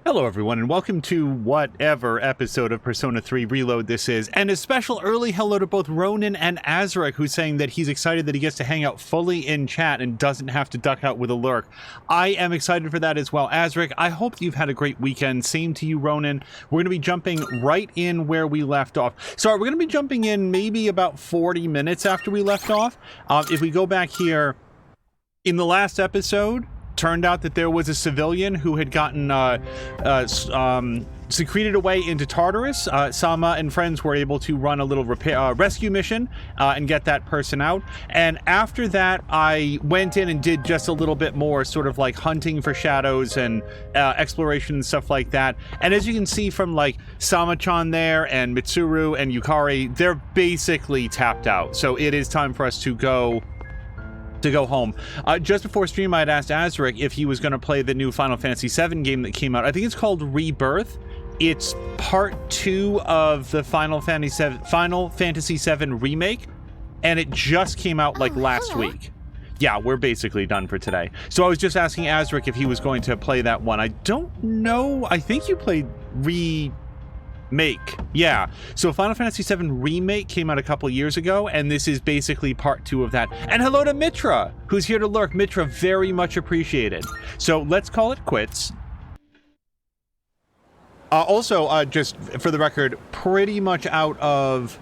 Hello everyone, and welcome to whatever episode of Persona 3 Reload this is, and a special early hello to both Ronan and Azaric, who's saying that he's excited that he gets to hang out fully in chat and doesn't have to duck out with a lurk. I am excited for that as well. Azaric, I hope you've had a great weekend. Same to you, Ronan. We're going to be jumping right in where we left off. Sorry, we're going to be jumping in maybe about 40 minutes after we left off. If we go back here, in the last episode, turned out that there was a civilian who had gotten secreted away into Tartarus. Sama and friends were able to run a little rescue mission and get that person out. And after that, I went in and did just a little bit more sort of like hunting for shadows and exploration and stuff like that. And as you can see from like Sama-chan there and Mitsuru and Yukari, they're basically tapped out. So it is time for us to go home. Just before stream, I had asked Azaric if he was going to play the new Final Fantasy VII game that came out. I think it's called Rebirth. It's part 2 of the Final Fantasy VII remake, and it just came out like last week. Yeah, we're basically done for today. So I was just asking Azaric if he was going to play that one. I don't know. I think you played Remake. Yeah. So Final Fantasy VII Remake came out a couple years ago, and this is basically part 2 of that. And hello to Mitra, who's here to lurk. Mitra, very much appreciated. So let's call it quits. Also, just for the record, pretty much out of,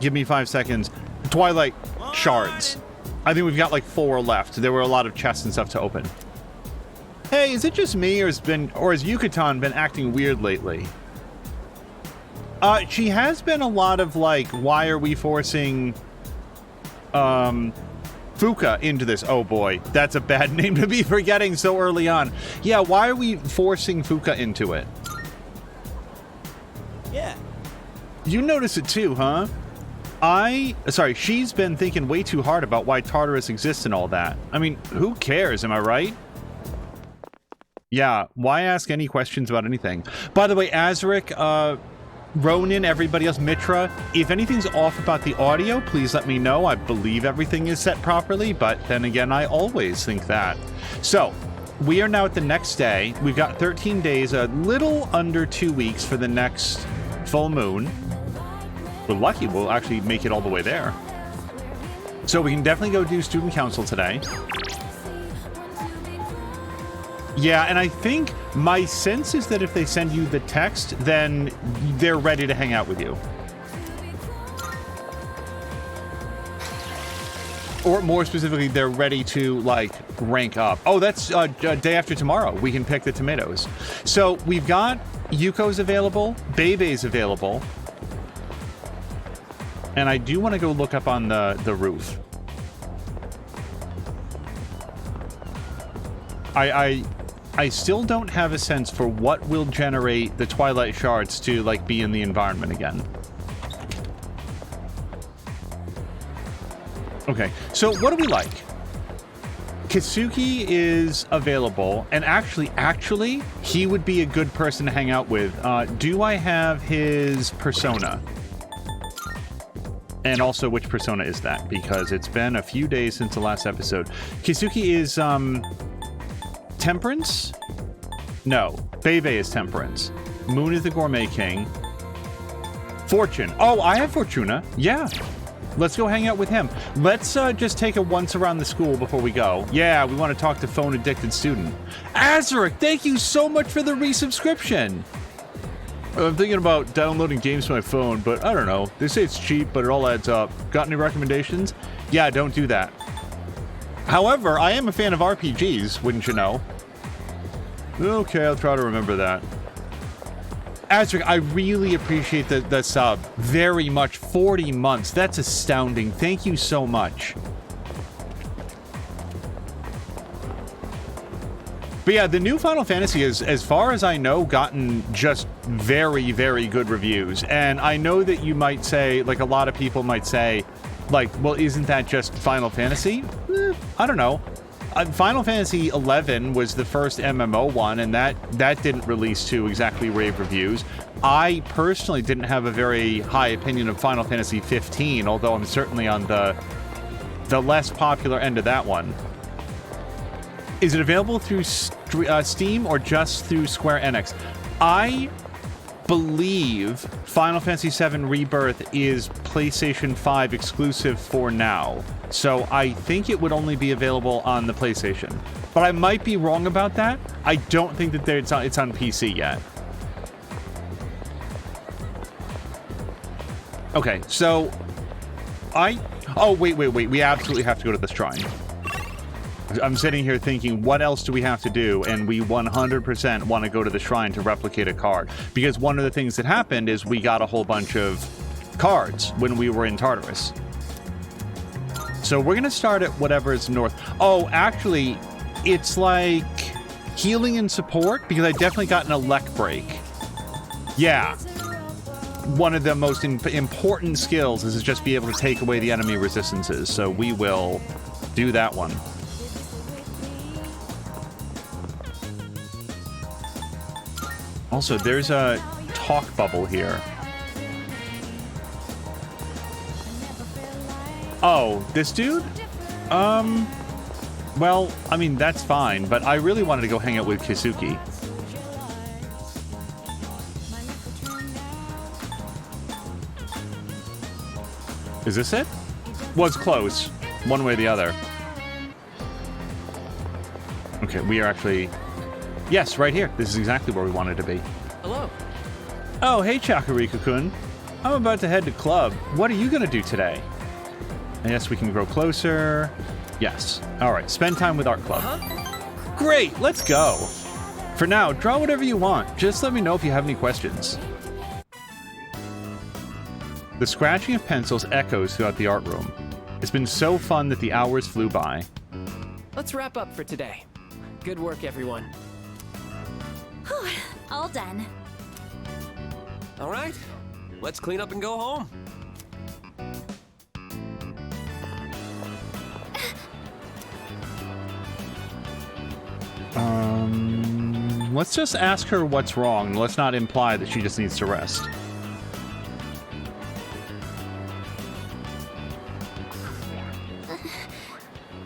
give me 5 seconds, Twilight shards. I think we've got like 4 left. There were a lot of chests and stuff to open. Hey, is it just me, or has Yucatan been acting weird lately? She has been a lot of like, why are we forcing Fuka into this? Oh boy, that's a bad name to be forgetting so early on. Yeah, why are we forcing Fuka into it? Yeah. You notice it too, huh? She's been thinking way too hard about why Tartarus exists and all that. I mean, who cares, am I right? Yeah, why ask any questions about anything? By the way, Azaric, Ronan, everybody else, Mitra, if anything's off about the audio, please let me know. I believe everything is set properly, but then again, I always think that. So, we are now at the next day. We've got 13 days, a little under 2 weeks for the next full moon. We're lucky we'll actually make it all the way there. So we can definitely go do student council today. Yeah, and I think my sense is that if they send you the text, then they're ready to hang out with you. Or more specifically, they're ready to, like, rank up. Oh, that's day after tomorrow. We can pick the tomatoes. So we've got Yuko's available, Bebe's available. And I do want to go look up on the roof. I still don't have a sense for what will generate the Twilight shards to, like, be in the environment again. Okay, so what do we like? Kisuke is available, and actually, he would be a good person to hang out with. Do I have his persona? And also, which persona is that? Because it's been a few days since the last episode. Kisuke is, Temperance? No. Bebe is Temperance. Moon is the Gourmet King. Fortune. Oh, I have Fortuna. Yeah. Let's go hang out with him. Let's just take a once around the school before we go. Yeah, we want to talk to phone-addicted student. Azaric, thank you so much for the resubscription. I'm thinking about downloading games to my phone, but I don't know. They say it's cheap, but it all adds up. Got any recommendations? Yeah, don't do that. However, I am a fan of RPGs, wouldn't you know? Okay, I'll try to remember that. Azaric, I really appreciate the sub. Very much. 40 months. That's astounding. Thank you so much. But yeah, the new Final Fantasy is, as far as I know, gotten just very, very good reviews. And I know that you might say, like a lot of people might say, like, well, isn't that just Final Fantasy? I don't know. Final Fantasy XI was the first MMO one, and that didn't release to exactly rave reviews. I personally didn't have a very high opinion of Final Fantasy 15, although I'm certainly on the less popular end of that one. Is it available through Steam or just through Square Enix? I believe Final Fantasy VII Rebirth is PlayStation 5 exclusive for now. So I think it would only be available on the PlayStation. But I might be wrong about that. I don't think that it's on PC yet. Okay, so oh, wait. We absolutely have to go to the shrine. I'm sitting here thinking, what else do we have to do? And we 100% want to go to the shrine to replicate a card. Because one of the things that happened is we got a whole bunch of cards when we were in Tartarus. So we're going to start at whatever is north. Oh, actually, it's like healing and support, because I definitely got an elect break. Yeah. One of the most important skills is to just be able to take away the enemy resistances. So we will do that one. Also, there's a talk bubble here. Oh, this dude? Well, I mean, that's fine, but I really wanted to go hang out with Kisuki. Is this it? Was close. One way or the other. Okay, we are actually... Yes, right here. This is exactly where we wanted to be. Hello. Oh, hey, Chakarika-kun. I'm about to head to club. What are you going to do today? I guess we can grow closer. Yes. All right, spend time with Art Club. Great, let's go. For now, draw whatever you want. Just let me know if you have any questions. The scratching of pencils echoes throughout the art room. It's been so fun that the hours flew by. Let's wrap up for today. Good work, everyone. Whew, all done. All right, let's clean up and go home. Let's just ask her what's wrong. Let's not imply that she just needs to rest.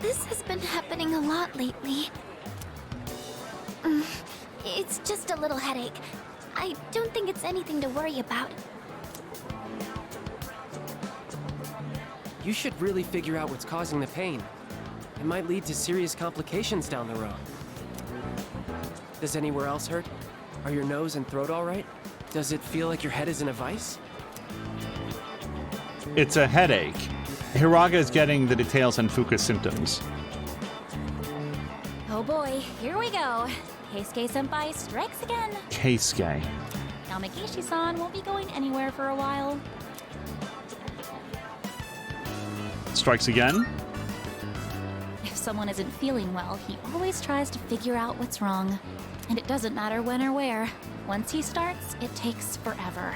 This has been happening a lot lately. It's just a little headache. I don't think it's anything to worry about. You should really figure out what's causing the pain. It might lead to serious complications down the road. Does anywhere else hurt? Are your nose and throat all right? Does it feel like your head is in a vice? It's a headache. Hiraga is getting the details on Fuka's symptoms. Oh boy, here we go. Keisuke-senpai strikes again. Keisuke. Yamagishi-san won't be going anywhere for a while. Strikes again? If someone isn't feeling well, he always tries to figure out what's wrong. And it doesn't matter when or where. Once he starts, it takes forever.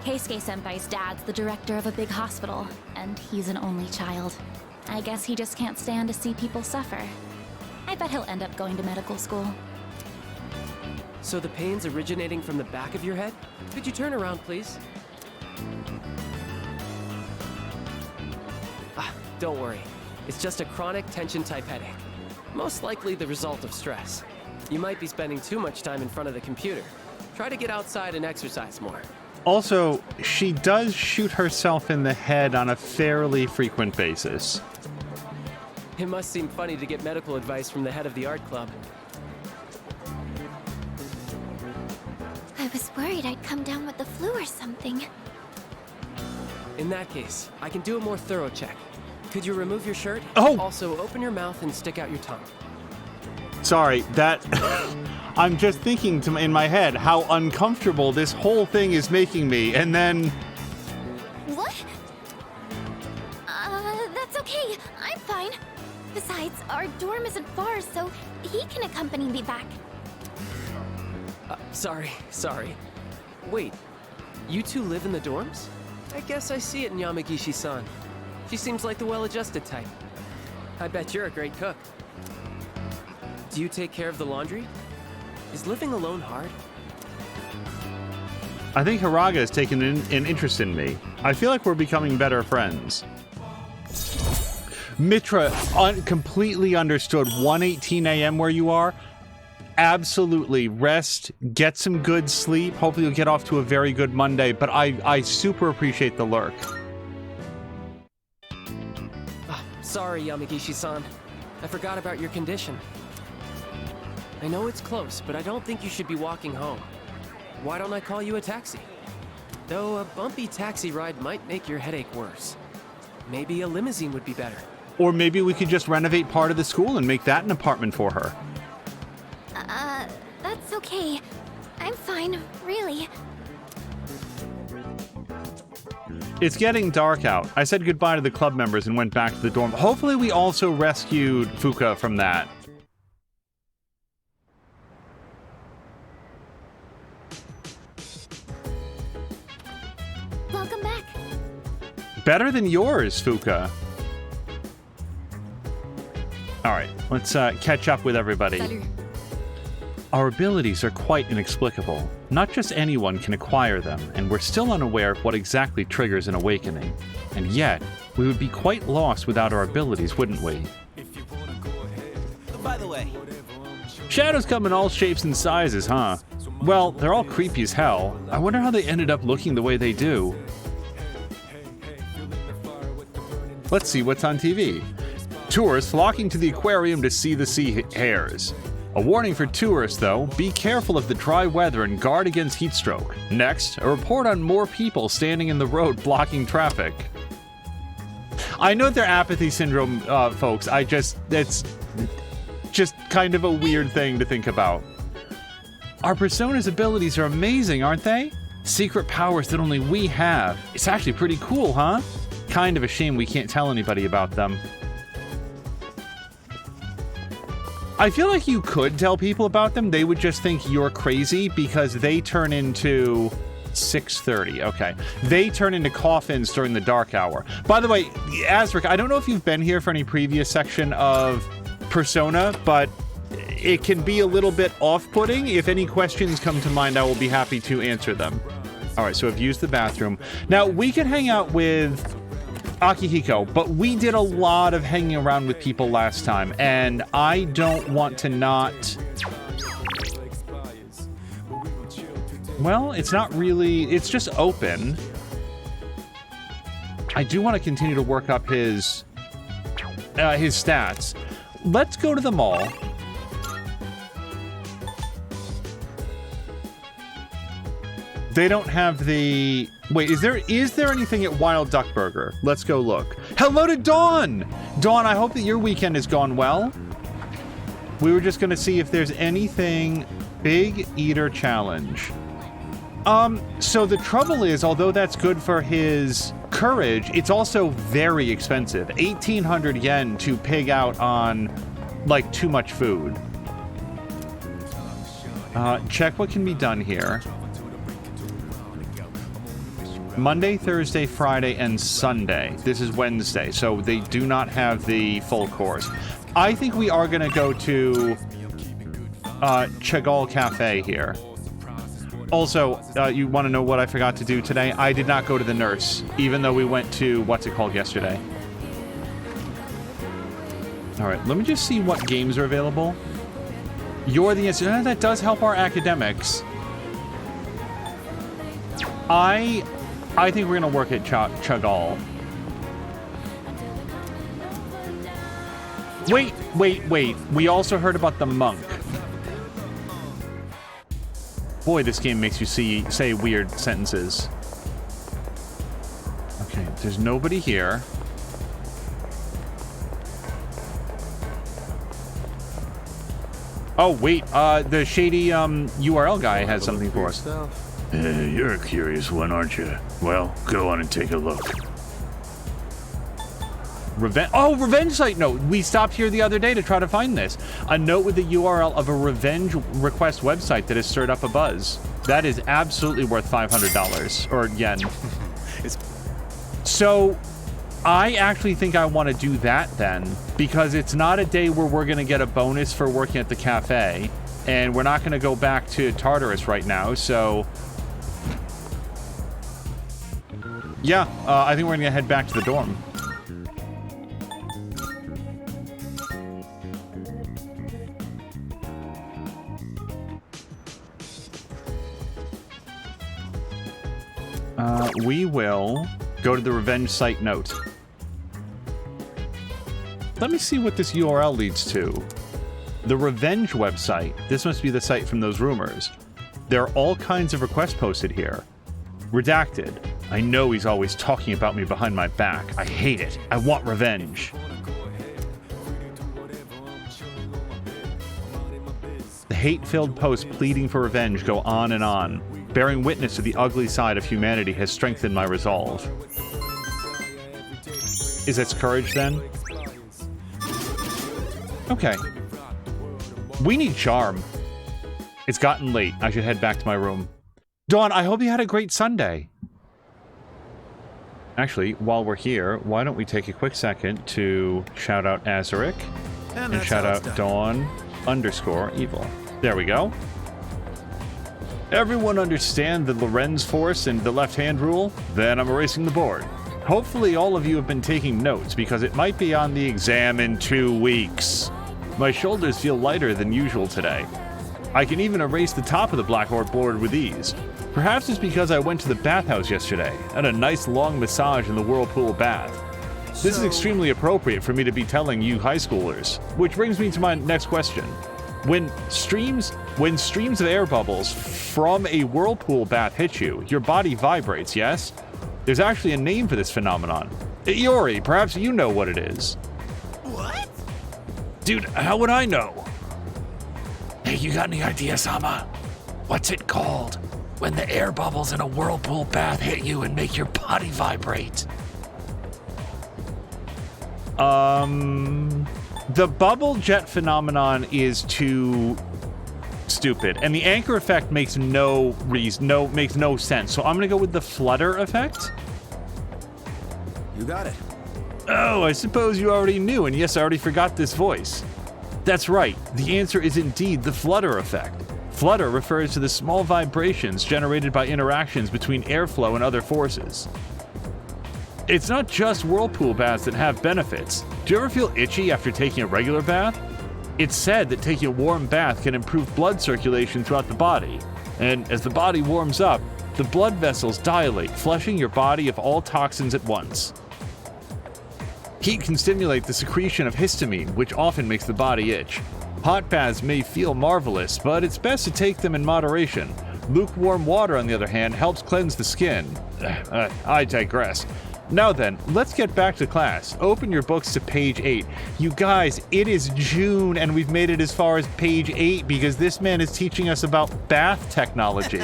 Keisuke-senpai's dad's the director of a big hospital, and he's an only child. I guess he just can't stand to see people suffer. I bet he'll end up going to medical school. So the pain's originating from the back of your head? Could you turn around, please? Don't worry. It's just a chronic tension-type headache. Most likely the result of stress. You might be spending too much time in front of the computer. Try to get outside and exercise more. Also, she does shoot herself in the head on a fairly frequent basis. It must seem funny to get medical advice from the head of the art club. I was worried I'd come down with the flu or something. In that case, I can do a more thorough check. Could you remove your shirt? Oh! Also, open your mouth and stick out your tongue. Sorry, that... I'm just thinking in my head how uncomfortable this whole thing is making me, and then... What? That's okay. I'm fine. Besides, our dorm isn't far, so he can accompany me back. Sorry. Wait, you two live in the dorms? I guess I see it in Yamagishi-san. She seems like the well-adjusted type. I bet you're a great cook. Do you take care of the laundry? Is living alone hard? I think Hiraga has taken an interest in me. I feel like we're becoming better friends. Mitra, completely understood. 1:18 a.m. where you are. Absolutely. Rest, get some good sleep. Hopefully you'll get off to a very good Monday, but I super appreciate the lurk. Sorry, Yamagishi-san. I forgot about your condition. I know it's close, but I don't think you should be walking home. Why don't I call you a taxi? Though a bumpy taxi ride might make your headache worse. Maybe a limousine would be better. Or maybe we could just renovate part of the school and make that an apartment for her. That's okay. I'm fine, really. It's getting dark out. I said goodbye to the club members and went back to the dorm. Hopefully we also rescued Fuka from that. Welcome back. Better than yours, Fuka. All right, let's catch up with everybody. Salut. Our abilities are quite inexplicable. Not just anyone can acquire them, and we're still unaware of what exactly triggers an awakening. And yet, we would be quite lost without our abilities, wouldn't we? By the way, Shadows come in all shapes and sizes, huh? Well, they're all creepy as hell. I wonder how they ended up looking the way they do. Let's see what's on TV. Tourists flocking to the aquarium to see the sea hares. A warning for tourists, though, be careful of the dry weather and guard against heat stroke. Next, a report on more people standing in the road blocking traffic. I know they're apathy syndrome, folks. It's just kind of a weird thing to think about. Our Persona's abilities are amazing, aren't they? Secret powers that only we have. It's actually pretty cool, huh? Kind of a shame we can't tell anybody about them. I feel like you could tell people about them. They would just think you're crazy because they turn into 6:30. Okay. They turn into coffins during the dark hour. By the way, Azric, I don't know if you've been here for any previous section of Persona, but it can be a little bit off-putting. If any questions come to mind, I will be happy to answer them. All right, so I've used the bathroom. Now, we can hang out with Akihiko, but we did a lot of hanging around with people last time, and I don't want to not... Well, it's not really... It's just open. I do want to continue to work up his stats. Let's go to the mall. They don't have the... Wait, is there anything at Wild Duck Burger? Let's go look. Hello to Dawn! Dawn, I hope that your weekend has gone well. We were just going to see if there's anything... Big Eater Challenge. So the trouble is, although that's good for his courage, it's also very expensive. 1,800 yen to pig out on, like, too much food. Check what can be done here. Monday, Thursday, Friday, and Sunday. This is Wednesday, so they do not have the full course. I think we are going to go to Chagall Cafe here. Also, you want to know what I forgot to do today? I did not go to the nurse, even though we went to, what's it called, yesterday. All right, let me just see what games are available. You're the answer. That does help our academics. I think we're going to work at Chagall. Wait. We also heard about the monk. Boy, this game makes you say weird sentences. Okay, there's nobody here. Oh, wait, the shady URL guy has something for us. You're a curious one, aren't you? Well, go on and take a look. Revenge site note. We stopped here the other day to try to find this. A note with the URL of a revenge request website that has stirred up a buzz. That is absolutely worth $500 or yen. So I actually think I want to do that then, because it's not a day where we're going to get a bonus for working at the cafe, and we're not going to go back to Tartarus right now, so yeah, I think we're going to head back to the dorm. We will go to the revenge site note. Let me see what this URL leads to. The revenge website. This must be the site from those rumors. There are all kinds of requests posted here. Redacted. I know he's always talking about me behind my back. I hate it. I want revenge. The hate-filled posts pleading for revenge go on and on. Bearing witness to the ugly side of humanity has strengthened my resolve. Is that courage, then? Okay. We need charm. It's gotten late. I should head back to my room. Dawn, I hope you had a great Sunday. Actually, while we're here, why don't we take a quick second to shout out Azaric and shout out Dawn_evil. There we go. Everyone understand the Lorenz force and the left-hand rule? Then I'm erasing the board. Hopefully all of you have been taking notes because it might be on the exam in 2 weeks. My shoulders feel lighter than usual today. I can even erase the top of the blackboard with ease. Perhaps it's because I went to the bathhouse yesterday. Had a nice long massage in the whirlpool bath. This is extremely appropriate for me to be telling you high schoolers. Which brings me to my next question. When streams of air bubbles from a whirlpool bath hit you, your body vibrates, yes? There's actually a name for this phenomenon. Iori, perhaps you know what it is. What? Dude, how would I know? Hey, you got any idea, Sama? What's it called when the air bubbles in a whirlpool bath hit you and make your body vibrate? The bubble jet phenomenon is too stupid, and the anchor effect makes no sense. So I'm gonna go with the flutter effect. You got it. Oh, I suppose you already knew, and yes, I already forgot this voice. That's right, the answer is indeed the flutter effect. Flutter refers to the small vibrations generated by interactions between airflow and other forces. It's not just whirlpool baths that have benefits. Do you ever feel itchy after taking a regular bath? It's said that taking a warm bath can improve blood circulation throughout the body. And as the body warms up, the blood vessels dilate, flushing your body of all toxins at once. Heat can stimulate the secretion of histamine, which often makes the body itch. Hot baths may feel marvelous, but it's best to take them in moderation. Lukewarm water, on the other hand, helps cleanse the skin. I digress. Now then, let's get back to class. Open your books to page 8. You guys, it is June and we've made it as far as page 8 because this man is teaching us about bath technology.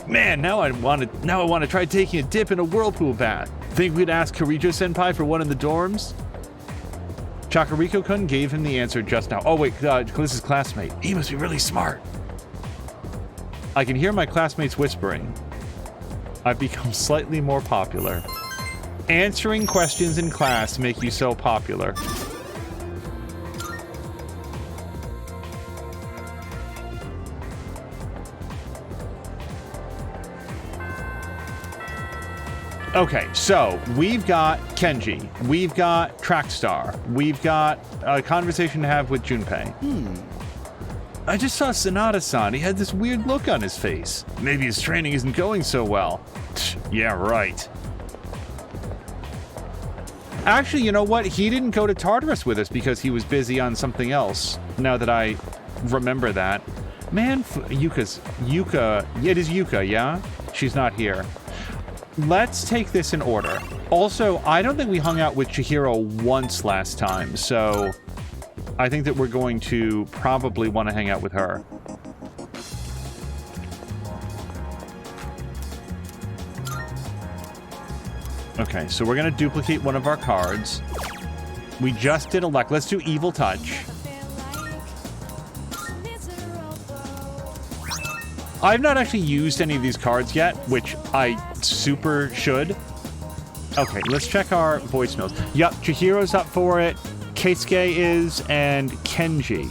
Man, now I want to try taking a dip in a whirlpool bath. Think we'd ask Kirijo-senpai for one in the dorms? Chakariko-kun gave him the answer just now. Oh wait, this is classmate. He must be really smart. I can hear my classmates whispering. I've become slightly more popular. Answering questions in class make you so popular. Okay, so we've got Kenji, we've got Trackstar, we've got a conversation to have with Junpei. I just saw Sanada-san. He had this weird look on his face. Maybe his training isn't going so well. Yeah, right. Actually, you know what? He didn't go to Tartarus with us because he was busy on something else. Now that I remember that. Man, Yuka. It is Yuka, yeah? She's not here. Let's take this in order. Also, I don't think we hung out with Chihiro once last time, so I think that we're going to probably want to hang out with her. Okay, so we're going to duplicate one of our cards. We just did elect. Let's do Evil Touch. I've not actually used any of these cards yet, which I super should. Okay, let's check our voicemails. Yup, Chihiro's up for it. Keisuke is, and Kenji.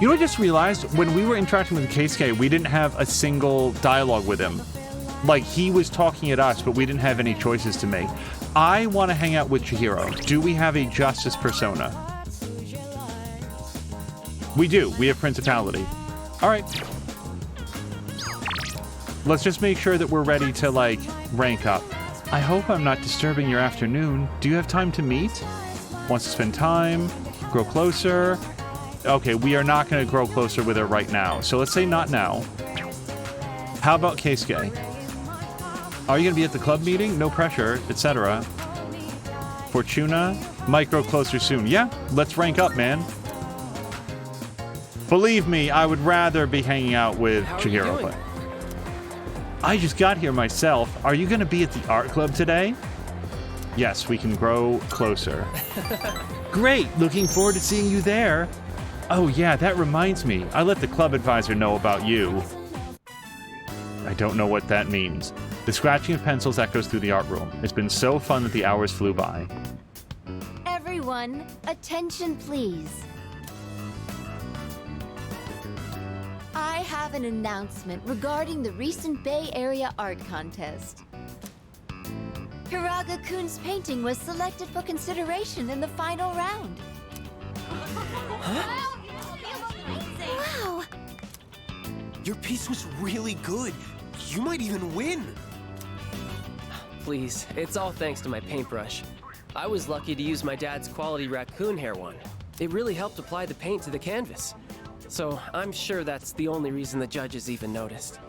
You know, I just realized when we were interacting with Keisuke, we didn't have a single dialogue with him. Like, he was talking at us, but we didn't have any choices to make. I want to hang out with Chihiro. Do we have a Justice persona? We do. We have Principality. All right. Let's just make sure that we're ready to, like, rank up. I hope I'm not disturbing your afternoon. Do you have time to meet? Wants to spend time? Grow closer? Okay, we are not going to grow closer with her right now. So let's say not now. How about Keisuke? Are you going to be at the club meeting? No pressure, etc. Fortuna? Might grow closer soon. Yeah, let's rank up, man. Believe me, I would rather be hanging out with Chihiro. But I just got here myself. Are you going to be at the art club today? Yes, we can grow closer. Great, looking forward to seeing you there. Oh yeah, that reminds me. I let the club advisor know about you. I don't know what that means. The scratching of pencils echoes through the art room. It's been so fun that the hours flew by. Everyone, attention please. I have an announcement regarding the recent Bay Area Art Contest. Hiraga-kun's painting was selected for consideration in the final round. Wow! Your piece was really good. You might even win. Please, it's all thanks to my paintbrush. I was lucky to use my dad's quality raccoon hair one. It really helped apply the paint to the canvas. So I'm sure that's the only reason the judges even noticed.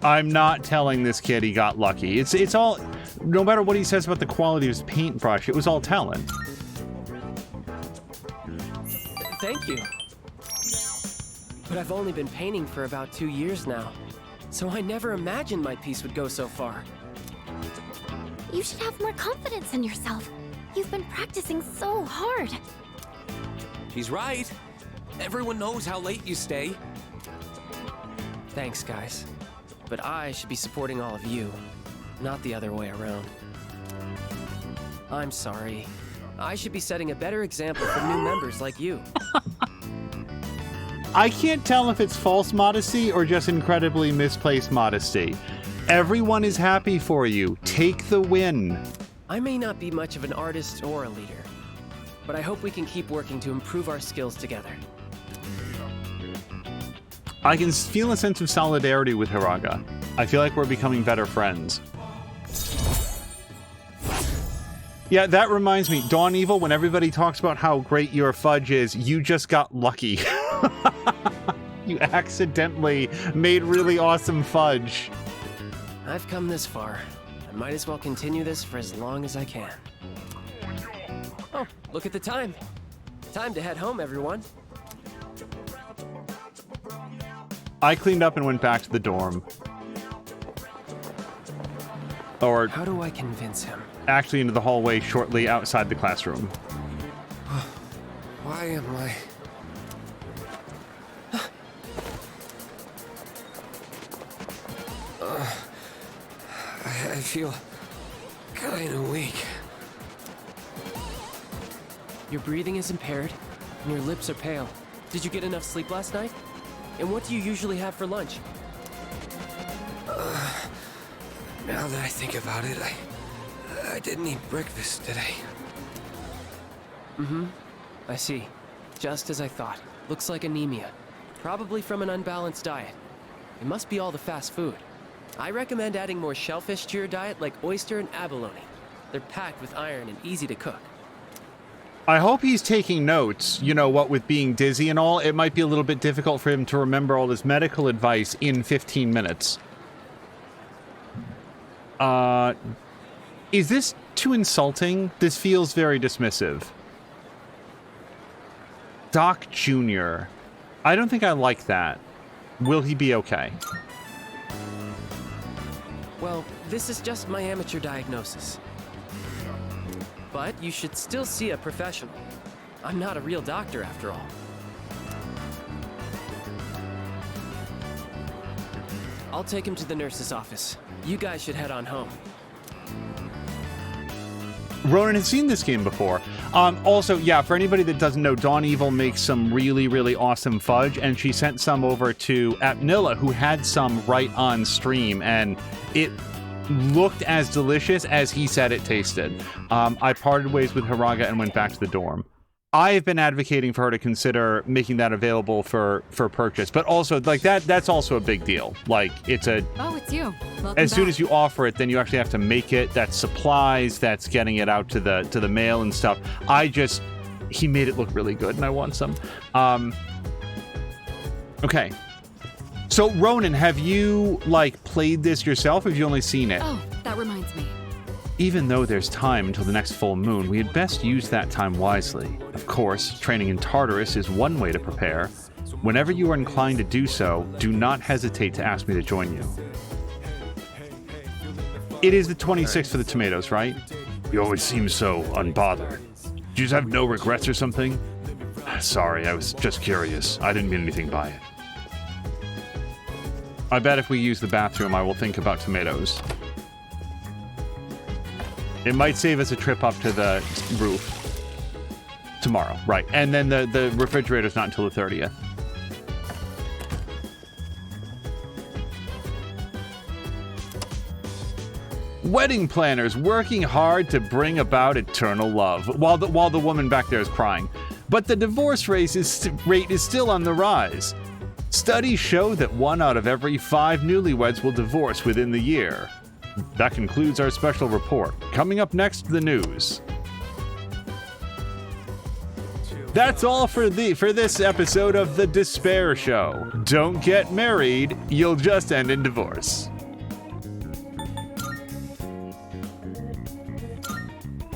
I'm not telling this kid he got lucky. It's all, no matter what he says about the quality of his paintbrush, it was all talent. Thank you. But I've only been painting for about 2 years now, so I never imagined my piece would go so far. You should have more confidence in yourself. You've been practicing so hard. He's right. Everyone knows how late you stay. Thanks, guys. But I should be supporting all of you, not the other way around. I'm sorry. I should be setting a better example for new members like you. I can't tell if it's false modesty or just incredibly misplaced modesty. Everyone is happy for you. Take the win. I may not be much of an artist or a leader, but I hope we can keep working to improve our skills together. I can feel a sense of solidarity with Hiraga. I feel like we're becoming better friends. Yeah, that reminds me. Dawn Evil, when everybody talks about how great your fudge is, you just got lucky. You accidentally made really awesome fudge. I've come this far. I might as well continue this for as long as I can. Oh, look at the time. Time to head home, everyone. I cleaned up and went back to the dorm. Or How do I convince him? actually into the hallway shortly outside the classroom. Why am I... I feel kind of weak. Your breathing is impaired, and your lips are pale. Did you get enough sleep last night? And what do you usually have for lunch? Now that I think about it, I didn't eat breakfast today. I see. Just as I thought. Looks like anemia. Probably from an unbalanced diet. It must be all the fast food. I recommend adding more shellfish to your diet, like oyster and abalone. They're packed with iron and easy to cook. I hope he's taking notes. You know, what with being dizzy and all, it might be a little bit difficult for him to remember all his medical advice in 15 minutes. Is this too insulting? This feels very dismissive. Doc Jr. I don't think I like that. Will he be okay? Well, this is just my amateur diagnosis. But you should still see a professional. I'm not a real doctor after all. I'll take him to the nurse's office. You guys should head on home. Ronan has seen this game before. Also, yeah, for anybody that doesn't know, Dawn Evil makes some really, really awesome fudge, and she sent some over to Apnilla, who had some right on stream, and it looked as delicious as he said it tasted. I parted ways with Hiraga and went back to the dorm. I have been advocating for her to consider making that available for purchase, but also like that's also a big deal. Like it's a Oh, it's you. Welcome as soon back. as you offer it, then you actually have to make it. That's supplies, that's getting it out to the mail and stuff. He made it look really good and I want some. Okay. So Ronan, have you like played this yourself or have you only seen it? Oh, that reminds me. Even though there's time until the next full moon, we had best use that time wisely. Of course, training in Tartarus is one way to prepare. Whenever you are inclined to do so, do not hesitate to ask me to join you. It is the 26th for the tomatoes, right? You always seem so unbothered. Do you just have no regrets or something? Sorry, I was just curious. I didn't mean anything by it. I bet if we use the bathroom, I will think about tomatoes. It might save us a trip up to the roof tomorrow, right? And then the refrigerator's not until the 30th. Wedding planners working hard to bring about eternal love, while the woman back there is crying. But the divorce rate is still on the rise. Studies show that 1 out of every 5 newlyweds will divorce within the year. That concludes our special report. Coming up next, the news. That's all for this episode of The Despair Show. Don't get married, you'll just end in divorce.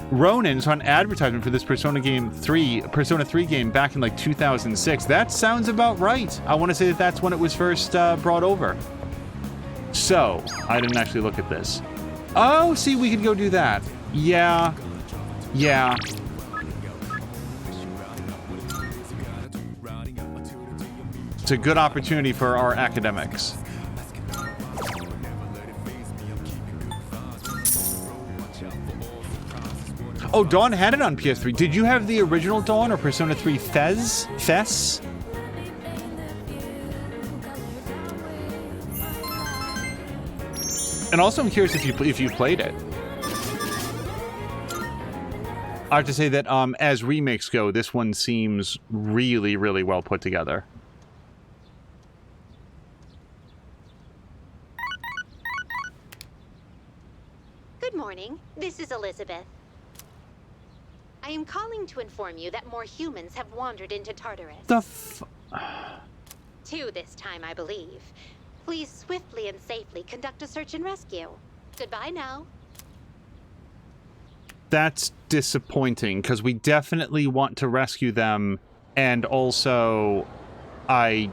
Ronan saw an advertisement for this Persona 3 game back in like 2006. That sounds about right. I want to say that's when it was first brought over. So, I didn't actually look at this. Oh, see, we could go do that. Yeah. It's a good opportunity for our academics. Oh, Dawn had it on PS3. Did you have the original Dawn or Persona 3 Fes? And also, I'm curious if you played it. I have to say that as remakes go, this one seems really, really well put together. Good morning. This is Elizabeth. I am calling to inform you that more humans have wandered into Tartarus. Two this time, I believe. Please swiftly and safely conduct a search and rescue. Goodbye now. That's disappointing, because we definitely want to rescue them, and also I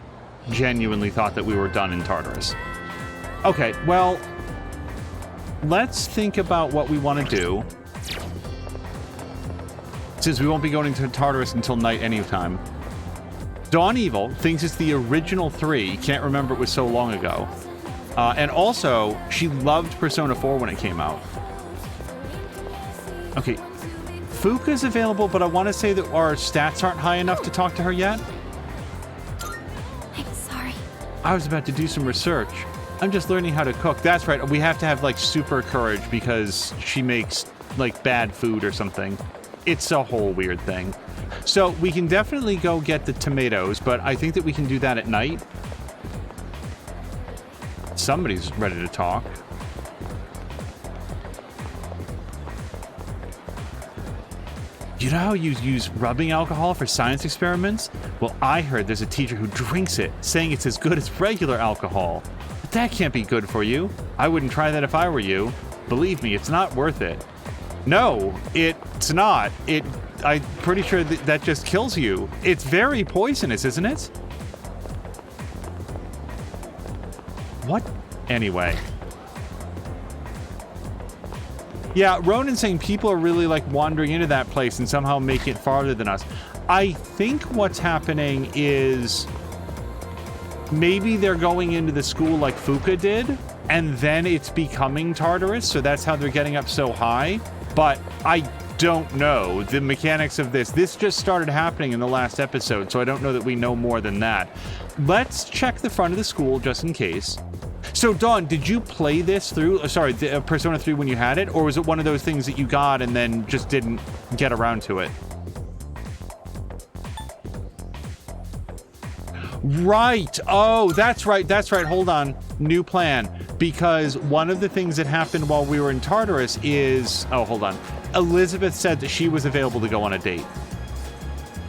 genuinely thought that we were done in Tartarus. Okay, well, let's think about what we want to do, since we won't be going to Tartarus until night anytime. Dawn Evil thinks it's the original 3. Can't remember, it was so long ago. And also, she loved Persona 4 when it came out. Okay, Fuka's available, but I want to say that our stats aren't high enough to talk to her yet. I'm sorry. I was about to do some research. I'm just learning how to cook. That's right, we have to have, like, super courage because she makes, like, bad food or something. It's a whole weird thing. So we can definitely go get the tomatoes, but I think that we can do that at night. Somebody's ready to talk. You know how you use rubbing alcohol for science experiments? Well, I heard there's a teacher who drinks it, saying it's as good as regular alcohol. But that can't be good for you. I wouldn't try that if I were you. Believe me, it's not worth it. No, it's not. I'm pretty sure that just kills you. It's very poisonous, isn't it? What? Anyway. Yeah, Ronan's saying people are really like wandering into that place and somehow make it farther than us. I think what's happening is maybe they're going into the school like Fuka did, and then it's becoming Tartarus, so that's how they're getting up so high. But I don't know the mechanics of this. This just started happening in the last episode, so I don't know that we know more than that. Let's check the front of the school just in case. So, Dawn, did you play this through, Persona 3 when you had it? Or was it one of those things that you got and then just didn't get around to it? Right. Oh, that's right. That's right. Hold on. New plan. Because one of the things that happened while we were in Tartarus is... Oh, hold on. Elizabeth said that she was available to go on a date.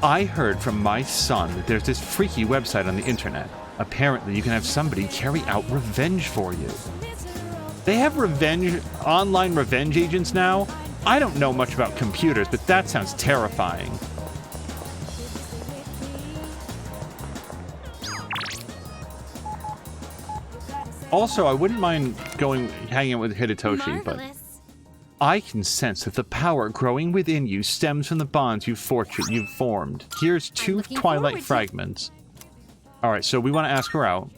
I heard from my son that there's this freaky website on the internet. Apparently, you can have somebody carry out revenge for you. They have online revenge agents now? I don't know much about computers, but that sounds terrifying. Also, I wouldn't mind hanging out with Hidetoshi, but I can sense that the power growing within you stems from the bonds you've formed. Here's 2 Twilight fragments. All right, so we want to ask her out.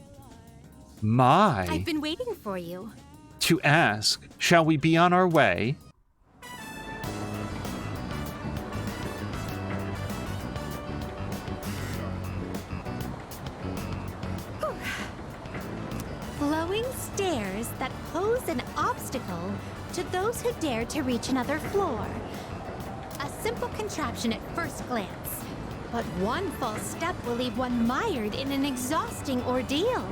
I've been waiting for you. To ask, shall we be on our way? Flowing stairs that pose an obstacle to those who dare to reach another floor. A simple contraption at first glance, but one false step will leave one mired in an exhausting ordeal.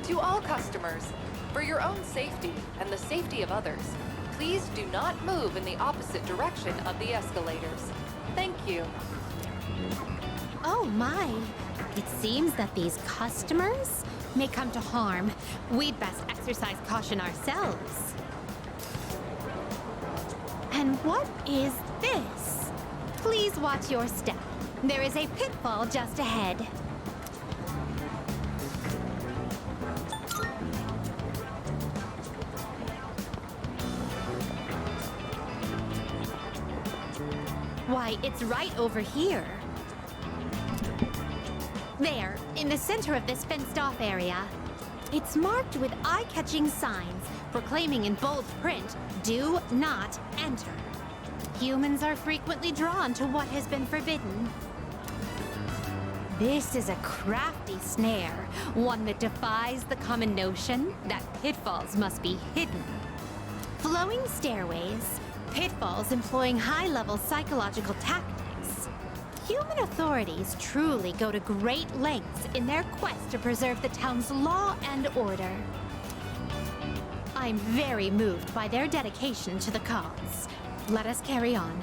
To all customers, for your own safety and the safety of others, please do not move in the opposite direction of the escalators. Thank you. Oh my. It seems that these customers may come to harm. We'd best exercise caution ourselves. And what is this? Please watch your step. There is a pitfall just ahead. Why, it's right over here. There, in the center of this fenced-off area. It's marked with eye-catching signs, proclaiming in bold print, "Do not enter." Humans are frequently drawn to what has been forbidden. This is a crafty snare, one that defies the common notion that pitfalls must be hidden. Flowing stairways, pitfalls employing high-level psychological tactics. Human authorities truly go to great lengths in their quest to preserve the town's law and order. I'm very moved by their dedication to the cause. Let us carry on.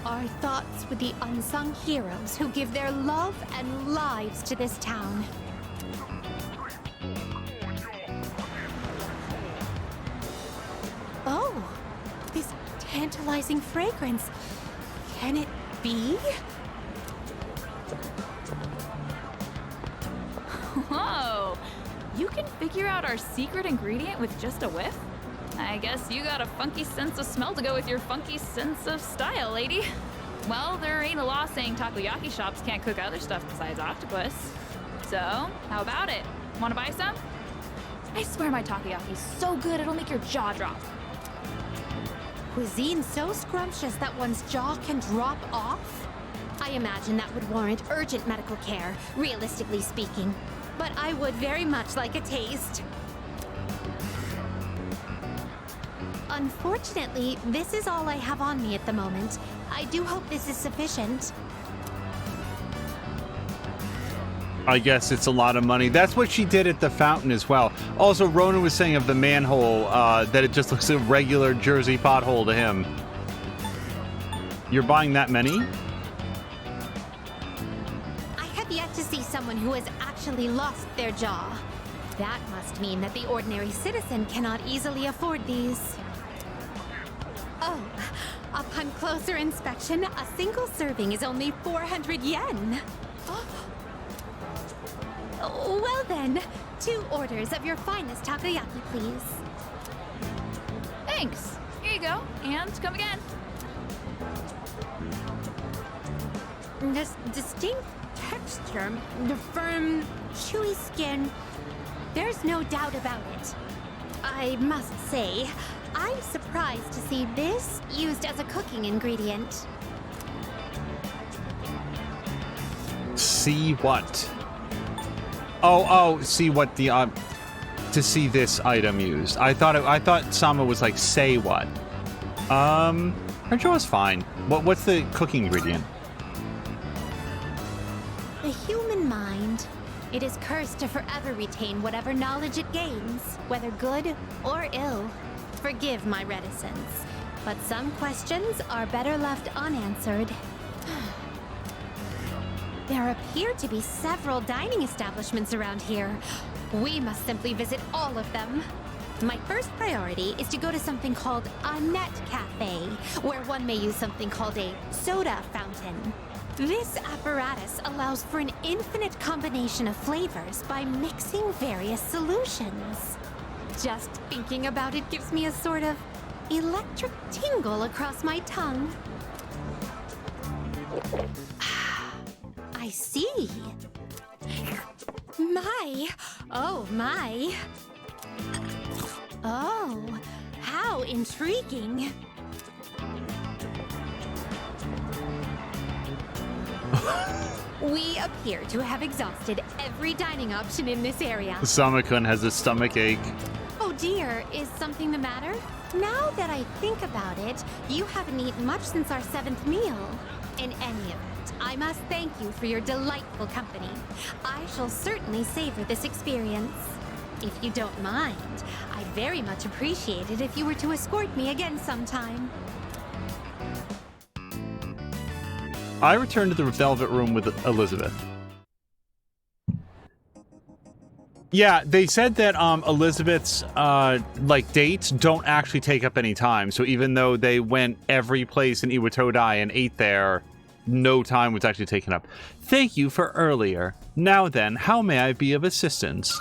Our thoughts with the unsung heroes who give their love and lives to this town. Oh, this tantalizing fragrance. Can it be? Whoa! You can figure out our secret ingredient with just a whiff? I guess you got a funky sense of smell to go with your funky sense of style, lady. Well, there ain't a law saying takoyaki shops can't cook other stuff besides octopus. So, how about it? Wanna buy some? I swear my takoyaki's so good it'll make your jaw drop. Cuisine so scrumptious that one's jaw can drop off? I imagine that would warrant urgent medical care, realistically speaking. But I would very much like a taste. Unfortunately, this is all I have on me at the moment. I do hope this is sufficient. I guess it's a lot of money. That's what she did at the fountain as well. Also, Ronan was saying of the manhole that it just looks like a regular Jersey pothole to him. You're buying that many? I have yet to see someone who has actually lost their jaw. That must mean that the ordinary citizen cannot easily afford these. Oh, upon closer inspection, a single serving is only 400 yen. Well then, 2 orders of your finest takoyaki, please. Thanks. Here you go. And come again. This distinct texture, the firm, chewy skin, there's no doubt about it. I must say, I'm surprised to see this used as a cooking ingredient. See what? Oh, see what the to see this item used. I thought Sama was like say what. Her jaw's fine. What's the cooking ingredient? The human mind. It is cursed to forever retain whatever knowledge it gains, whether good or ill. Forgive my reticence, but some questions are better left unanswered. There appear to be several dining establishments around here. We must simply visit all of them. My first priority is to go to something called a net cafe, where one may use something called a soda fountain. This apparatus allows for an infinite combination of flavors by mixing various solutions. Just thinking about it gives me a sort of electric tingle across my tongue. I see. Oh my. Oh, how intriguing. We appear to have exhausted every dining option in this area. Sama-kun has a stomach ache. Oh dear, is something the matter? Now that I think about it, you haven't eaten much since our 7th meal. In any event, I must thank you for your delightful company. I shall certainly savor this experience. If you don't mind, I'd very much appreciate it if you were to escort me again sometime. I returned to the Velvet Room with Elizabeth. Yeah, they said that Elizabeth's dates don't actually take up any time. So even though they went every place in Iwatodai and ate there, no time was actually taken up. Thank you for earlier. Now then, how may I be of assistance?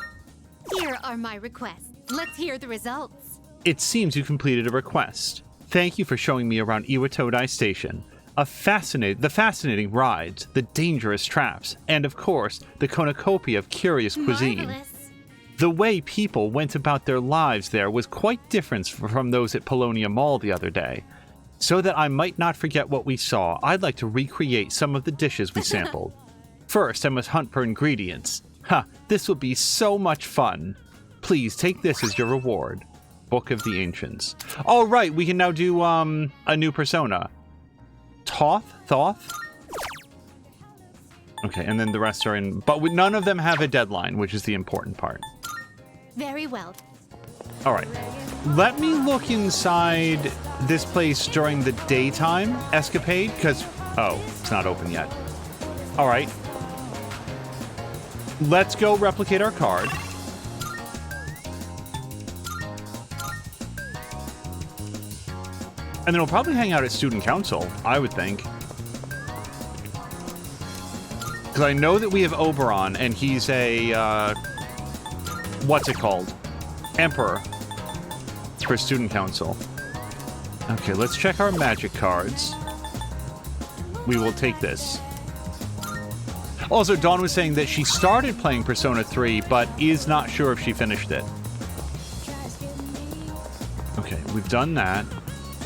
Here are my requests. Let's hear the results. It seems you completed a request. Thank you for showing me around Iwatodai Station. The fascinating rides, the dangerous traps, and of course, the cornucopia of curious cuisine. Marvelous. The way people went about their lives there was quite different from those at Polonia Mall the other day. So that I might not forget what we saw, I'd like to recreate some of the dishes we sampled. First, I must hunt for ingredients. This will be so much fun. Please take this as your reward. Book of the Ancients. All right, we can now do a new persona. Thoth? Okay, and then the rest are in... But none of them have a deadline, which is the important part. Very well. All right. Let me look inside this place during the daytime escapade, because... Oh, it's not open yet. All right. Let's go replicate our card. And then we'll probably hang out at Student Council, I would think. Because I know that we have Oberon, and he's a, what's it called? Emperor for Student Council. Okay, let's check our magic cards. We will take this. Also, Dawn was saying that she started playing Persona 3, but is not sure if she finished it. Okay, we've done that.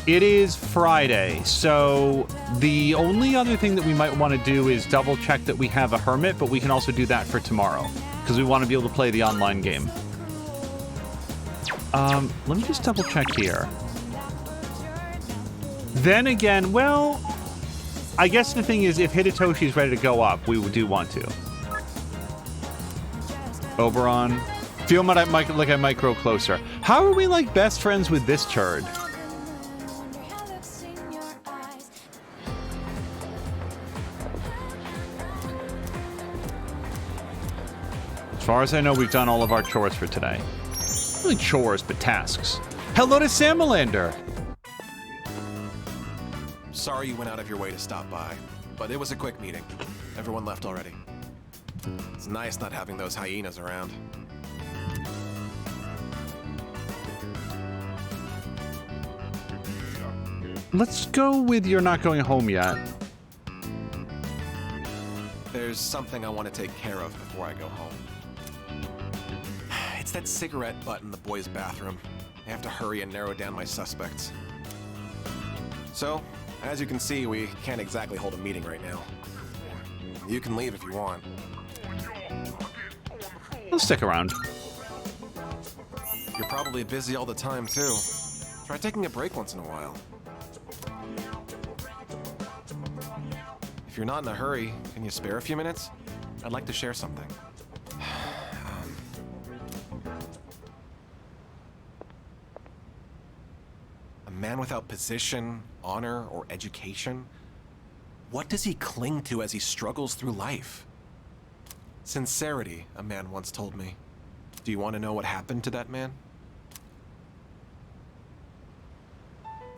It is Friday, so the only other thing that we might want to do is double check that we have a hermit, but we can also do that for tomorrow, because we want to be able to play the online game. Let me just double check here. Then again, well, I guess the thing is, if Hidetoshi is ready to go up, we do want to. Oberon. Feel like I might grow closer. How are we like best friends with this turd? As far as I know, we've done all of our chores for today. Not really chores, but tasks. Hello to Samalander! Sorry you went out of your way to stop by, but it was a quick meeting. Everyone left already. It's nice not having those hyenas around. Let's go with you're not going home yet. There's something I want to take care of before I go home. It's that cigarette butt in the boys' bathroom. I have to hurry and narrow down my suspects. So, as you can see, we can't exactly hold a meeting right now. You can leave if you want. I'll stick around. You're probably busy all the time, too. Try taking a break once in a while. If you're not in a hurry, can you spare a few minutes? I'd like to share something. A man without position, honor, or education? What does he cling to as he struggles through life? Sincerity, a man once told me. Do you want to know what happened to that man?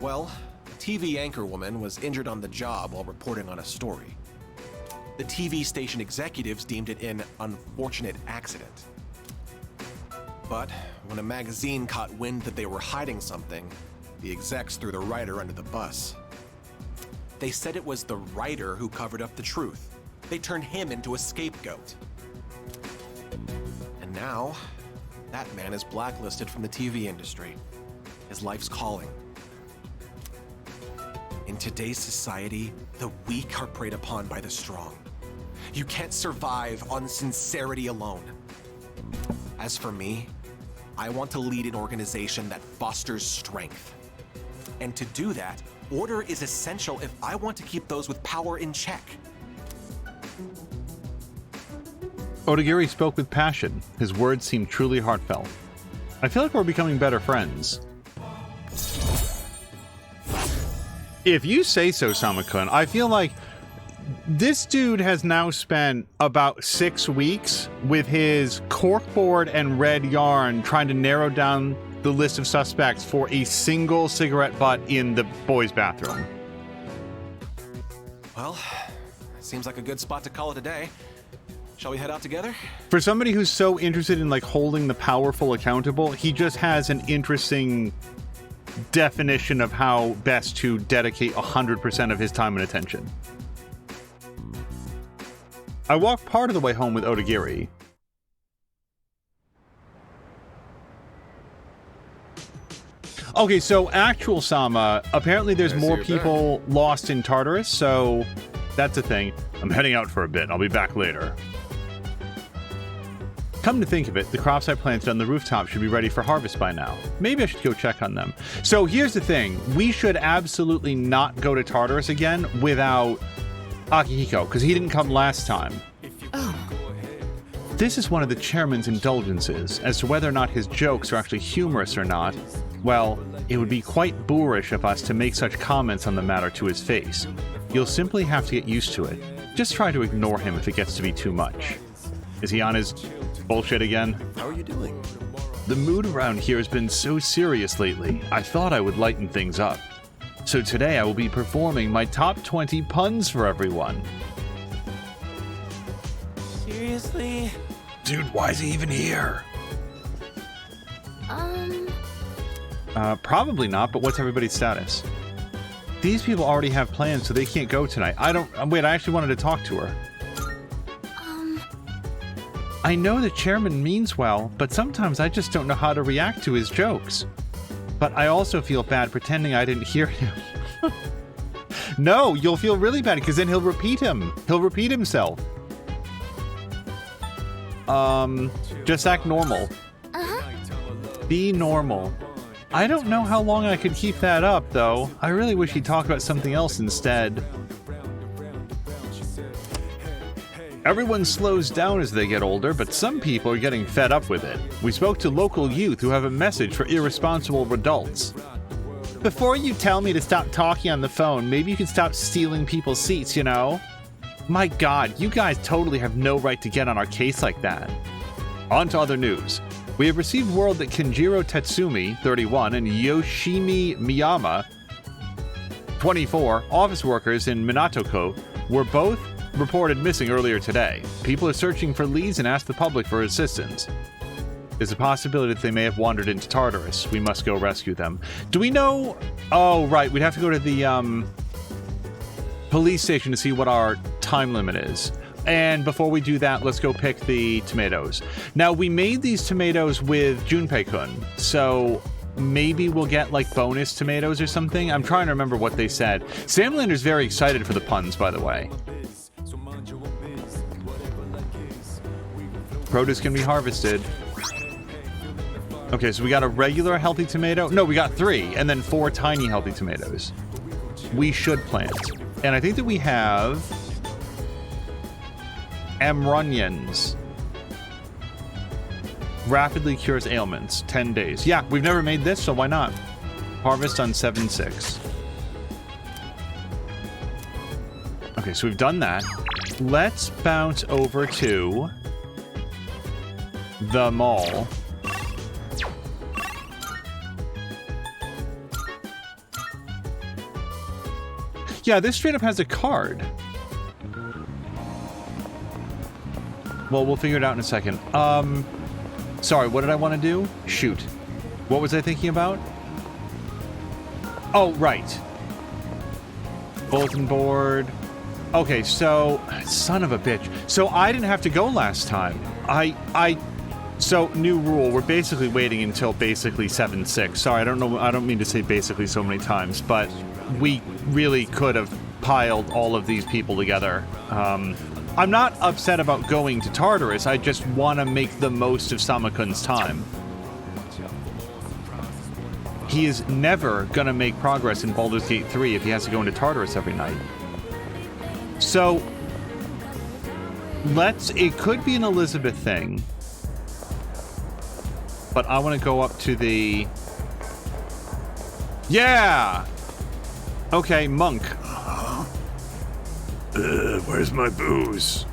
Well, a TV anchorwoman was injured on the job while reporting on a story. The TV station executives deemed it an unfortunate accident. But when a magazine caught wind that they were hiding something, the execs threw the writer under the bus. They said it was the writer who covered up the truth. They turned him into a scapegoat. And now, that man is blacklisted from the TV industry. His life's calling. In today's society, the weak are preyed upon by the strong. You can't survive on sincerity alone. As for me, I want to lead an organization that fosters strength. And to do that, order is essential if I want to keep those with power in check. Odagiri spoke with passion. His words seemed truly heartfelt. I feel like we're becoming better friends. If you say so, Sama-kun, I feel like this dude has now spent about 6 weeks with his corkboard and red yarn trying to narrow down the list of suspects for a single cigarette butt in the boys' bathroom. Well, seems like a good spot to call it a day. Shall we head out together? For somebody who's so interested in like holding the powerful accountable, he just has an interesting definition of how best to dedicate 100% of his time and attention. I walked part of the way home with Odagiri. Okay, so actual Sama, apparently there's more people lost in Tartarus, so that's a thing. I'm heading out for a bit. I'll be back later. Come to think of it, the crops I planted on the rooftop should be ready for harvest by now. Maybe I should go check on them. So here's the thing. We should absolutely not go to Tartarus again without Akihiko, because he didn't come last time. Oh. This is one of the chairman's indulgences. As to whether or not his jokes are actually humorous or not, well, it would be quite boorish of us to make such comments on the matter to his face. You'll simply have to get used to it. Just try to ignore him if it gets to be too much. Is he on his bullshit again? How are you doing? The mood around here has been so serious lately, I thought I would lighten things up. So today I will be performing my top 20 puns for everyone. Seriously? Dude, why is he even here? Probably not, but what's everybody's status? These people already have plans, so they can't go tonight. Wait, I actually wanted to talk to her. I know the chairman means well, but sometimes I just don't know how to react to his jokes. But I also feel bad pretending I didn't hear him. No, you'll feel really bad, because then he'll repeat him. He'll repeat himself. Just act normal. Be normal. I don't know how long I could keep that up, though. I really wish he'd talk about something else instead. Everyone slows down as they get older, but some people are getting fed up with it. We spoke to local youth who have a message for irresponsible adults. Before you tell me to stop talking on the phone, maybe you can stop stealing people's seats, you know? My God, you guys totally have no right to get on our case like that. On to other news. We have received word that Kenjiro Tetsumi, 31, and Yoshimi Miyama, 24, office workers in Minatoko, were both reported missing earlier today. People are searching for leads and ask the public for assistance. There's a possibility that they may have wandered into Tartarus. We must go rescue them. Do we know... Oh, right. We'd have to go to the police station to see what our time limit is. And before we do that, let's go pick the tomatoes. Now, we made these tomatoes with Junpei-kun, so maybe we'll get, like, bonus tomatoes or something. I'm trying to remember what they said. Samlander's very excited for the puns, by the way. Produce can be harvested. Okay, so we got a regular healthy tomato. No, we got 3, and then 4 tiny healthy tomatoes. We should plant. And I think that we have Amrunions. Rapidly cures ailments. 10 days. Yeah, we've never made this, so why not? Harvest on 7/6. Okay, so we've done that. Let's bounce over to the mall. Yeah, this straight up has a card. Well, we'll figure it out in a second. Sorry, what did I want to do? Shoot. What was I thinking about? Oh, right. Bulletin board. Okay, so... Son of a bitch. So I didn't have to go last time. So, new rule. We're basically waiting until basically 7/6. Sorry, I don't mean to say basically so many times, but we really could have piled all of these people together. I'm not upset about going to Tartarus. I just want to make the most of Sama-kun's time. He is never going to make progress in Baldur's Gate 3 if he has to go into Tartarus every night. So, it could be an Elizabeth thing. But I want to go up to the... Yeah! Okay, monk. Where's my booze?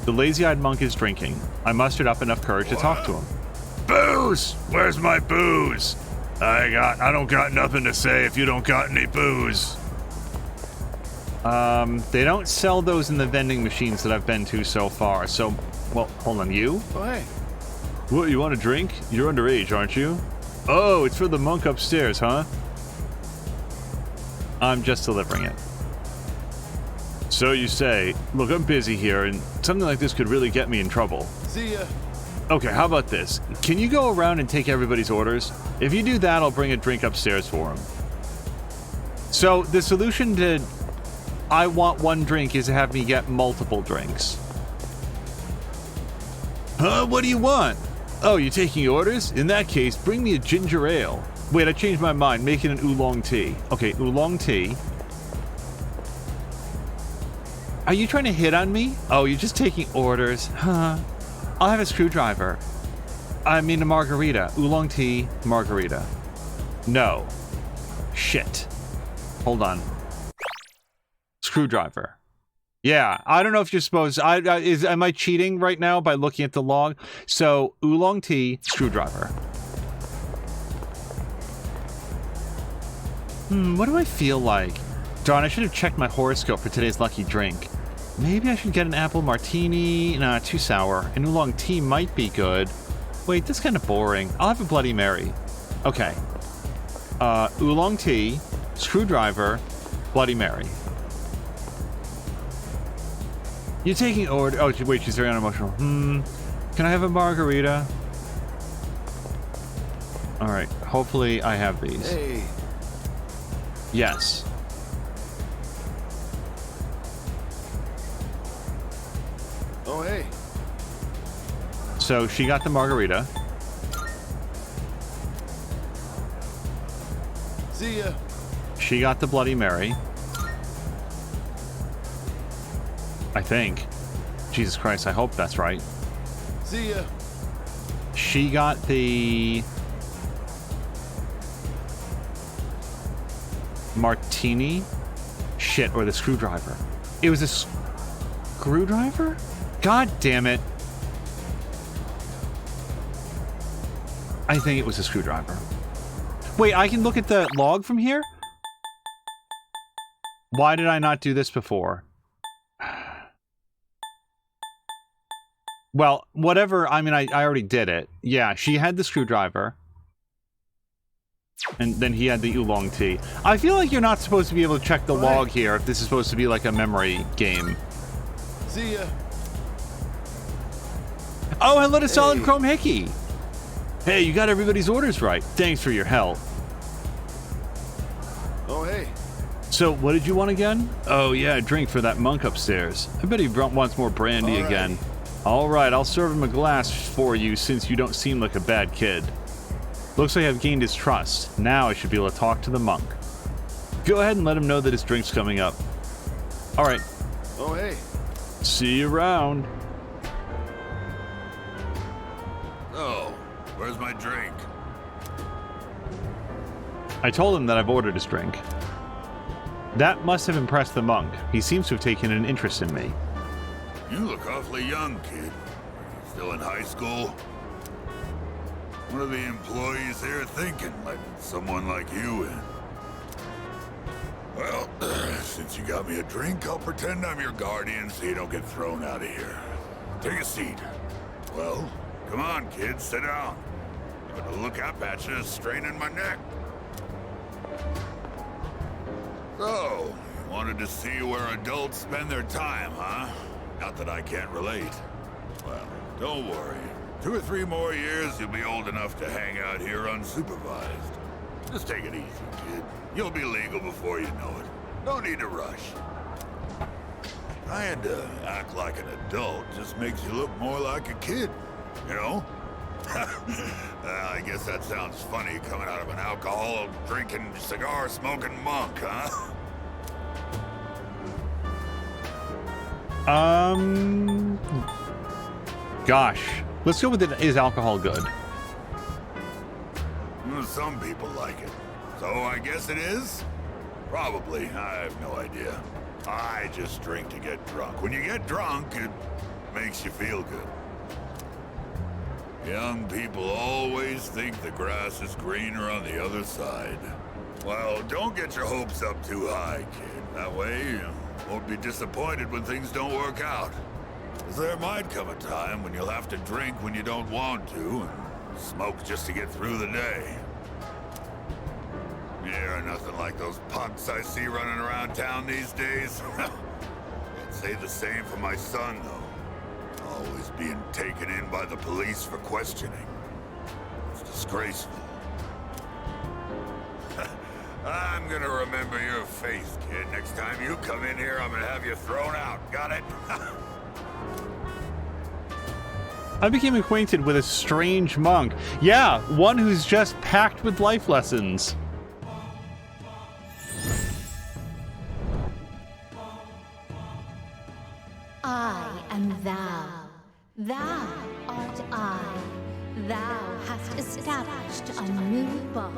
The lazy-eyed monk is drinking. I mustered up enough courage to talk to him. Booze! Where's my booze? I don't got nothing to say if you don't got any booze. They don't sell those in the vending machines that I've been to so far, so... Well, hold on, you? Oh, hey. What, you want a drink? You're underage, aren't you? Oh, it's for the monk upstairs, huh? I'm just delivering it. So you say. Look, I'm busy here, and something like this could really get me in trouble. See ya. Okay, how about this? Can you go around and take everybody's orders? If you do that, I'll bring a drink upstairs for him. So, the solution to I want one drink is to have me get multiple drinks. Huh? What do you want? Oh, you're taking orders? In that case, bring me a ginger ale. Wait, I changed my mind. Make it an oolong tea. Okay, oolong tea. Are you trying to hit on me? Oh, you're just taking orders. Huh. I'll have a screwdriver. I mean a margarita. Oolong tea, margarita. No. Shit. Hold on. Screwdriver. Yeah, I don't know if you're supposed... am I cheating right now by looking at the log? So, oolong tea, screwdriver. What do I feel like? Darn, I should have checked my horoscope for today's lucky drink. Maybe I should get an apple martini. Nah, too sour. An oolong tea might be good. Wait, this is kind of boring. I'll have a Bloody Mary. Okay. Oolong tea, screwdriver, Bloody Mary. You're taking order... Oh, wait, she's very unemotional. Can I have a margarita? Alright, hopefully I have these. Hey. Yes. Oh, hey. So she got the margarita. See ya. She got the Bloody Mary. I think. Jesus Christ, I hope that's right. See ya. She got the... martini? Shit, or the screwdriver. It was a screwdriver? God damn it. I think it was a screwdriver. Wait, I can look at the log from here? Why did I not do this before? Well, whatever. I mean, I already did it. Yeah, she had the screwdriver. And then he had the oolong tea. I feel like you're not supposed to be able to check the log here if this is supposed to be like a memory game. See ya. Oh, hello to Solid Chrome Hickey. Hey, you got everybody's orders right. Thanks for your help. Oh, hey. So, what did you want again? Oh, yeah, a drink for that monk upstairs. I bet he wants more brandy again. All right, I'll serve him a glass for you since you don't seem like a bad kid. Looks like I've gained his trust. Now I should be able to talk to the monk. Go ahead and let him know that his drink's coming up. All right. Oh, hey. See you around. Where's my drink? I told him that I've ordered his drink. That must have impressed the monk. He seems to have taken an interest in me. You look awfully young, kid. Still in high school? What are the employees here thinking, letting someone like you in? Well, since you got me a drink, I'll pretend I'm your guardian so you don't get thrown out of here. Take a seat. Well, come on, kid, sit down. But to look up at you is straining my neck. So, you wanted to see where adults spend their time, huh? Not that I can't relate. Well, don't worry. 2 or 3 more years, you'll be old enough to hang out here unsupervised. Just take it easy, kid. You'll be legal before you know it. No need to rush. Trying to act like an adult just makes you look more like a kid, you know? I guess that sounds funny coming out of an alcohol-drinking, cigar-smoking monk, huh? Gosh. Let's go with it. Is alcohol good? Some people like it. So I guess it is? Probably. I have no idea. I just drink to get drunk. When you get drunk, it makes you feel good. Young people always think the grass is greener on the other side. Well, don't get your hopes up too high, kid. That way, you won't be disappointed when things don't work out. 'Cause there might come a time when you'll have to drink when you don't want to, and smoke just to get through the day. Yeah, nothing like those punks I see running around town these days. I'd say the same for my son, though. Always being taken in by the police for questioning. It's disgraceful. I'm gonna remember your face, kid. Next time you come in here, I'm gonna have you thrown out. Got it? I became acquainted with a strange monk. Yeah, one who's just packed with life lessons. I am thou. Thou art I. Thou hast established a new bond.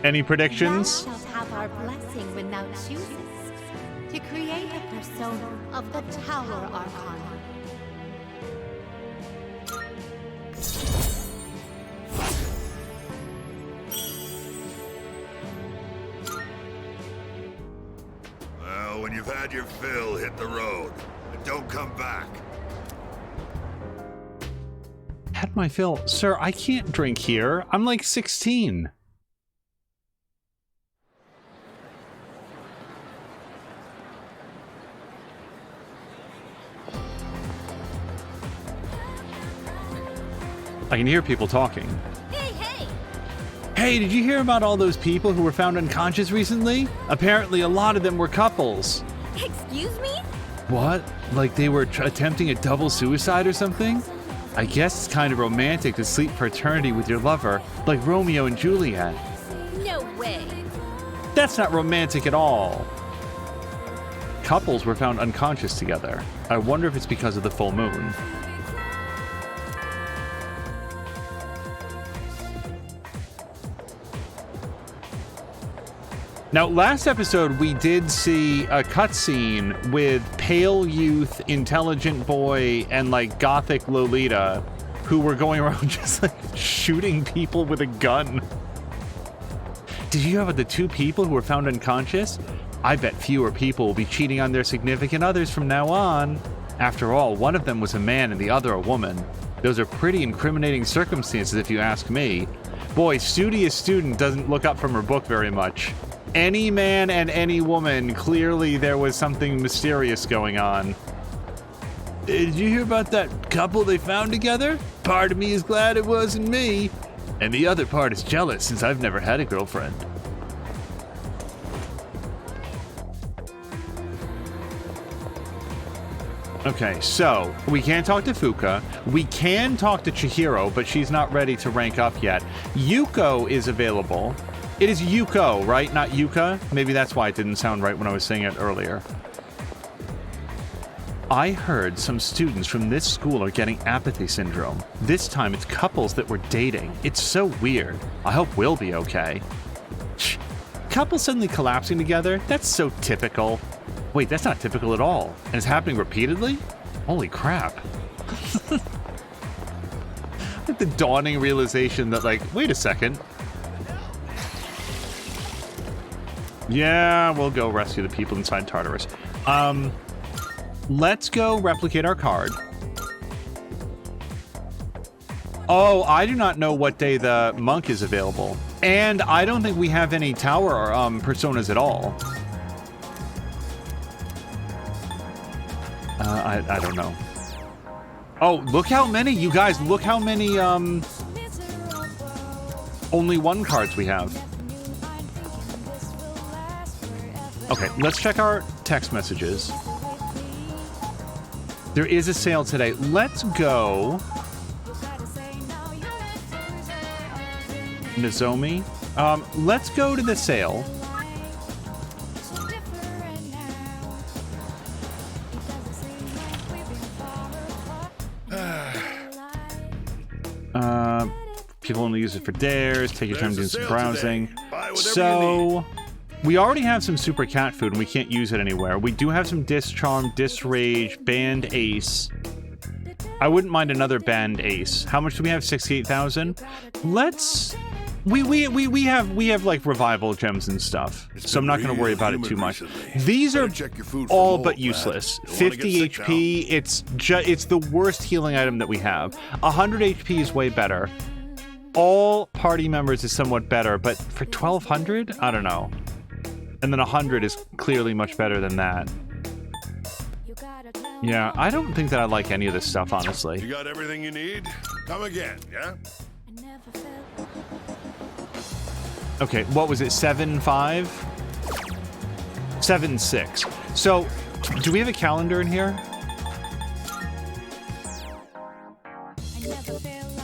Any predictions? Thou shalt have our blessing when thou choosest to create a persona of the Tower Archon. Well, when you've had your fill, hit the road. But don't come back. Had my fill. Sir, I can't drink here. I'm like 16. I can hear people talking. Hey, hey! Hey, did you hear about all those people who were found unconscious recently? Apparently a lot of them were couples. Excuse me? What? Like they were attempting a double suicide or something? I guess it's kind of romantic to sleep for eternity with your lover, like Romeo and Juliet. No way. That's not romantic at all. Couples were found unconscious together. I wonder if it's because of the full moon. Now, last episode, we did see a cutscene with pale youth, intelligent boy, and like gothic Lolita, who were going around just like shooting people with a gun. Did you hear about the 2 people who were found unconscious? I bet fewer people will be cheating on their significant others from now on. After all, one of them was a man and the other a woman. Those are pretty incriminating circumstances if you ask me. Boy, studious student doesn't look up from her book very much. Any man and any woman, clearly there was something mysterious going on. Did you hear about that couple they found together? Part of me is glad it wasn't me. And the other part is jealous since I've never had a girlfriend. Okay, so we can't talk to Fuka. We can talk to Chihiro, but she's not ready to rank up yet. Yuko is available. It is Yuko, right? Not Yuka? Maybe that's why it didn't sound right when I was saying it earlier. I heard some students from this school are getting apathy syndrome. This time it's couples that were dating. It's so weird. I hope we'll be okay. Shh. Couples suddenly collapsing together? That's so typical. Wait, that's not typical at all. And it's happening repeatedly? Holy crap. Like the dawning realization that, like, wait a second. Yeah, we'll go rescue the people inside Tartarus. Let's go replicate our card. Oh, I do not know what day the monk is available. And I don't think we have any tower personas at all. I don't know. Oh, look how many, you guys, look how many only one cards we have. Okay, let's check our text messages. There is a sale today. Let's go. Nozomi. Let's go to the sale. People only use it for dares. Take your time doing some browsing. So we already have some super cat food and we can't use it anywhere. We do have some discharm, disrage, band ace. I wouldn't mind another band ace. How much do we have? 68,000. Let's. We have like revival gems and stuff, so I'm not going to worry about it too much. These are all but useless. 50 HP. It's the worst healing item that we have. 100 HP is way better. All party members is somewhat better, but for 1200, I don't know. And then 100 is clearly much better than that. Yeah, I don't think that I like any of this stuff, honestly. You got everything you need? Come again, yeah? Okay, what was it? 7.5? 7.6. So, do we have a calendar in here?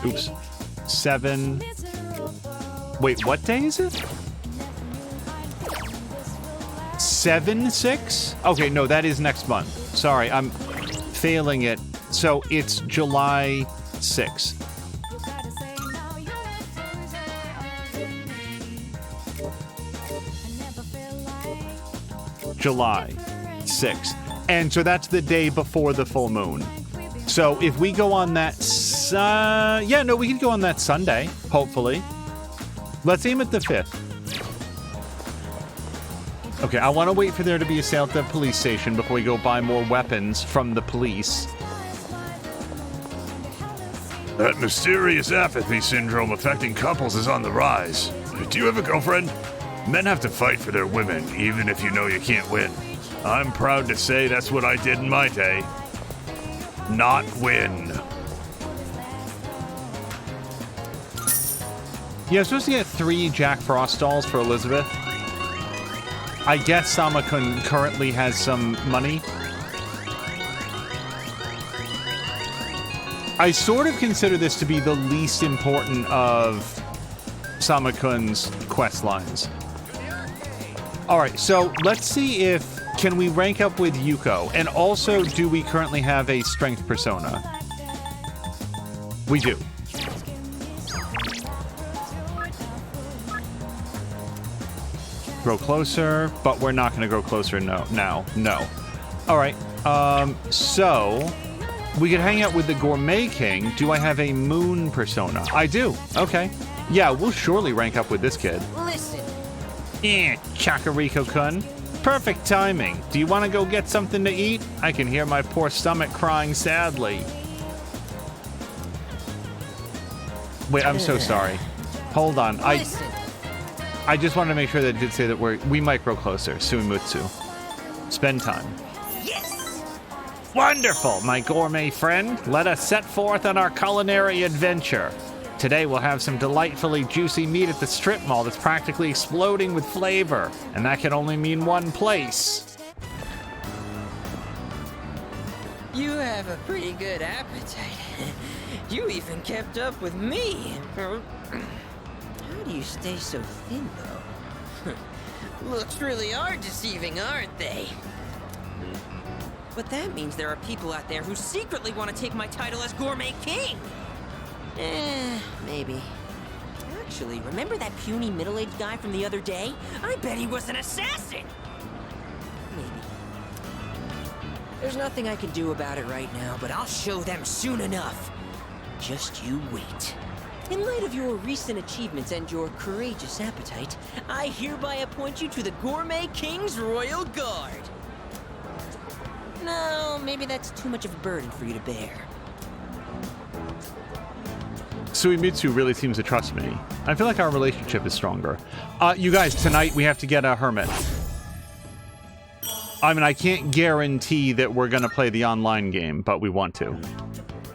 Oops. 7. Wait, what day is it? 7/6? Okay, no, that is next month. Sorry, I'm failing it. So it's July 6th. July 6th. And so that's the day before the full moon. So if we go on that, yeah, no, we can go on that Sunday, hopefully. Let's aim at the 5th. Okay, I want to wait for there to be a sale at the police station before we go buy more weapons from the police. That mysterious apathy syndrome affecting couples is on the rise. Do you have a girlfriend? Men have to fight for their women, even if you know you can't win. I'm proud to say that's what I did in my day. Not win. Yeah, I'm supposed to get 3 Jack Frost dolls for Elizabeth. I guess Sama-kun currently has some money. I sort of consider this to be the least important of Sama-kun's quest lines. Alright, so let's see if... Can we rank up with Yuko? And also, do we currently have a strength persona? We do. Grow closer, but we're not going to grow closer now. No. Alright, so... We could hang out with the Gourmet King. Do I have a moon persona? I do. Okay. Yeah, we'll surely rank up with this kid. Listen. Chakariko-kun. Perfect timing. Do you want to go get something to eat? I can hear my poor stomach crying sadly. Wait, I'm so sorry. Hold on. I just wanted to make sure that it did say that we might grow closer. Suimutsu. Spend time. Wonderful, my gourmet friend. Let us set forth on our culinary adventure. Today we'll have some delightfully juicy meat at the strip mall that's practically exploding with flavor. And that can only mean one place. You have a pretty good appetite. You even kept up with me. How do you stay so thin, though? Looks really are deceiving, aren't they? But that means there are people out there who secretly want to take my title as Gourmet King. Maybe. Actually, remember that puny middle-aged guy from the other day? I bet he was an assassin! Maybe. There's nothing I can do about it right now, but I'll show them soon enough. Just you wait. In light of your recent achievements and your courageous appetite, I hereby appoint you to the Gourmet King's Royal Guard. No, maybe that's too much of a burden for you to bear. Suimitsu really seems to trust me. I feel like our relationship is stronger. You guys, tonight we have to get a hermit. I mean, I can't guarantee that we're gonna play the online game, but we want to.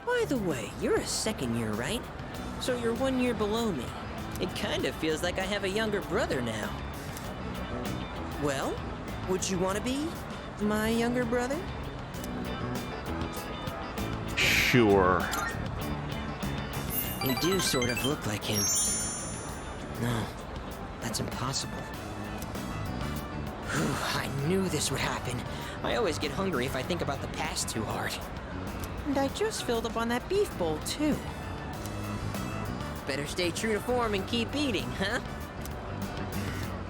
By the way, you're a second year, right? So you're 1 year below me. It kind of feels like I have a younger brother now. Well, would you want to be my younger brother? Sure. You do sort of look like him. No, that's impossible. Whew, I knew this would happen. I always get hungry if I think about the past too hard. And I just filled up on that beef bowl, too. Better stay true to form and keep eating, huh?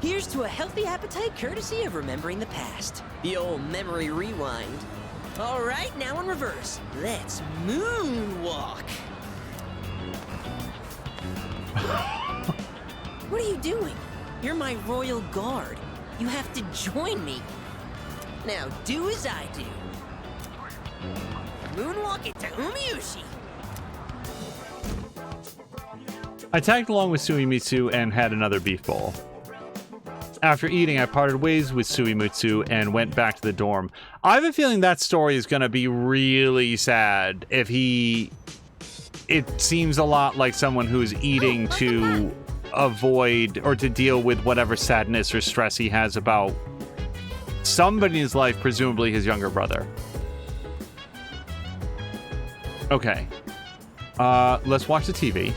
Here's to a healthy appetite courtesy of remembering the past. The old memory rewind. All right, now in reverse. Let's moonwalk. What are you doing? You're my royal guard. You have to join me. Now do as I do. Moonwalk it to Umiushi. I tagged along with Suimitsu and had another beef bowl. After eating, I parted ways with Suimitsu and went back to the dorm. I have a feeling that story is going to be really sad if he... It seems a lot like someone who's eating to avoid or to deal with whatever sadness or stress he has about somebody in his life, presumably his younger brother. Okay. Let's watch the TV.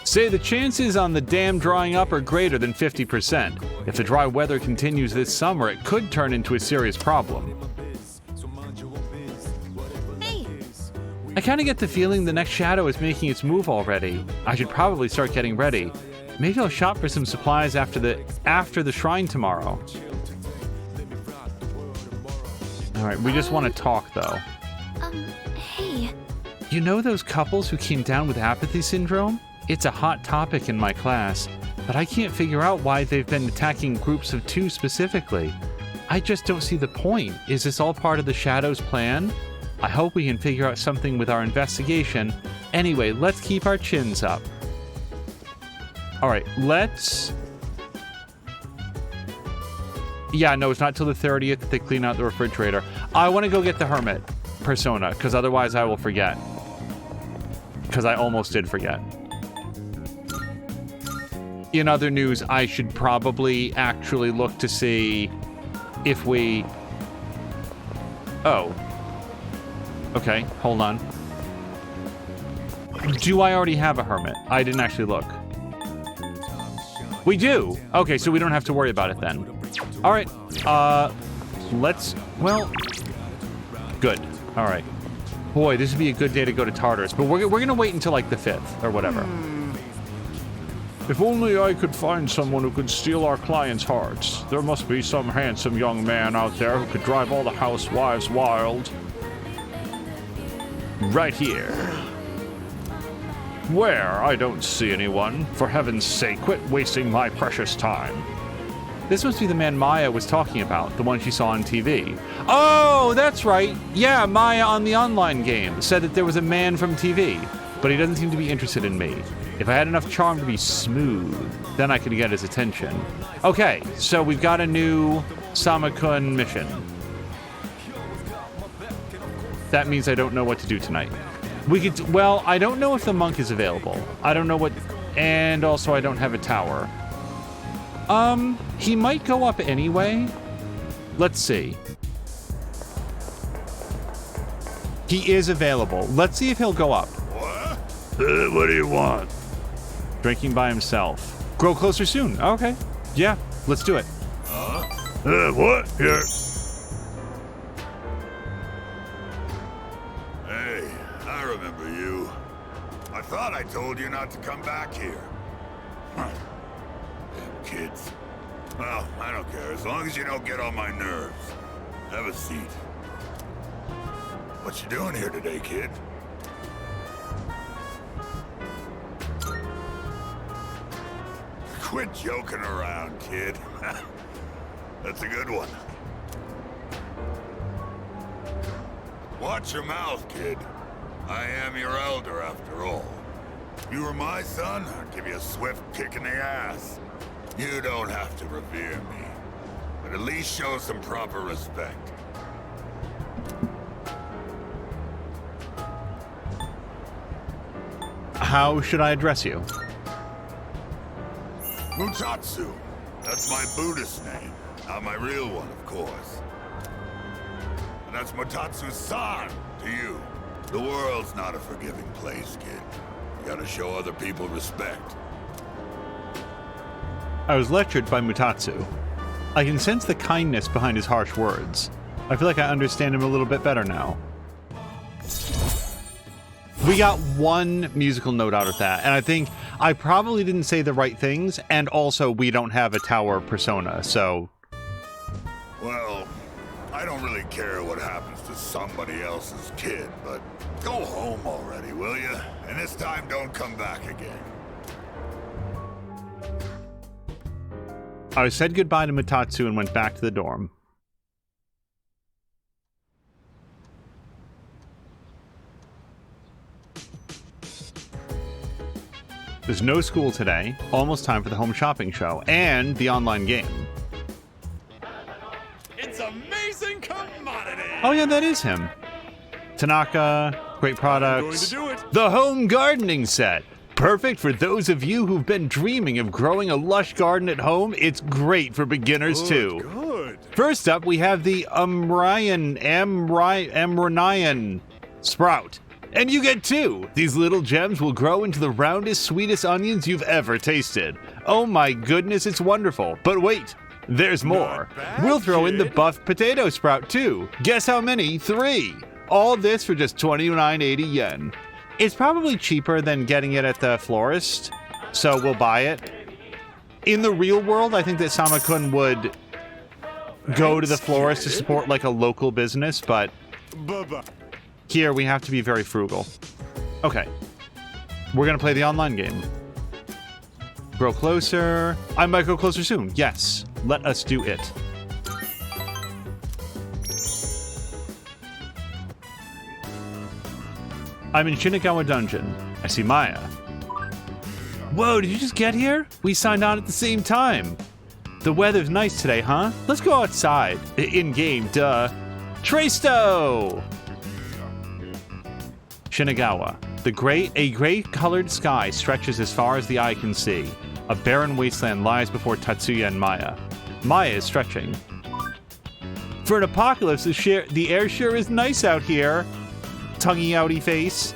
Say the chances on the dam drying up are greater than 50%. If the dry weather continues this summer, it could turn into a serious problem. Hey! I kind of get the feeling the next shadow is making its move already. I should probably start getting ready. Maybe I'll shop for some supplies after the shrine tomorrow. Alright, we just want to talk, though. Hey. You know those couples who came down with apathy syndrome? It's a hot topic in my class, but I can't figure out why they've been attacking groups of 2 specifically. I just don't see the point. Is this all part of the Shadow's plan? I hope we can figure out something with our investigation. Anyway, let's keep our chins up. Alright, let's... Yeah, no, it's not till the 30th that they clean out the refrigerator. I want to go get the Hermit persona, because otherwise I will forget. Because I almost did forget. In other news, I should probably actually look to see if we... Oh. Okay, hold on. Do I already have a Hermit? I didn't actually look. We do! Okay, so we don't have to worry about it then. Alright, let's... Well... Good. Alright. Boy, this would be a good day to go to Tartarus, but we're gonna wait until, like, the 5th, or whatever. If only I could find someone who could steal our clients' hearts. There must be some handsome young man out there who could drive all the housewives wild. Right here. Where? I don't see anyone. For heaven's sake, quit wasting my precious time. This must be the man Maya was talking about, the one she saw on TV. Oh, that's right. Yeah, Maya on the online game said that there was a man from TV, but he doesn't seem to be interested in me. If I had enough charm to be smooth, then I could get his attention. Okay, so we've got a new Sama-kun mission. That means I don't know what to do tonight. We could, well, I don't know if the monk is available. I don't know what, and also I don't have a tower. He might go up anyway. Let's see. He is available. Let's see if he'll go up. What? What do you want? Drinking by himself. Grow closer soon. Okay. Yeah, let's do it. Huh? What? Here. Hey, I remember you. I thought I told you not to come back here. Huh. Damn kids. Well, I don't care, as long as you don't get on my nerves. Have a seat. What you doing here today, kid? Quit joking around, kid. That's a good one. Watch your mouth, kid. I am your elder, after all. If you were my son, I'd give you a swift kick in the ass. You don't have to revere me, but at least show some proper respect. How should I address you? Mutatsu. That's my Buddhist name. Not my real one, of course. And that's Mutatsu-san to you. The world's not a forgiving place, kid. You gotta show other people respect. I was lectured by Mutatsu. I can sense the kindness behind his harsh words. I feel like I understand him a little bit better now. We got one musical note out of that, and I think I probably didn't say the right things, and also we don't have a tower persona, so... Well, I don't really care what happens to somebody else's kid, but go home already, will you? And this time don't come back again. I said goodbye to Mutatsu and went back to the dorm. There's no school today, almost time for the home shopping show, and the online game. It's amazing commodity! Oh yeah, that is him. Tanaka, great products. I'm going to do it. The home gardening set. Perfect for those of you who've been dreaming of growing a lush garden at home. It's great for beginners too. Good. First up, we have the Amranian sprout. And you get two. These little gems will grow into the roundest, sweetest onions you've ever tasted. Oh my goodness, it's wonderful. But wait, there's more. We'll throw in the buff potato sprout too. Guess how many? 3. All this for just 29.80 yen. It's probably cheaper than getting it at the florist, so we'll buy it. In the real world, I think that Sama-kun would go to the florist to support like a local business, but here we have to be very frugal. Okay, we're gonna play the online game. Grow closer. I might grow closer soon. Yes, let us do it. I'm in Shinagawa Dungeon. I see Maya. Whoa, did you just get here? We signed on at the same time. The weather's nice today, huh? Let's go outside. In-game, duh. Tresto! Shinagawa. A gray-colored sky stretches as far as the eye can see. A barren wasteland lies before Tatsuya and Maya. Maya is stretching. For an apocalypse, the air sure is nice out here. Tonguey outy face.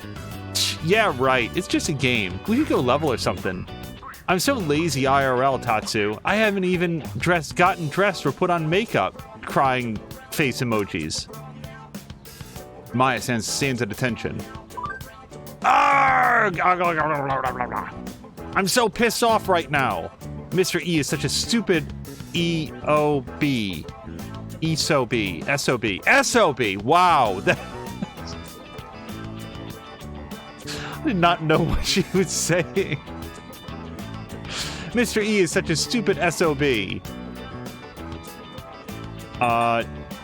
Yeah, right. It's just a game. We could go level or something. I'm so lazy IRL, Tatsu. I haven't even gotten dressed or put on makeup. Crying face emojis. Maya stands at attention. Arrgh! I'm so pissed off right now. Mr. E is such a stupid EOB. ESOB. SOB. SOB! Wow! I did not know what she was saying. Mr. E is such a stupid SOB.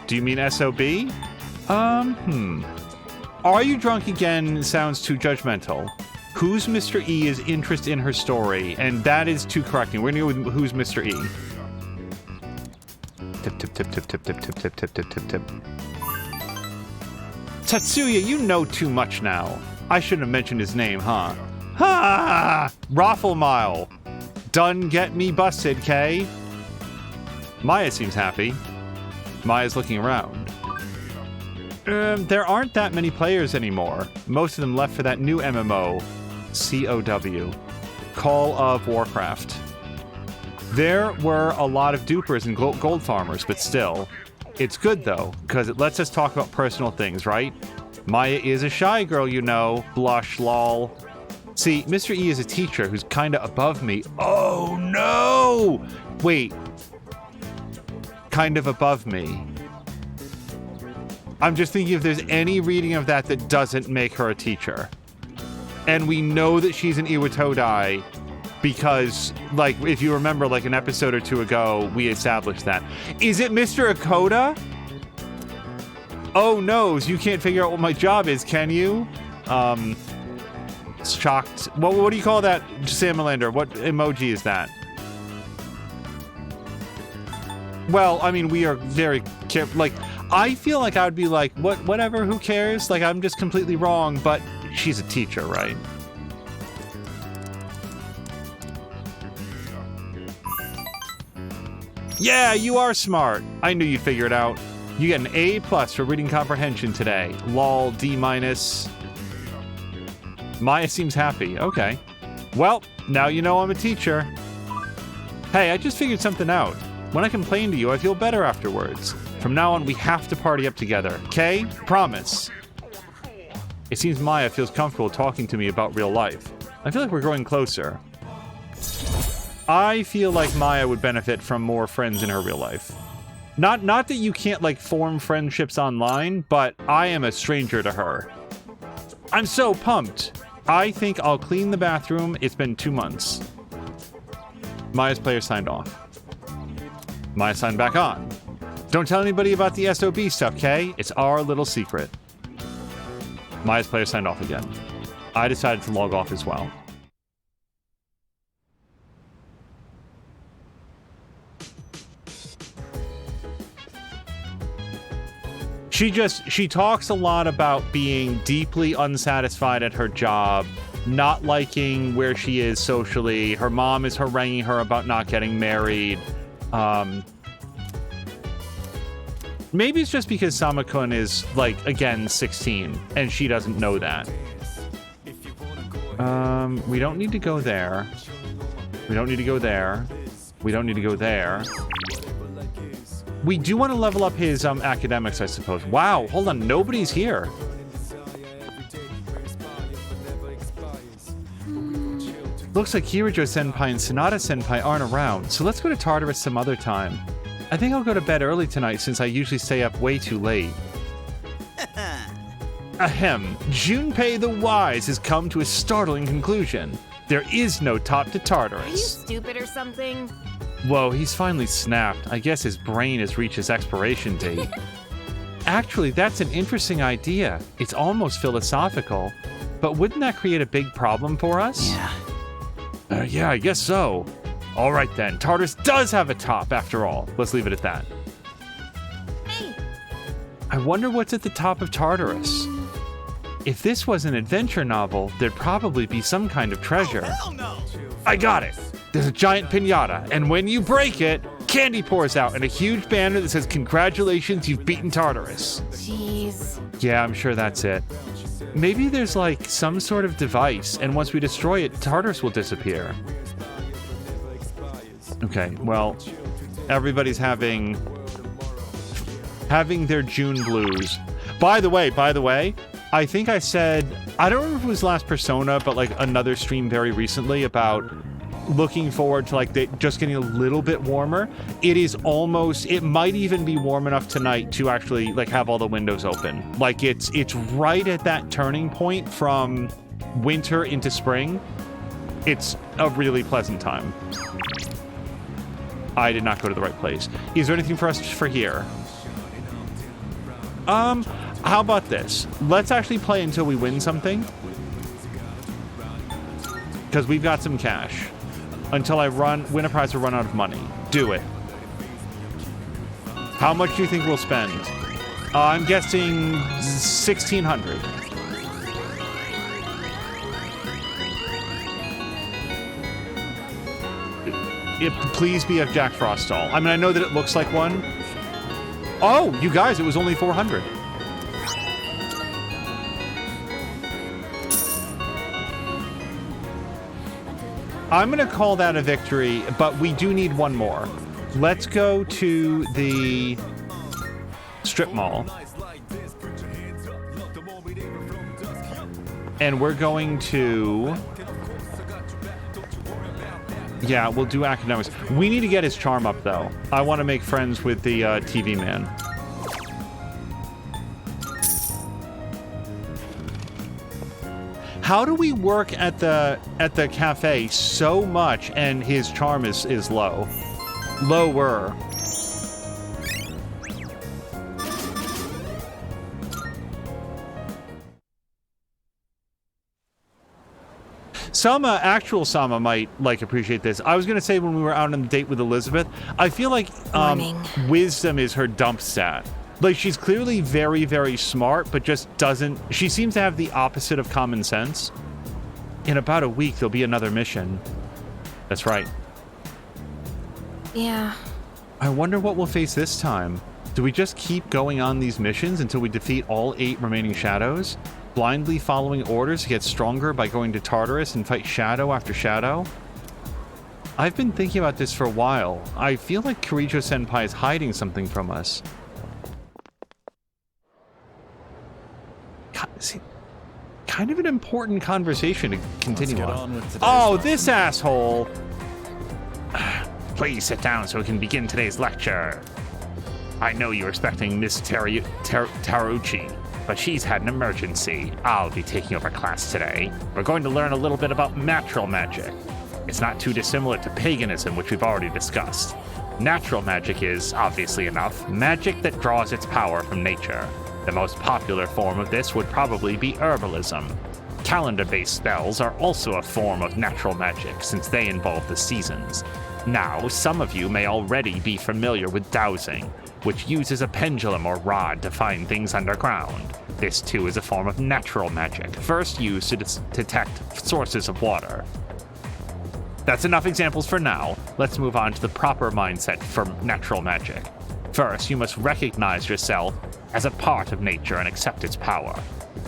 Do you mean SOB? Are you drunk again sounds too judgmental. Who's Mr. E is interest in her story, and that is too correcting. We're gonna go with who's Mr. E. Tip, tip, tip, tip, tip, tip, tip, tip, tip, tip, tip, tip. Tatsuya, you know too much now. I shouldn't have mentioned his name, huh? Ha! Rafflemile. Done get me busted, Kay? Maya seems happy. Maya's looking around. There aren't that many players anymore. Most of them left for that new MMO. COW. Call of Warcraft. There were a lot of dupers and gold farmers, but still. It's good, though, because it lets us talk about personal things, right? Maya is a shy girl, you know. Blush, lol. See, Mr. E is a teacher who's kind of above me. Oh, no! Wait. Kind of above me. I'm just thinking if there's any reading of that that doesn't make her a teacher. And we know that she's an Iwatodai because, like, if you remember, like, an episode or two ago, we established that. Is it Mr. Akoda? Oh, no, you can't figure out what my job is, can you? Shocked. What do you call that, Salamander? What emoji is that? Well, I mean, we are very careful. Like, I feel like I would be like, whatever, who cares? Like, I'm just completely wrong, but she's a teacher, right? Yeah, you are smart. I knew you'd figure it out. You get an A+ for reading comprehension today. Lol, D-. Maya seems happy. Okay. Well, now you know I'm a teacher. Hey, I just figured something out. When I complain to you, I feel better afterwards. From now on, we have to party up together, okay? Promise. It seems Maya feels comfortable talking to me about real life. I feel like we're growing closer. I feel like Maya would benefit from more friends in her real life. Not that you can't, like, form friendships online, but I am a stranger to her. I'm so pumped. I think I'll clean the bathroom. It's been 2 months. Maya's player signed off. Maya signed back on. Don't tell anybody about the SOB stuff, okay? It's our little secret. Maya's player signed off again. I decided to log off as well. She talks a lot about being deeply unsatisfied at her job, not liking where she is socially. Her mom is haranguing her about not getting married. Maybe it's just because Sama-kun is, like, again, 16, and she doesn't know that. We don't need to go there. We don't need to go there. We don't need to go there. We do want to level up his academics, I suppose. Wow, hold on, nobody's here. Looks like Kirijo-senpai and Sanada-senpai aren't around, so let's go to Tartarus some other time. I think I'll go to bed early tonight since I usually stay up way too late. Ahem. Junpei the Wise has come to a startling conclusion. There is no top to Tartarus. Are you stupid or something? Whoa, he's finally snapped. I guess his brain has reached its expiration date. Actually, that's an interesting idea. It's almost philosophical. But wouldn't that create a big problem for us? Yeah. Yeah, I guess so. All right then, Tartarus does have a top after all. Let's leave it at that. Hey. I wonder what's at the top of Tartarus. If this was an adventure novel, there'd probably be some kind of treasure. Oh, hell no! I got it! There's a giant piñata, and when you break it, candy pours out and a huge banner that says, "Congratulations, you've beaten Tartarus." Jeez. Yeah, I'm sure that's it. Maybe there's, like, some sort of device, and once we destroy it, Tartarus will disappear. Okay, well, everybody's having their June blues. By the way, I think I said, I don't remember if it was last Persona, but, like, another stream very recently about looking forward to, like, just getting a little bit warmer. It might even be warm enough tonight to actually, like, have all the windows open. Like, it's right at that turning point from winter into spring. It's a really pleasant time. I did not go to the right place. Is there anything for us for here? How about this? Let's actually play until we win something. Because we've got some cash. Until I win a prize or run out of money. Do it. How much do you think we'll spend? I'm guessing 1,600. Please be a Jack Frost doll. I mean, I know that it looks like one. Oh, you guys, it was only 400. I'm going to call that a victory, but we do need one more. Let's go to the strip mall. And we're going to... Yeah, we'll do academics. We need to get his charm up, though. I want to make friends with the TV man. How do we work at the cafe so much and his charm is low? Lower. Actual Sama might appreciate this. I was gonna say when we were out on a date with Elizabeth, I feel like wisdom is her dump stat. Like, she's clearly very, very smart, but just doesn't... She seems to have the opposite of common sense. In about a week, there'll be another mission. That's right. Yeah. I wonder what we'll face this time. Do we just keep going on these missions until we defeat all 8 remaining shadows? Blindly following orders to get stronger by going to Tartarus and fight shadow after shadow? I've been thinking about this for a while. I feel like Kirijo-senpai is hiding something from us. Kind of an important conversation to continue on. Oh, this asshole! Please sit down so we can begin today's lecture. I know you're expecting Miss Taruchi, but she's had an emergency. I'll be taking over class today. We're going to learn a little bit about natural magic. It's not too dissimilar to paganism, which we've already discussed. Natural magic is, obviously enough, magic that draws its power from nature. The most popular form of this would probably be herbalism. Calendar-based spells are also a form of natural magic, since they involve the seasons. Now, some of you may already be familiar with dowsing, which uses a pendulum or rod to find things underground. This too is a form of natural magic, first used to detect sources of water. That's enough examples for now. Let's move on to the proper mindset for natural magic. First, you must recognize yourself as a part of nature and accept its power.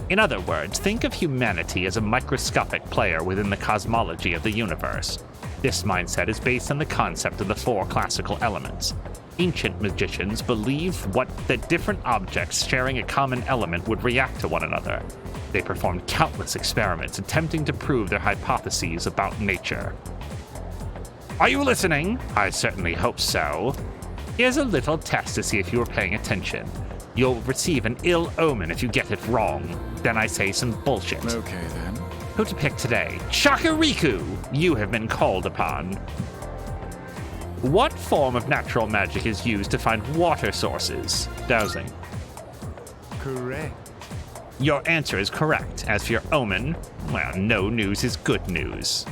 In other words, think of humanity as a microscopic player within the cosmology of the universe. This mindset is based on the concept of the 4 classical elements. Ancient magicians believed that different objects sharing a common element would react to one another. They performed countless experiments attempting to prove their hypotheses about nature. Are you listening? I certainly hope so. Here's a little test to see if you are paying attention. You'll receive an ill omen if you get it wrong. Then I say some bullshit. Okay, then. Who to pick today? Shakariku! You have been called upon. What form of natural magic is used to find water sources? Dowsing. Correct. Your answer is correct. As for your omen, well, no news is good news.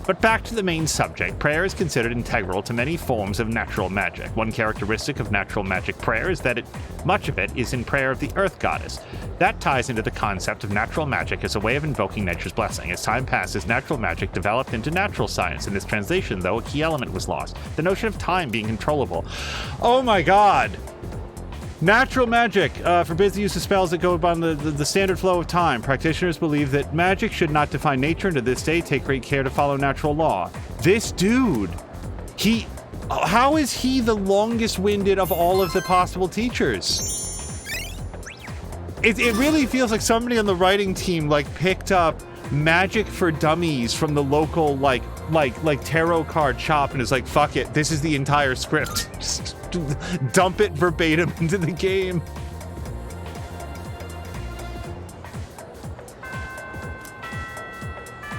But back to the main subject, prayer is considered integral to many forms of natural magic. One characteristic of natural magic prayer is that much of it is in prayer of the Earth Goddess. That ties into the concept of natural magic as a way of invoking nature's blessing. As time passes, natural magic developed into natural science. In this translation, though, a key element was lost. The notion of time being controllable. Oh my god! Natural magic forbids the use of spells that go beyond the standard flow of time. Practitioners believe that magic should not define nature, and to this day take great care to follow natural law. This dude, how is he the longest-winded of all of the possible teachers? It really feels like somebody on the writing team picked up Magic for Dummies from the local like tarot card shop and is like, fuck it, this is the entire script. Just dump it verbatim into the game.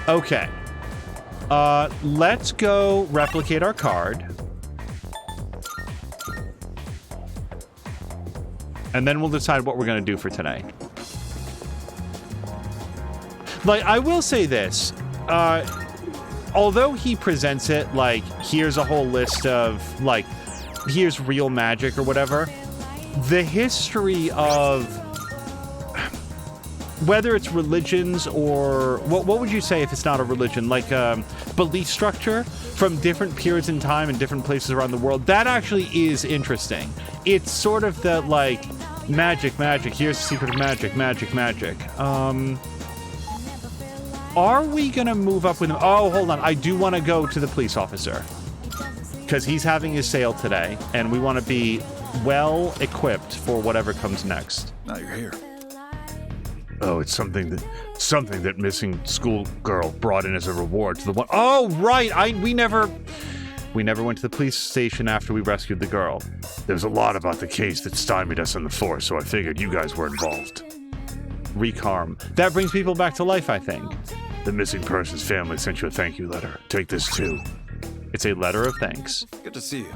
Okay. Let's go replicate our card. And then we'll decide what we're going to do for today. I will say this. Although he presents it here's a whole list of, here's real magic or whatever, the history of whether it's religions or what would you say if it's not a religion, belief structure from different periods in time and different places around the world, that actually is interesting. It's sort of the magic, here's the secret of magic. Are we gonna move up with him? Oh, hold on. I do want to go to the police officer because he's having his sale today, and we want to be well equipped for whatever comes next. Now you're here. Oh, it's something that missing schoolgirl brought in as a reward to the one. Oh, right. We never went to the police station after we rescued the girl. There's a lot about the case that stymied us on the force, so I figured you guys were involved. Recarm. That brings people back to life, I think. The missing person's family sent you a thank you letter. Take this too. It's a letter of thanks. Good to see you.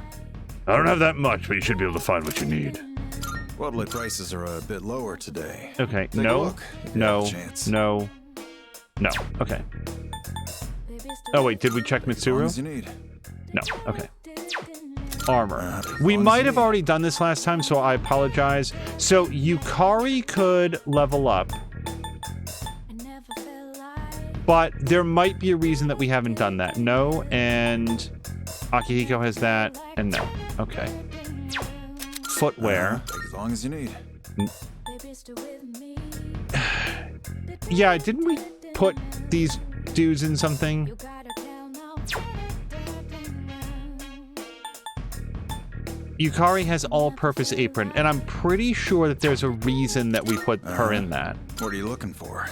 I don't have that much, but you should be able to find what you need. Wobbly prices are a bit lower today. Okay, Take a no, look if you no, have a chance. no, no. Okay. Oh wait, did we check As long Mitsuru? as you need. No. Okay. Armor. As We long as might you have need. already done this last time, so I apologize. So Yukari could level up, but there might be a reason that we haven't done that. No, and Akihiko has that, and no. Okay. Footwear. Take as long as you need. Yeah, didn't we put these dudes in something? Yukari has all-purpose apron, and I'm pretty sure that there's a reason that we put her in that. What are you looking for?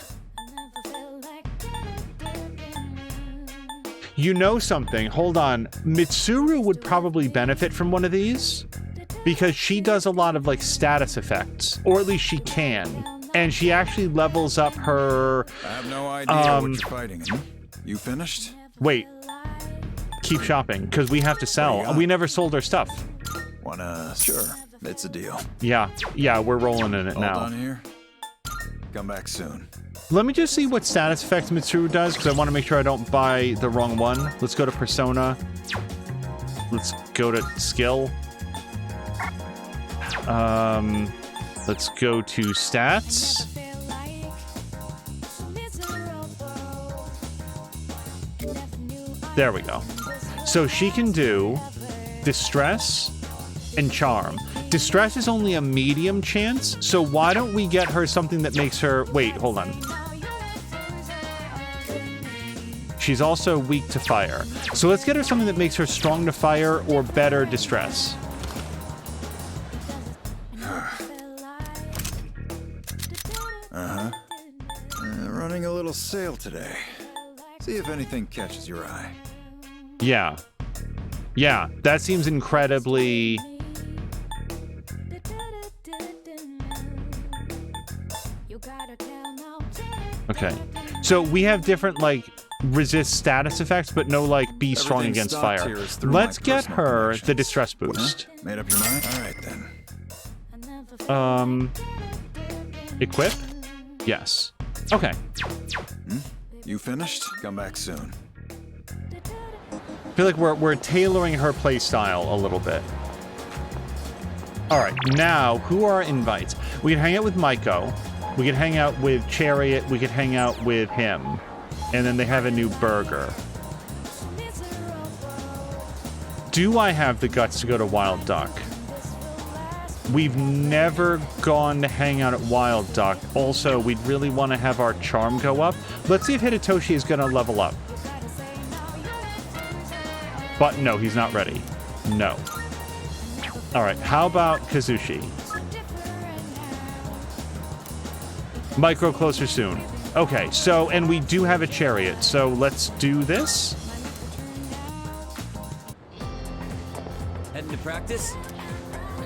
You know something? Hold on. Mitsuru would probably benefit from one of these because she does a lot of like status effects, or at least she can. And she actually levels up her... I have no idea what you're fighting. You finished? Wait. Keep shopping, because we have to sell. We never sold our stuff. Sure. It's a deal. Yeah, we're rolling in it All now. done here? Come back soon. Let me just see what status effects Mitsuru does, because I want to make sure I don't buy the wrong one. Let's go to Persona. Let's go to Skill. Let's go to Stats. There we go. So she can do Distress and Charm. Distress is only a medium chance, so why don't we get her something that makes her... Wait, hold on. She's also weak to fire. So let's get her something that makes her strong to fire or better Distress. Running a little sale today. See if anything catches your eye. Yeah. Yeah, that seems incredibly... Okay. So we have different, like, resist status effects, but no, like, be strong Everything against stocked fire. here is through Let's my get personal her the connections. distress boost. Made up your mind? All right, then. Equip? Yes. Okay. You finished? Come back soon. I feel like we're tailoring her play style a little bit. All right, now, who are our invites? We can hang out with Maiko. We can hang out with Chariot. We could hang out with him. And then they have a new burger. Do I have the guts to go to Wild Duck? We've never gone to hang out at Wild Duck. Also, we'd really want to have our charm go up. Let's see if Hidetoshi is going to level up. But no, he's not ready. No. All right, how about Kazushi? Micro closer soon. Okay, so, and we do have a chariot, so let's do this. Heading to practice?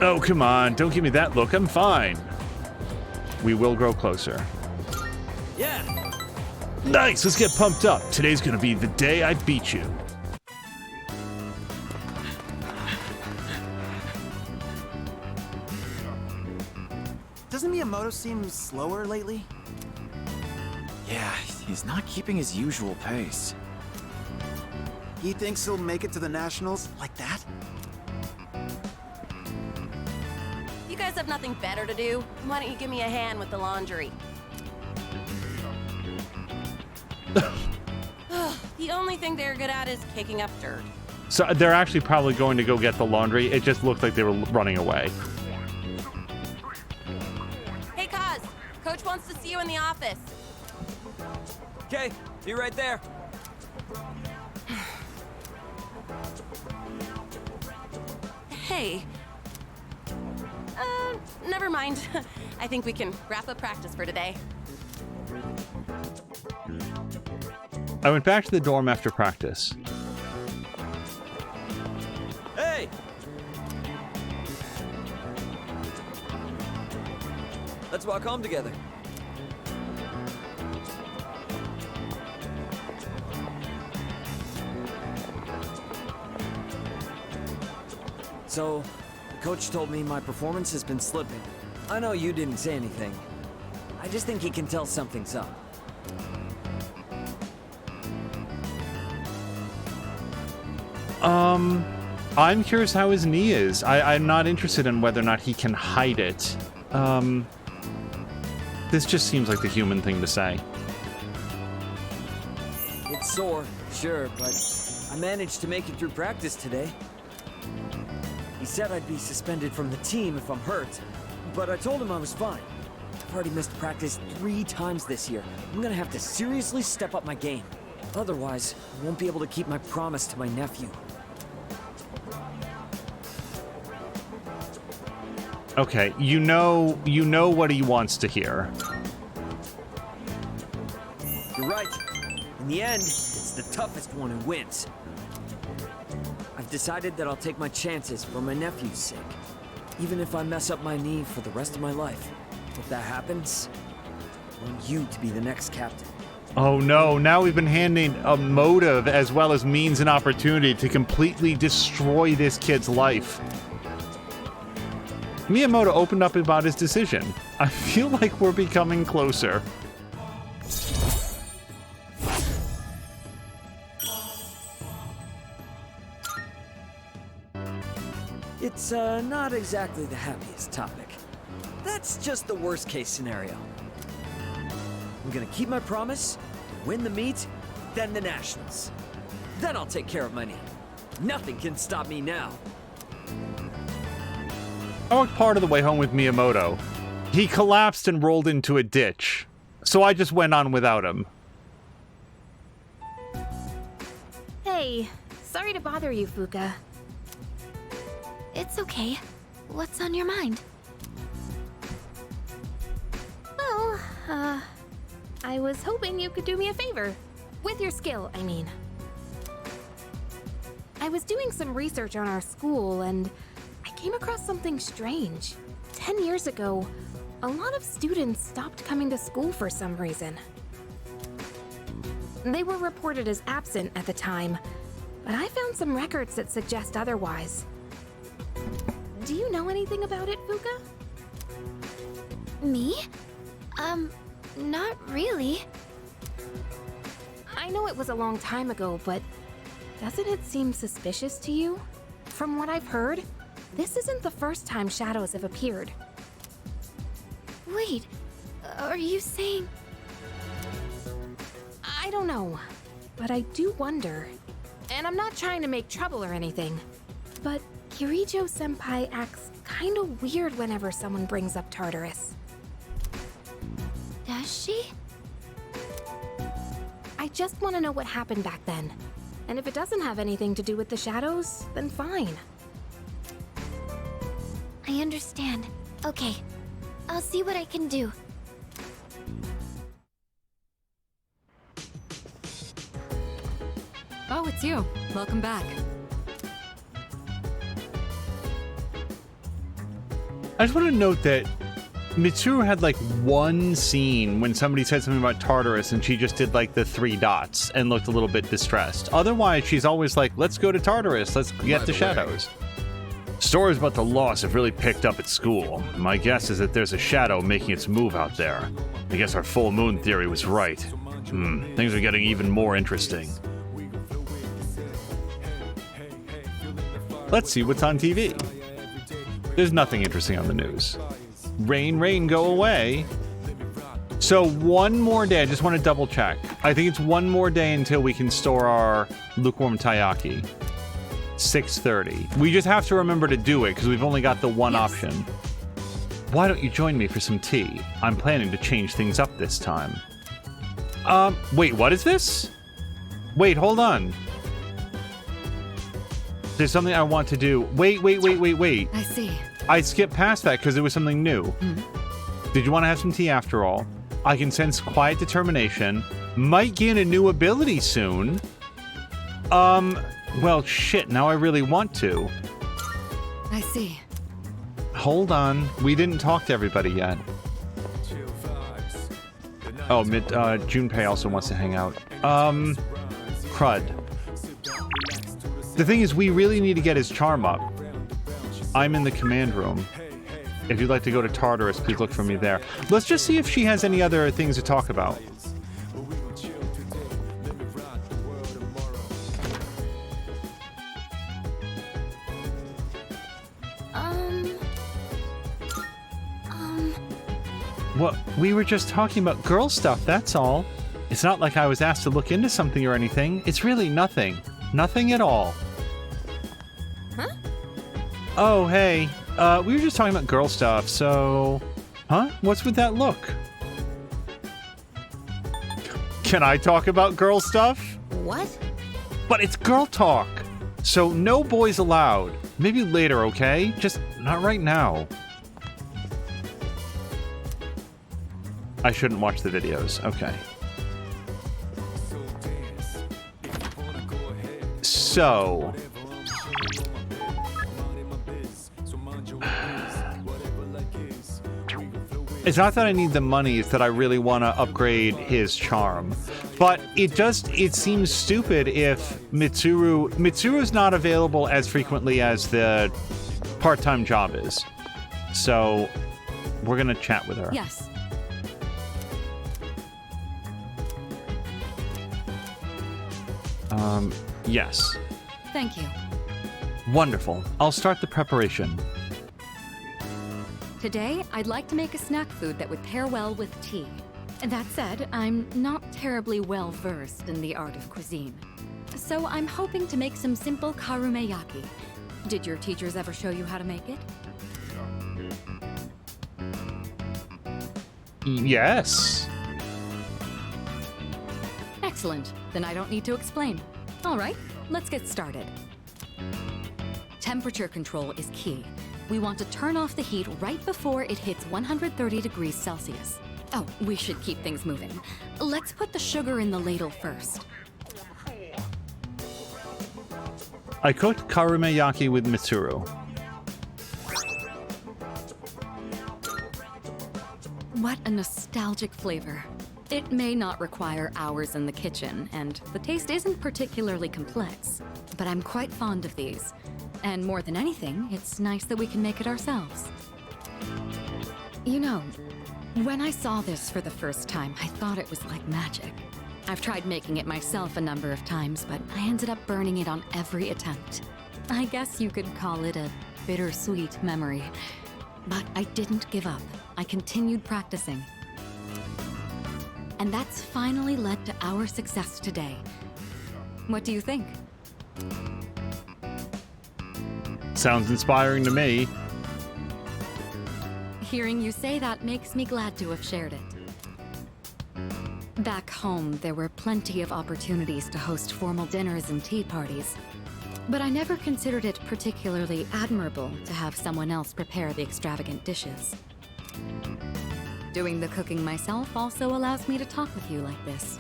Oh, come on, don't give me that look, I'm fine. We will grow closer. Yeah. Nice, let's get pumped up. Today's gonna be the day I beat you. Doesn't Miyamoto seem slower lately? Yeah, he's not keeping his usual pace. He thinks he'll make it to the Nationals like that? You guys have nothing better to do? Why don't you give me a hand with the laundry? The only thing they're good at is kicking up dirt. So they're actually probably going to go get the laundry. It just looked like they were running away. Hey, Kaz! Coach wants to see you in the office. Okay, Be right there. Hey. Never mind. I think we can wrap up practice for today. I went back to the dorm after practice. Hey! Let's walk home together. So, the coach told me my performance has been slipping. I know you didn't say anything. I just think he can tell something's up. I'm curious how his knee is. I'm not interested in whether or not he can hide it. This just seems like the human thing to say. It's sore, sure, but I managed to make it through practice today. He said I'd be suspended from the team if I'm hurt, but I told him I was fine. I've already missed practice 3 times this year. I'm gonna have to seriously step up my game. Otherwise, I won't be able to keep my promise to my nephew. Okay, you know what he wants to hear. You're right. In the end, it's the toughest one who wins. I've decided that I'll take my chances for my nephew's sake. Even if I mess up my knee for the rest of my life. If that happens, I want you to be the next captain. Oh no, now we've been handing a motive as well as means and opportunity to completely destroy this kid's life. Miyamoto opened up about his decision. I feel like we're becoming closer. It's not exactly the happiest topic. That's just the worst case scenario. I'm gonna keep my promise, win the meet, then the nationals. Then I'll take care of my knee. Nothing can stop me now. I walked part of the way home with Miyamoto. He collapsed and rolled into a ditch, so I just went on without him. Hey, sorry to bother you, Fuka. It's okay. What's on your mind? Well, I was hoping you could do me a favor. With your skill, I mean. I was doing some research on our school, and I came across something strange. 10 years ago, a lot of students stopped coming to school for some reason. They were reported as absent at the time, but I found some records that suggest otherwise. Do you know anything about it, Fuka? Me? Not really. I know it was a long time ago, but doesn't it seem suspicious to you? From what I've heard, this isn't the first time shadows have appeared. Wait, are you saying... I don't know, but I do wonder. And I'm not trying to make trouble or anything, but Kirijo-senpai acts kinda weird whenever someone brings up Tartarus. Does she? I just want to know what happened back then. And if it doesn't have anything to do with the shadows, then fine. I understand. Okay, I'll see what I can do. Oh, it's you. Welcome back. I just want to note that Mitsuru had like one scene when somebody said something about Tartarus and she just did like the 3 dots and looked a little bit distressed. Otherwise, she's always like, let's go to Tartarus, let's get the shadows. Stories about the loss have really picked up at school. My guess is that there's a shadow making its move out there. I guess our full moon theory was right. Things are getting even more interesting. Let's see what's on TV. There's nothing interesting on the news. Rain, rain, go away. So one more day, I just want to double check. I think it's one more day until we can store our lukewarm taiyaki. 6:30. We just have to remember to do it because we've only got the one option. Why don't you join me for some tea? I'm planning to change things up this time. Wait, what is this? Wait, hold on. There's something I want to do. Wait. I see. I skipped past that because it was something new. Did you want to have some tea after all? I can sense quiet determination. Might gain a new ability soon. Well, shit, now I really want to. I see. Hold on. We didn't talk to everybody yet. Oh, Junpei also wants to hang out. Crud. The thing is, we really need to get his charm up. I'm in the command room. If you'd like to go to Tartarus, please look for me there. Let's just see if she has any other things to talk about. What? We were just talking about girl stuff, that's all. It's not like I was asked to look into something or anything. It's really nothing. Nothing at all. Huh? Oh, hey. We were just talking about girl stuff, so... Huh? What's with that look? Can I talk about girl stuff? What? But it's girl talk. So no boys allowed. Maybe later, okay? Just not right now. I shouldn't watch the videos. Okay. So... It's not that I need the money, it's that I really want to upgrade his charm. But it seems stupid if Mitsuru's not available as frequently as the part-time job is. So, we're gonna chat with her. Yes. Yes. Thank you. Wonderful. I'll start the preparation. Today, I'd like to make a snack food that would pair well with tea. That said, I'm not terribly well versed in the art of cuisine. So I'm hoping to make some simple curmudgeonly. Did your teachers ever show you how to make it? Yes. Excellent. Then I don't need to explain. All right, let's get started. Temperature control is key. We want to turn off the heat right before it hits 130 degrees Celsius. Oh, we should keep things moving. Let's put the sugar in the ladle first. I cooked curmudgeonly with Mitsuru. What a nostalgic flavor. It may not require hours in the kitchen, and the taste isn't particularly complex, but I'm quite fond of these. And more than anything, it's nice that we can make it ourselves. You know, when I saw this for the first time, I thought it was like magic. I've tried making it myself a number of times, but I ended up burning it on every attempt. I guess you could call it a bittersweet memory. But I didn't give up. I continued practicing. And that's finally led to our success today. What do you think? Sounds inspiring to me. Hearing you say that makes me glad to have shared it. Back home, there were plenty of opportunities to host formal dinners and tea parties. But I never considered it particularly admirable to have someone else prepare the extravagant dishes. Doing the cooking myself also allows me to talk with you like this.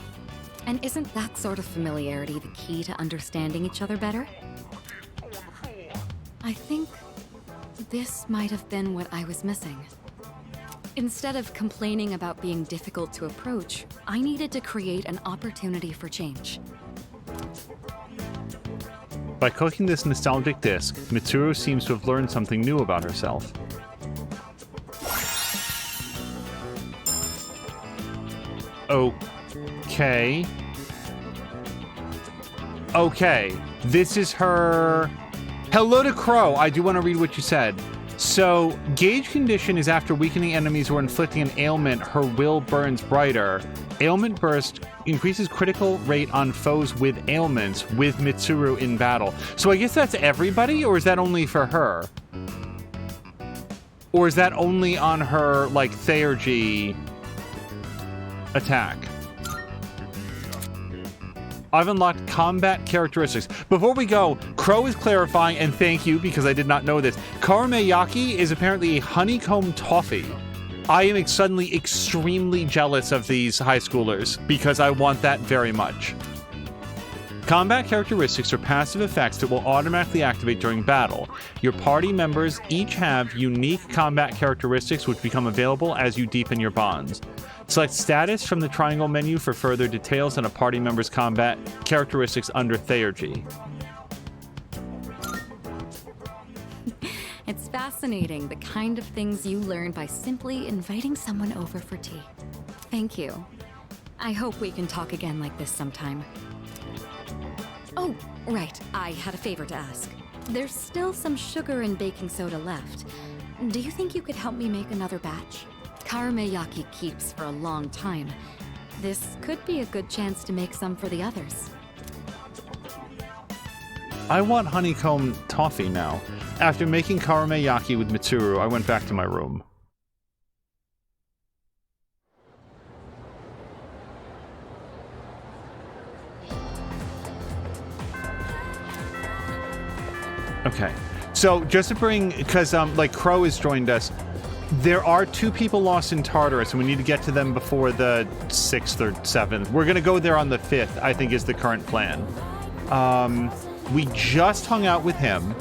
And isn't that sort of familiarity the key to understanding each other better? I think this might have been what I was missing. Instead of complaining about being difficult to approach, I needed to create an opportunity for change. By cooking this nostalgic disc, Mitsuru seems to have learned something new about herself. Okay. Okay. This is her... Hello to Crow. I do want to read what you said. So, gauge condition is after weakening enemies or inflicting an ailment, her will burns brighter. Ailment burst increases critical rate on foes with ailments with Mitsuru in battle. So I guess that's everybody, or is that only for her? Or is that only on her, like, Theurgy attack? I've unlocked combat characteristics. Before we go, Crow is clarifying, and thank you because I did not know this. Karameyaki is apparently a honeycomb toffee. I am suddenly extremely jealous of these high schoolers because I want that very much. Combat characteristics are passive effects that will automatically activate during battle. Your party members each have unique combat characteristics which become available as you deepen your bonds. Select status from the triangle menu for further details on a party member's combat characteristics under Theurgy. It's fascinating, the kind of things you learn by simply inviting someone over for tea. Thank you. I hope we can talk again like this sometime. Oh, right, I had a favor to ask. There's still some sugar and baking soda left. Do you think you could help me make another batch? Karameyaki keeps for a long time. This could be a good chance to make some for the others. I want honeycomb toffee now. After making Karameyaki with Mitsuru, I went back to my room. Okay, so just to bring, because like Crow has joined us, there are 2 people lost in Tartarus, and we need to get to them before the 6th or 7th. We're gonna go there on the 5th, I think is the current plan. We just hung out with him.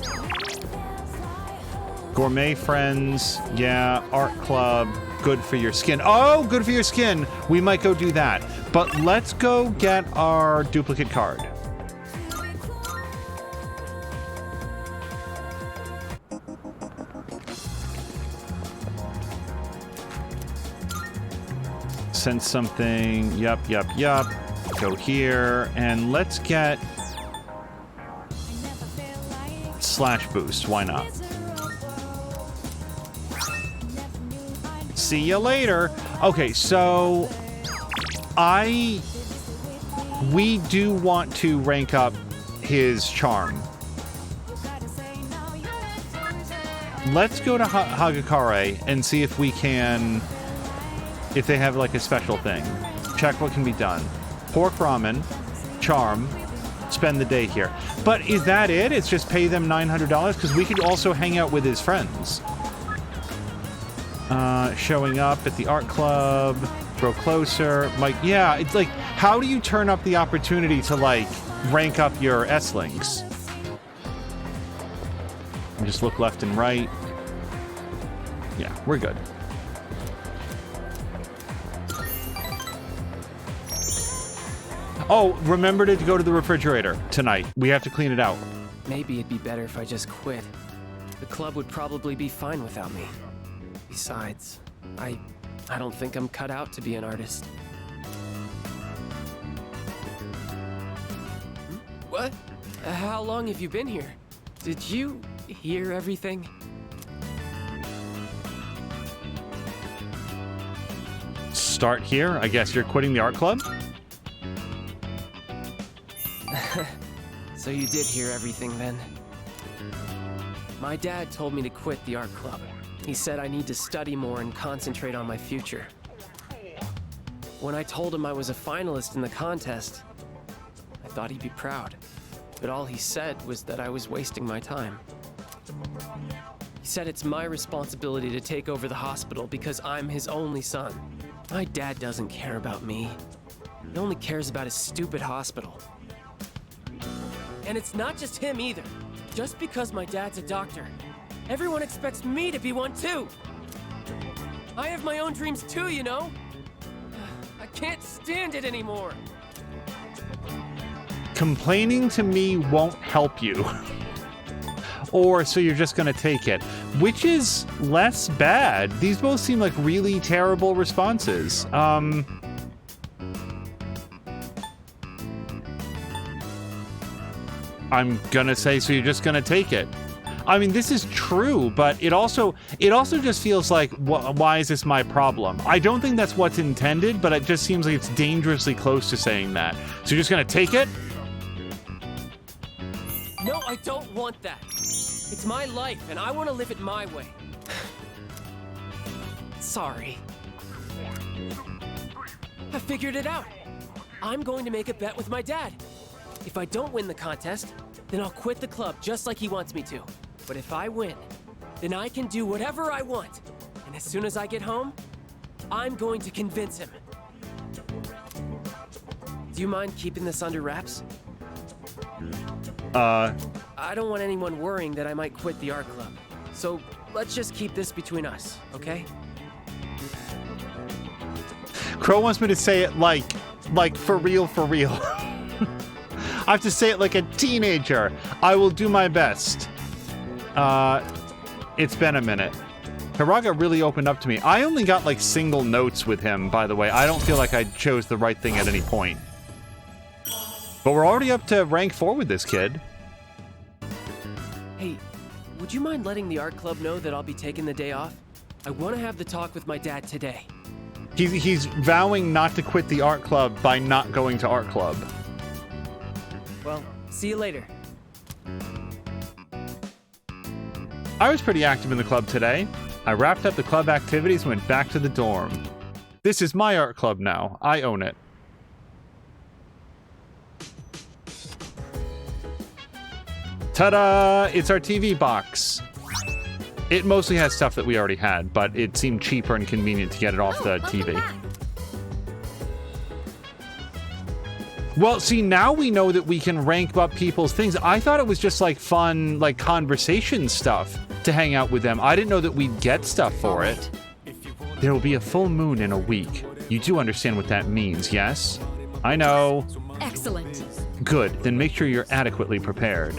Gourmet friends, yeah, art club, good for your skin. Oh, good for your skin! We might go do that. But let's go get our duplicate card. Send something, yup. Go here, and let's get slash boost, why not? See you later. Okay, so we do want to rank up his charm. Let's go to Hagakare and see if we can, if they have like a special thing. Check what can be done. Pork ramen, charm, spend the day here. But is that it? It's just pay them $900? Because we could also hang out with his friends. Showing up at the art club, grow closer. Like, yeah, it's like, how do you turn up the opportunity to like rank up your S-links? Just look left and right. Yeah, we're good. Oh, remember to go to the refrigerator tonight. We have to clean it out. Maybe it'd be better if I just quit. The club would probably be fine without me. Besides, I don't think I'm cut out to be an artist. What? How long have you been here? Did you hear everything? Start here? I guess you're quitting the art club? So you did hear everything then? My dad told me to quit the art club. He said I need to study more and concentrate on my future. When I told him I was a finalist in the contest, I thought he'd be proud. But all he said was that I was wasting my time. He said it's my responsibility to take over the hospital because I'm his only son. My dad doesn't care about me. He only cares about his stupid hospital. And it's not just him either. Just because my dad's a doctor, everyone expects me to be one too. I have my own dreams too, you know? I can't stand it anymore. Complaining to me won't help you. Or so you're just gonna take it. Which is less bad. These both seem like really terrible responses. I'm gonna say, so you're just gonna take it. I mean, this is true, but it also just feels like, why is this my problem? I don't think that's what's intended, but it just seems like it's dangerously close to saying that. So you're just gonna take it? No, I don't want that. It's my life, and I want to live it my way. Sorry. I figured it out. I'm going to make a bet with my dad. If I don't win the contest, then I'll quit the club just like he wants me to. But if I win, then I can do whatever I want. And as soon as I get home, I'm going to convince him. Do you mind keeping this under wraps? I don't want anyone worrying that I might quit the art club. So let's just keep this between us, okay? Crow wants me to say it like for real, for real. I have to say it like a teenager. I will do my best. It's been a minute. Hiraga really opened up to me. I only got like single notes with him, by the way. I don't feel like I chose the right thing at any point. But we're already up to rank 4 with this kid. Hey, would you mind letting the art club know that I'll be taking the day off? I want to have the talk with my dad today. He's vowing not to quit the art club by not going to art club. Well, see you later. I was pretty active in the club today. I wrapped up the club activities and went back to the dorm. This is my art club now. I own it. Ta-da! It's our TV box. It mostly has stuff that we already had, but it seemed cheaper and convenient to get it off the TV. Well, see, now we know that we can rank up people's things. I thought it was just like fun, like conversation stuff to hang out with them. I didn't know that we'd get stuff for it. There will be a full moon in a week. You do understand what that means, yes? I know. Excellent. Good, then make sure you're adequately prepared.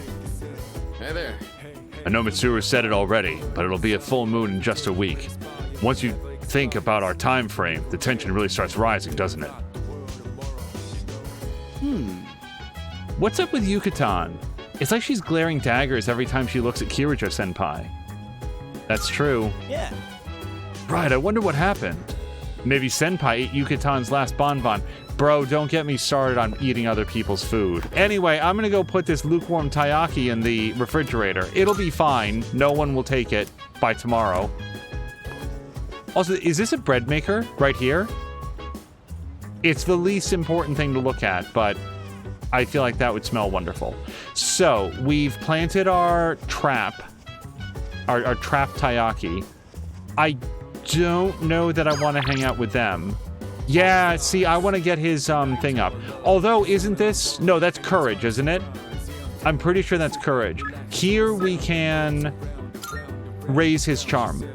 Hey there. I know Mitsuru said it already, but it'll be a full moon in just a week. Once you think about our time frame, the tension really starts rising, doesn't it? What's up with Yucatan? It's like she's glaring daggers every time she looks at Kirijo-senpai. That's true. Yeah. Right, I wonder what happened. Maybe Senpai ate Yucatan's last bonbon. Bro, don't get me started on eating other people's food. Anyway, I'm gonna go put this lukewarm taiyaki in the refrigerator. It'll be fine. No one will take it by tomorrow. Also, is this a bread maker right here? It's the least important thing to look at, but I feel like that would smell wonderful. So, we've planted our trap, our trap taiyaki. I don't know that I want to hang out with them. Yeah, see, I want to get his thing up. Although, isn't this... No, that's courage, isn't it? I'm pretty sure that's courage. Here we can raise his charm.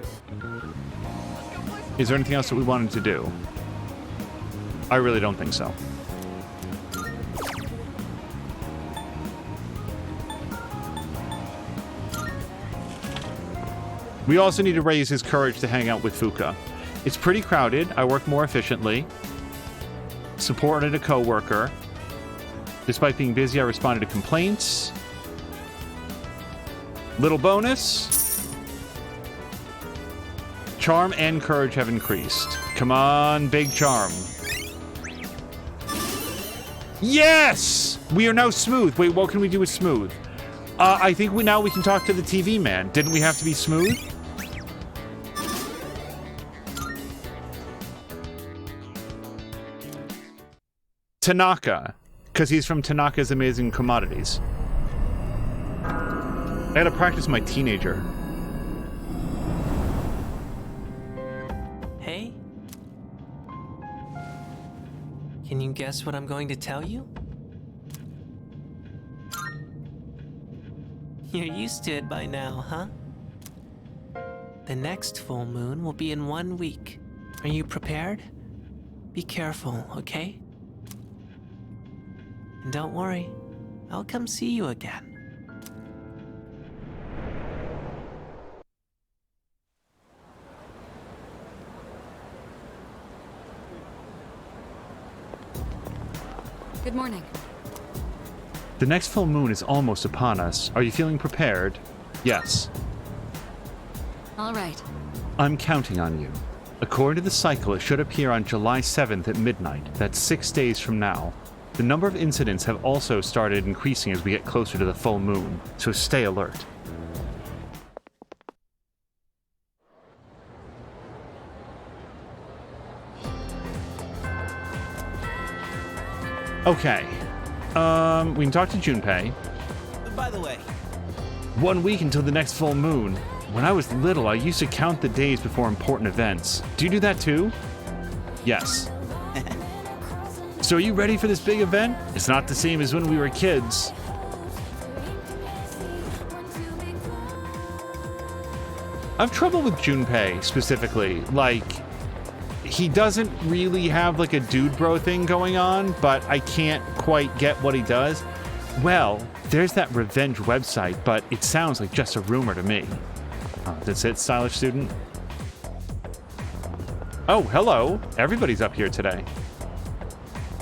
Is there anything else that we wanted to do? I really don't think so. We also need to raise his courage to hang out with Fuka. It's pretty crowded. I work more efficiently. Supported a coworker. Despite being busy, I responded to complaints. Little bonus. Charm and courage have increased. Come on, big charm. Yes! We are now smooth. Wait, what can we do with smooth? I think we can talk to the TV man. Didn't we have to be smooth? Tanaka, because he's from Tanaka's Amazing Commodities. I gotta practice my teenager. Hey? Can you guess what I'm going to tell you? You're used to it by now, huh? The next full moon will be in 1 week. Are you prepared? Be careful, okay? And don't worry, I'll come see you again. Good morning. The next full moon is almost upon us. Are you feeling prepared? Yes. All right. I'm counting on you. According to the cycle, it should appear on July 7th at midnight. That's 6 days from now. The number of incidents have also started increasing as we get closer to the full moon, so stay alert. Okay. We can talk to Junpei. By the way, 1 week until the next full moon. When I was little, I used to count the days before important events. Do you do that too? Yes. So are you ready for this big event? It's not the same as when we were kids. I have trouble with Junpei specifically. Like, he doesn't really have like a dude bro thing going on, but I can't quite get what he does. Well, there's that revenge website, but it sounds like just a rumor to me. That's it, stylish student? Oh, hello. Everybody's up here today.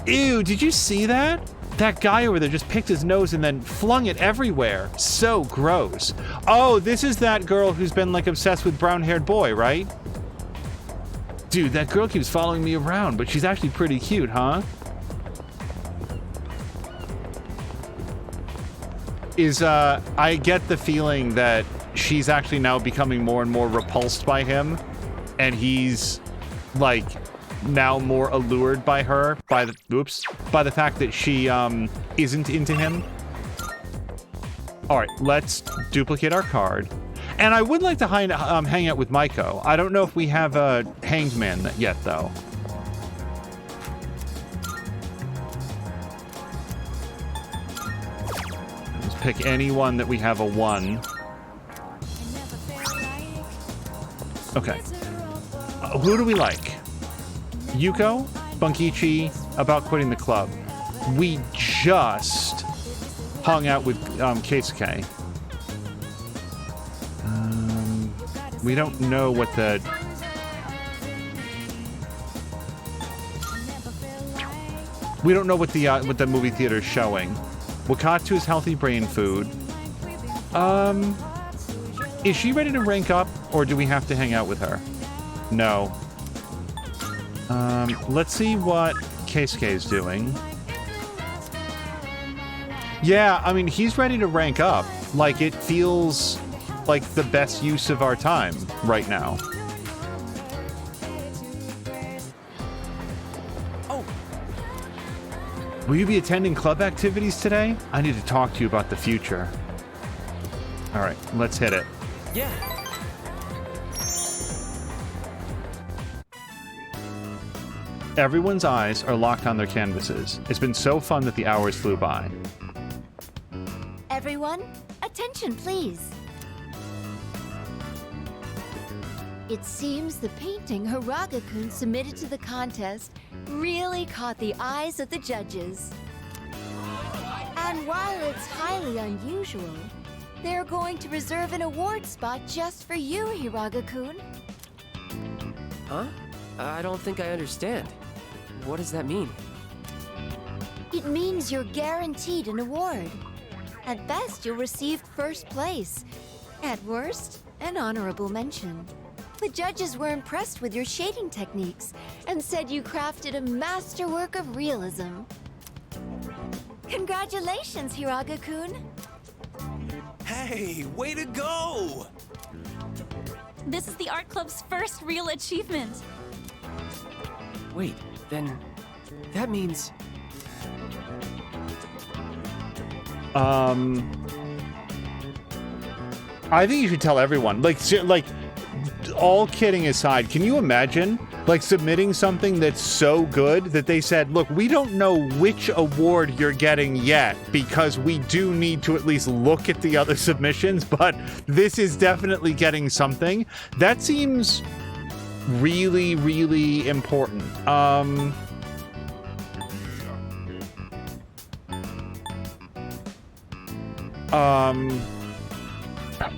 Ew, did you see that? That guy over there just picked his nose and then flung it everywhere. So gross. Oh, this is that girl who's been like obsessed with brown-haired boy, right? Dude, that girl keeps following me around, but she's actually pretty cute, huh? I get the feeling that she's actually now becoming more and more repulsed by him, and he's like now more allured by her by the fact that she isn't into him. All right, let's duplicate our card. And I would like to hang out with Maiko. I don't know if we have a hanged man yet, though. Let's pick any one that we have a 1. Okay. Who do we like? Yuko, Bunkichi, about quitting the club. We just hung out with Keisuke. We don't know what the... We don't know what the movie theater is showing. Wakatsu's healthy brain food. Is she ready to rank up, or do we have to hang out with her? No. Let's see what Keisuke is doing. Yeah, I mean, he's ready to rank up. Like, it feels like the best use of our time right now. Oh. Will you be attending club activities today? I need to talk to you about the future. All right, let's hit it. Yeah. Everyone's eyes are locked on their canvases. It's been so fun that the hours flew by. Everyone, attention please. It seems the painting Hiraga-kun submitted to the contest really caught the eyes of the judges. And while it's highly unusual, they're going to reserve an award spot just for you, Hiraga-kun. Huh? I don't think I understand. What does that mean? It means you're guaranteed an award. At best, you'll receive first place. At worst, an honorable mention. The judges were impressed with your shading techniques and said you crafted a masterwork of realism. Congratulations, Hiraga-kun! Hey, way to go! This is the art club's first real achievement. Wait, then that means... I think you should tell everyone. Like, all kidding aside, can you imagine, like, submitting something that's so good that they said, look, we don't know which award you're getting yet because we do need to at least look at the other submissions, but this is definitely getting something. That seems really, really important.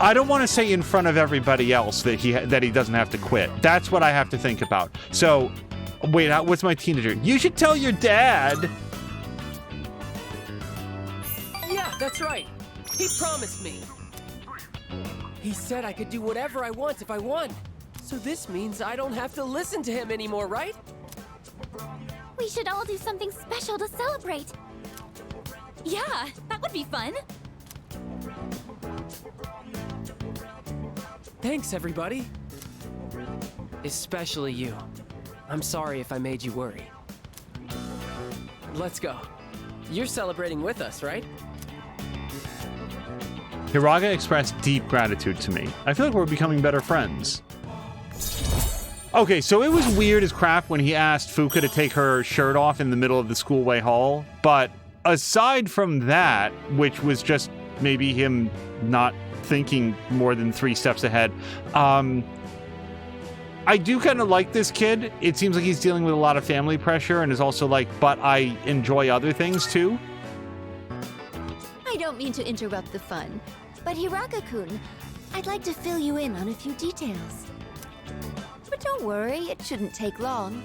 I don't want to say in front of everybody else that he doesn't have to quit. That's what I have to think about. So, wait, what's my teenager? You should tell your dad. Yeah, that's right. He promised me. He said I could do whatever I want if I won. So this means I don't have to listen to him anymore, right? We should all do something special to celebrate. Yeah, that would be fun. Thanks, everybody. Especially you. I'm sorry if I made you worry. Let's go. You're celebrating with us, right? Hiraga expressed deep gratitude to me. I feel like we're becoming better friends. Okay, so it was weird as crap when he asked Fuka to take her shirt off in the middle of the schoolway hall, but aside from that, which was just maybe him not thinking more than 3 steps ahead, I do kind of like this kid. It seems like he's dealing with a lot of family pressure and is also like, but I enjoy other things too. I don't mean to interrupt the fun, but Hiraga-kun, I'd like to fill you in on a few details. But don't worry, it shouldn't take long.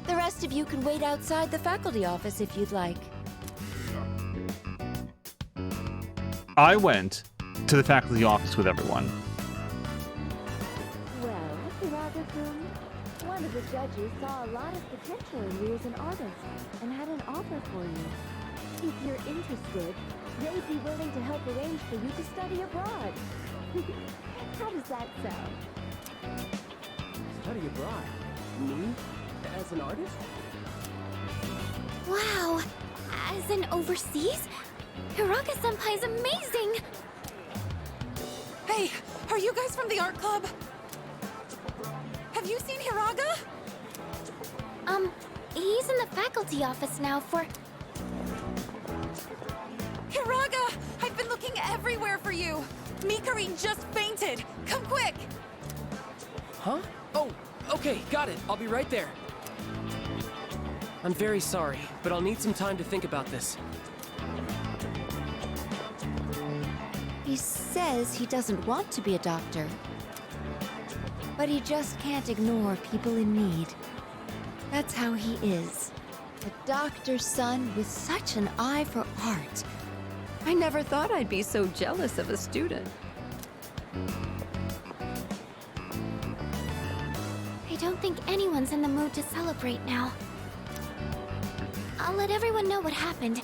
The rest of you can wait outside the faculty office if you'd like. I went to the faculty office with everyone. Well, Hiraga-kun, one of the judges saw a lot of potential in you as an artist and had an offer for you. If you're interested, they'd be willing to help arrange for you to study abroad. How does that sound? Study abroad? Me? As an artist? Wow! As in overseas? Hiraga-senpai's amazing! Hey, are you guys from the art club? Have you seen Hiraga? He's in the faculty office now for... Hiraga! I've been looking everywhere for you! Mikari just fainted! Come quick! Huh? Oh, okay, got it. I'll be right there. I'm very sorry, but I'll need some time to think about this. He says he doesn't want to be a doctor, but he just can't ignore people in need. That's how he is. A doctor's son with such an eye for art. I never thought I'd be so jealous of a student. I don't think anyone's in the mood to celebrate now. I'll let everyone know what happened.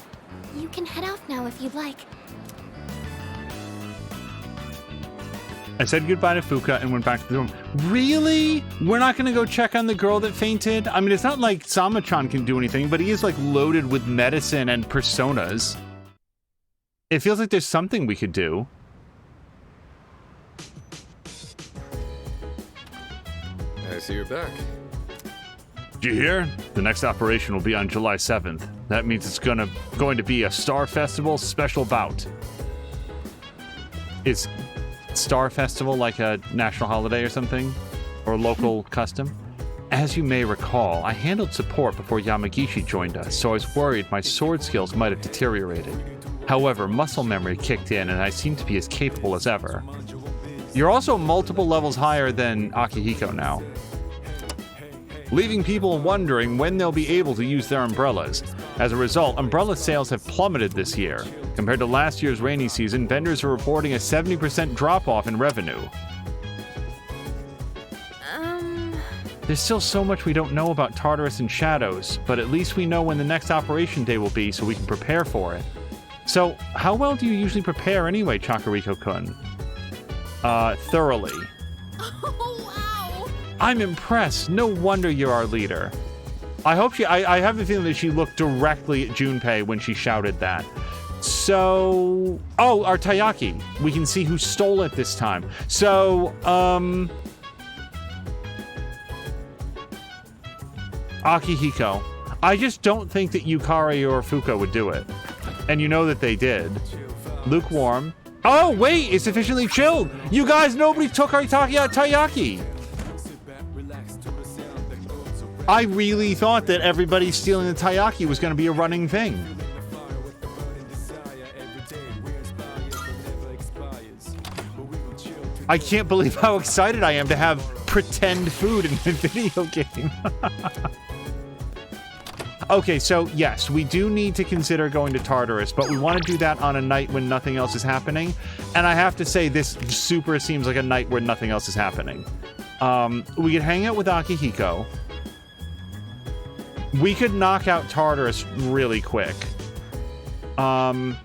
You can head off now if you'd like. I said goodbye to Fuka and went back to the room. Really? We're not going to go check on the girl that fainted? I mean, it's not like Sama-chan can do anything, but he is like loaded with medicine and personas. It feels like there's something we could do. I see you're back. Did you hear? The next operation will be on July 7th. That means it's going to be a Star Festival special bout. Is Star Festival like a national holiday or something? Or local custom? As you may recall, I handled support before Yamagishi joined us, so I was worried my sword skills might have deteriorated. However, muscle memory kicked in and I seem to be as capable as ever. You're also multiple levels higher than Akihiko now, leaving people wondering when they'll be able to use their umbrellas. As a result, umbrella sales have plummeted this year. Compared to last year's rainy season, vendors are reporting a 70% drop-off in revenue. There's still so much we don't know about Tartarus and Shadows, but at least we know when the next operation day will be so we can prepare for it. So, how well do you usually prepare anyway, Chakuriko-kun? Thoroughly. Oh, wow! I'm impressed. No wonder you're our leader. I hope I have a feeling that she looked directly at Junpei when she shouted that. So... Oh, our taiyaki. We can see who stole it this time. So, Akihiko. I just don't think that Yukari or Fuka would do it. And you know that they did. Lukewarm. Oh, wait! It's officially chilled! You guys, nobody took our taiyaki! I really thought that everybody stealing the taiyaki was going to be a running thing. I can't believe how excited I am to have pretend food in the video game. Okay, so yes, we do need to consider going to Tartarus, but we want to do that on a night when nothing else is happening. And I have to say, this super seems like a night where nothing else is happening. We could hang out with Akihiko. We could knock out Tartarus really quick. I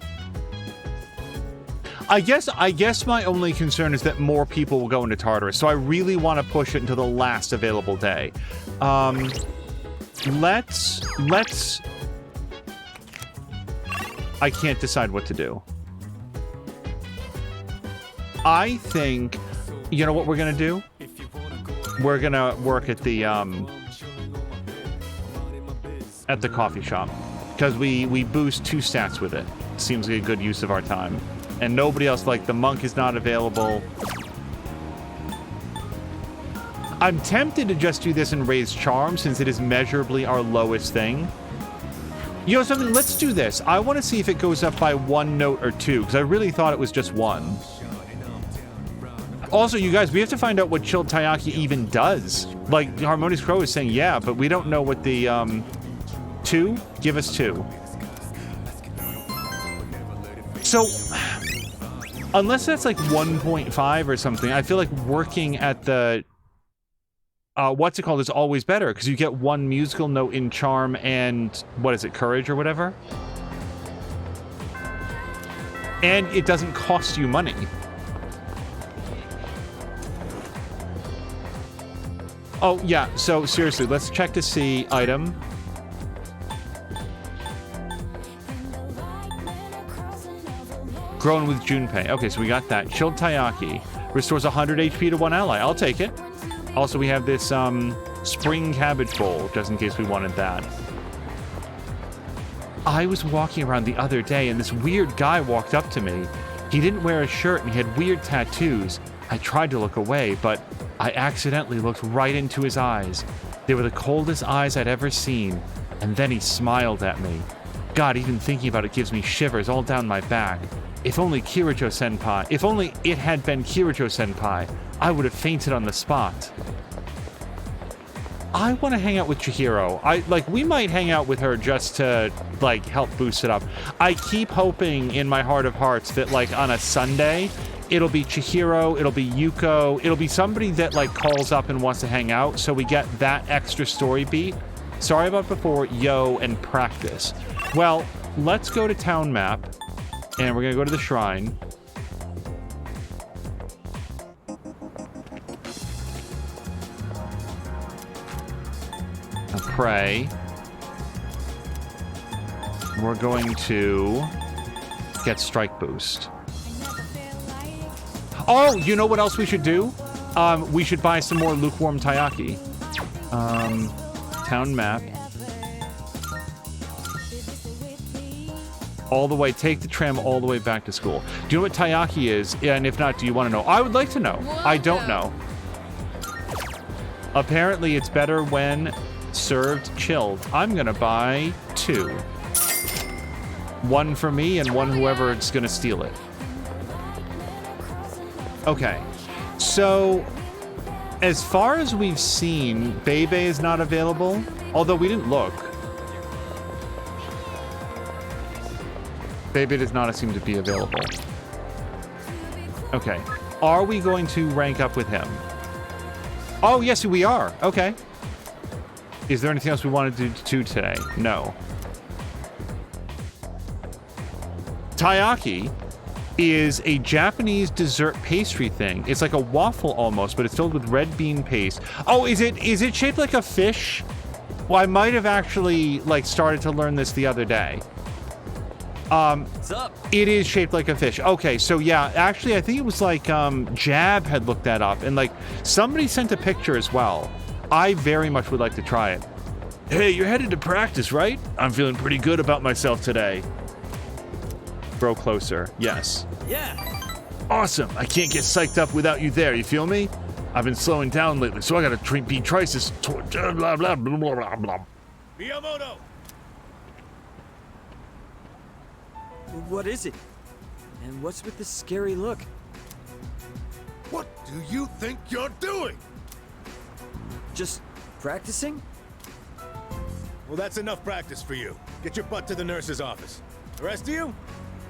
guess my only concern is that more people will go into Tartarus, so I really want to push it until the last available day. I can't decide what to do. I think, you know what we're gonna do? We're gonna work at the coffee shop because we boost 2 stats with it. Seems like a good use of our time. And nobody else, like the monk is not available. I'm tempted to just do this and raise charm since it is measurably our lowest thing. You know something? Let's do this. I want to see if it goes up by 1 note or 2 because I really thought it was just 1. Also, you guys, we have to find out what Chilled Taiyaki even does. Like, Harmonious Crow is saying, yeah, but we don't know what the, 2? Give us 2. So, unless that's like 1.5 or something, I feel like working at the, what's it called, is always better, because you get 1 musical note in charm and, what is it, courage or whatever? And it doesn't cost you money. Oh, yeah, so seriously, let's check to see item. Grown with Junpei. Okay, so we got that. Chilled Taiyaki. Restores 100 HP to 1 ally. I'll take it. Also, we have this spring cabbage bowl, just in case we wanted that. I was walking around the other day, and this weird guy walked up to me. He didn't wear a shirt, and he had weird tattoos. I tried to look away, but I accidentally looked right into his eyes. They were the coldest eyes I'd ever seen, and then he smiled at me. God, even thinking about it gives me shivers all down my back. If only Kirijo-senpai, if only it had been Kirijo-senpai, I would have fainted on the spot. I want to hang out with Chihiro. We might hang out with her just to, like, help boost it up. I keep hoping in my heart of hearts that, like, on a Sunday, it'll be Chihiro, it'll be Yuko, it'll be somebody that, like, calls up and wants to hang out, so we get that extra story beat. Sorry about before, yo, and practice. Well, let's go to town map, and we're gonna go to the shrine. And pray. We're going to get strike boost. Oh, you know what else we should do? We should buy some more lukewarm taiyaki. Town map. All the way, take the tram all the way back to school. Do you know what taiyaki is? And if not, do you want to know? I would like to know. I don't know. Apparently, it's better when served chilled. I'm gonna buy 2. 1 for me and 1 whoever is gonna steal it. Okay, so as far as we've seen, Bebe is not available, although we didn't look. Bebe does not seem to be available. Okay, are we going to rank up with him? Oh, yes, we are. Okay. Is there anything else we wanted to do today? No. Taiyaki is a Japanese dessert pastry thing. It's like a waffle almost, but it's filled with red bean paste. Oh, is it shaped like a fish? Well, I might have actually like started to learn this the other day. What's up? It is shaped like a fish. Okay, so yeah, actually I think it was like Jab had looked that up, and like somebody sent a picture as well. I very much would like to try it. Hey, you're headed to practice, right? I'm feeling pretty good about myself today. Bro closer. Yes. Yeah. Awesome. I can't get psyched up without you there. You feel me? I've been slowing down lately, so I gotta be twice as blah blah blah blah blah blah. Miyamoto! What is it? And what's with this scary look? What do you think you're doing? Just practicing? Well, that's enough practice for you. Get your butt to the nurse's office. The rest of you,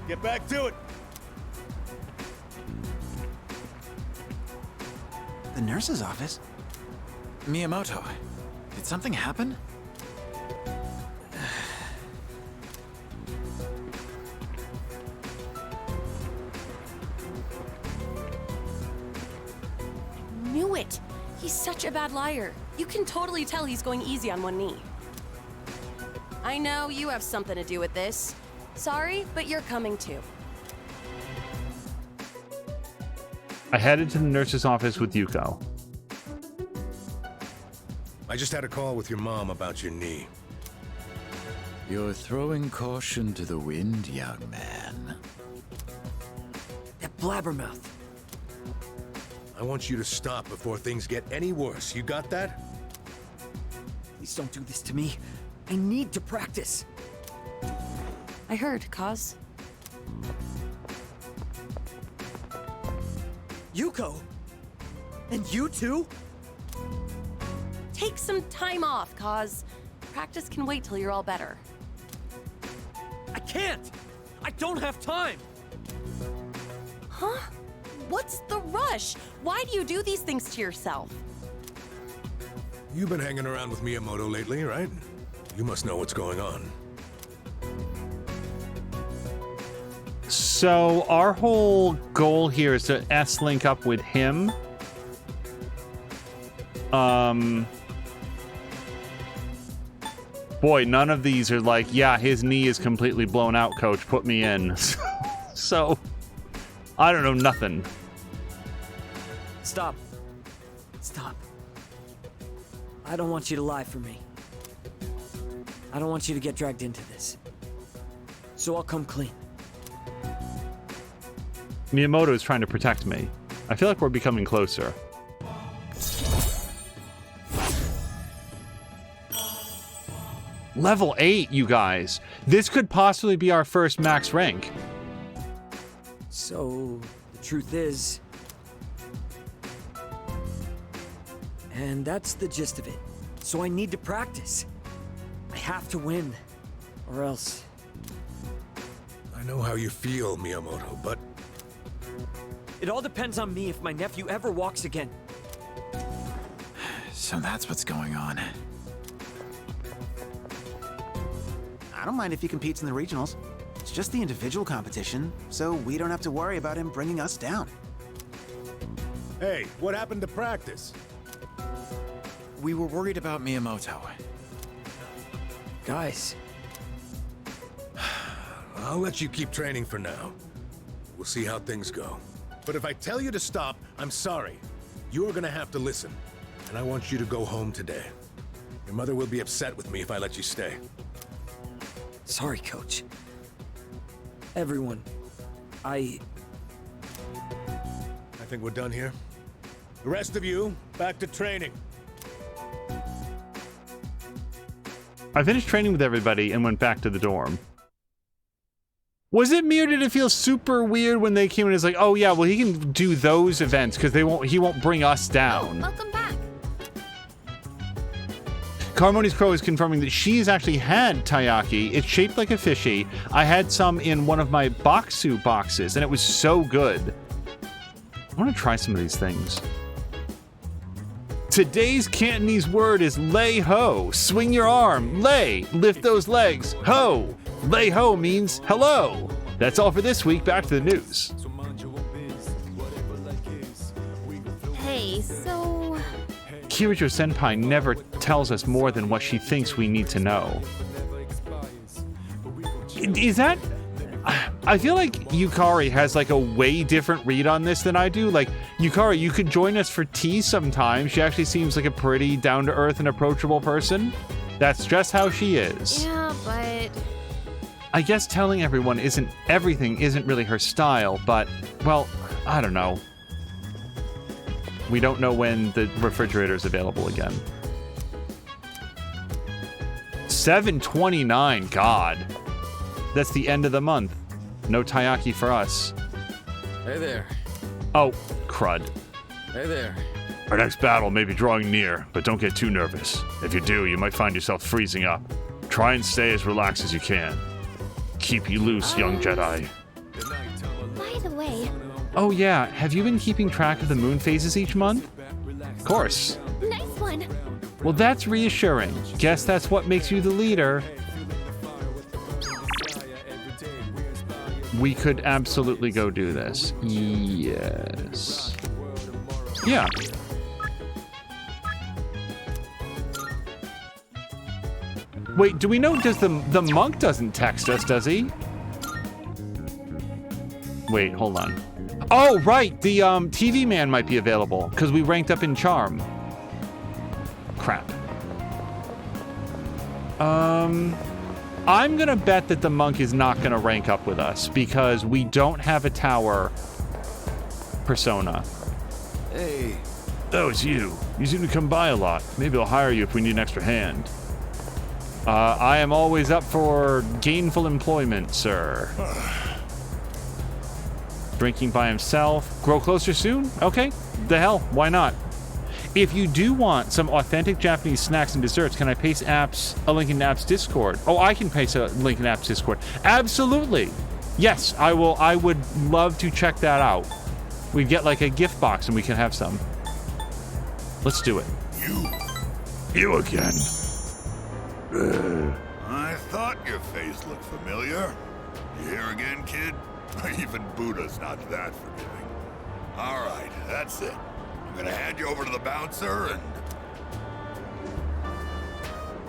get back to it. The nurse's office? Miyamoto, did something happen? Knew it! He's such a bad liar. You can totally tell he's going easy on one knee. I know you have something to do with this. Sorry, but you're coming too. I headed to the nurse's office with Yuko. I just had a call with your mom about your knee. You're throwing caution to the wind, young man. That blabbermouth. I want you to stop before things get any worse. You got that? Please don't do this to me. I need to practice. I heard, Kaz. Yuko! And you too? Take some time off, Kaz. Practice can wait till you're all better. I can't! I don't have time! Huh? What's the rush? Why do you do these things to yourself? You've been hanging around with Miyamoto lately, right? You must know what's going on. So our whole goal here is to S-link up with him. Boy, none of these are like, yeah, his knee is completely blown out, coach. Put me in. So, I don't know nothing. Stop. Stop. I don't want you to lie for me. I don't want you to get dragged into this. So I'll come clean. Miyamoto is trying to protect me. I feel like we're becoming closer. Level 8, you guys. This could possibly be our first max rank. So, the truth is... And that's the gist of it. So I need to practice. I have to win. Or else... I know how you feel, Miyamoto, but... It all depends on me if my nephew ever walks again. So that's what's going on. I don't mind if he competes in the regionals. It's just the individual competition, so we don't have to worry about him bringing us down. Hey, what happened to practice? We were worried about Miyamoto. Guys. I'll let you keep training for now. We'll see how things go. But if I tell you to stop, I'm sorry. You're gonna have to listen. And I want you to go home today. Your mother will be upset with me if I let you stay. Sorry, Coach. Everyone. I think we're done here. The rest of you, back to training. I finished training with everybody and went back to the dorm. Was it me or did it feel super weird when they came in? It's like, oh yeah, well he can do those events because he won't bring us down. Welcome back. Carmoni's Crow is confirming that she's actually had taiyaki. It's shaped like a fishy. I had some in one of my Baksu boxes, and it was so good. I want to try some of these things. Today's Cantonese word is lay ho. Swing your arm. Lay. Lift those legs. Ho. Lay ho means hello. That's all for this week. Back to the news. Hey, so... Kirijo Senpai never tells us more than what she thinks we need to know. Is that... I feel like Yukari has like a way different read on this than I do. Like, Yukari, you could join us for tea sometime. She actually seems like a pretty down-to-earth and approachable person. That's just how she is. Yeah, but... I guess telling everyone everything isn't really her style, but, well, I don't know. We don't know when the refrigerator is available again. 7/29, God. That's the end of the month. No taiyaki for us. Hey there. Oh, crud. Hey there. Our next battle may be drawing near, but don't get too nervous. If you do, you might find yourself freezing up. Try and stay as relaxed as you can. Keep you loose, young Jedi. By the way... Oh yeah, have you been keeping track of the moon phases each month? Of course. Nice one! Well, that's reassuring. Guess that's what makes you the leader. We could absolutely go do this. Yes. Yeah. Wait, do we know, the monk doesn't text us, does he? Wait, hold on. Oh, right! The TV man might be available, because we ranked up in Charm. Crap. I'm gonna bet that the monk is not gonna rank up with us, because we don't have a tower persona. Hey. Oh, it's you. You seem to come by a lot. Maybe I'll hire you if we need an extra hand. I am always up for gainful employment, sir. Drinking by himself. Grow closer soon? Okay. The hell, why not? If you do want some authentic Japanese snacks and desserts, can I paste a link in App's Discord? Oh, I can paste a link in App's Discord. Absolutely. Yes, I will. I would love to check that out. We'd get like a gift box and we can have some. Let's do it. You again. I thought your face looked familiar. You here again, kid? Even Buddha's not that forgiving. All right, that's it. I'm gonna hand you over to the bouncer and...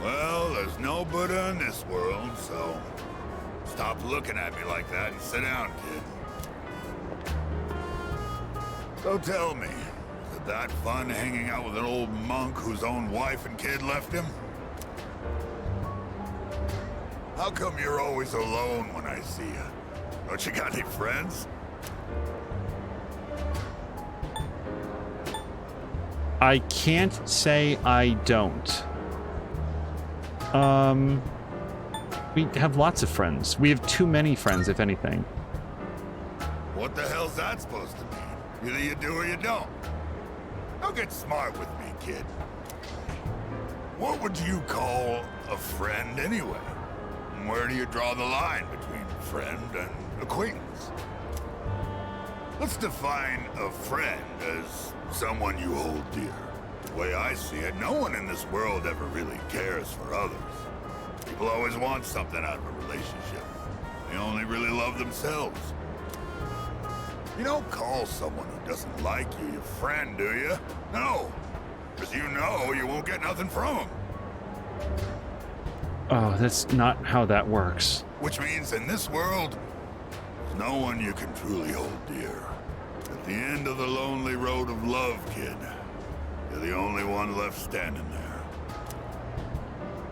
Well, there's no Buddha in this world, so... Stop looking at me like that and sit down, kid. So tell me, is it that fun hanging out with an old monk whose own wife and kid left him? How come you're always alone when I see you? Don't you got any friends? I can't say I don't. We have lots of friends. We have too many friends, if anything. What the hell's that supposed to mean? Either you do or you don't. Now get smart with me, kid. What would you call a friend anyway? And where do you draw the line between friend and acquaintance? Let's define a friend as someone you hold dear. The way I see it, no one in this world ever really cares for others. People always want something out of a relationship. They only really love themselves. You don't call someone who doesn't like you your friend, do you? No, because you know you won't get nothing from them. Oh, that's not how that works. Which means in this world, there's no one you can truly hold dear. At the end of the lonely road of love, kid, you're the only one left standing there.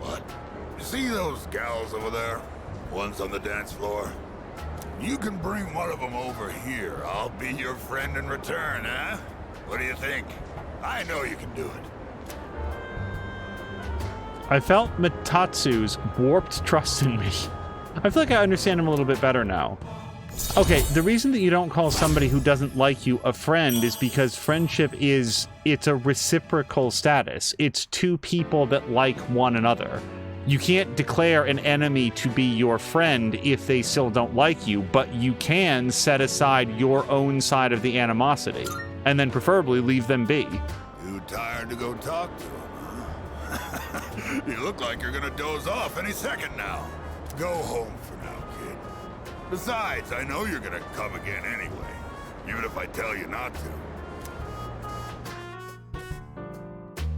What? You see those gals over there? One's on the dance floor. You can bring one of them over here. I'll be your friend in return, huh? What do you think? I know you can do it. I felt Mitatsu's warped trust in me. I feel like I understand him a little bit better now. Okay, the reason that you don't call somebody who doesn't like you a friend is because friendship it's a reciprocal status. It's two people that like one another. You can't declare an enemy to be your friend if they still don't like you, but you can set aside your own side of the animosity, and then preferably leave them be. You tired to go talk to him, huh? You look like you're gonna doze off any second now. Go home for now, kid. Besides, I know you're gonna come again anyway, even if I tell you not to.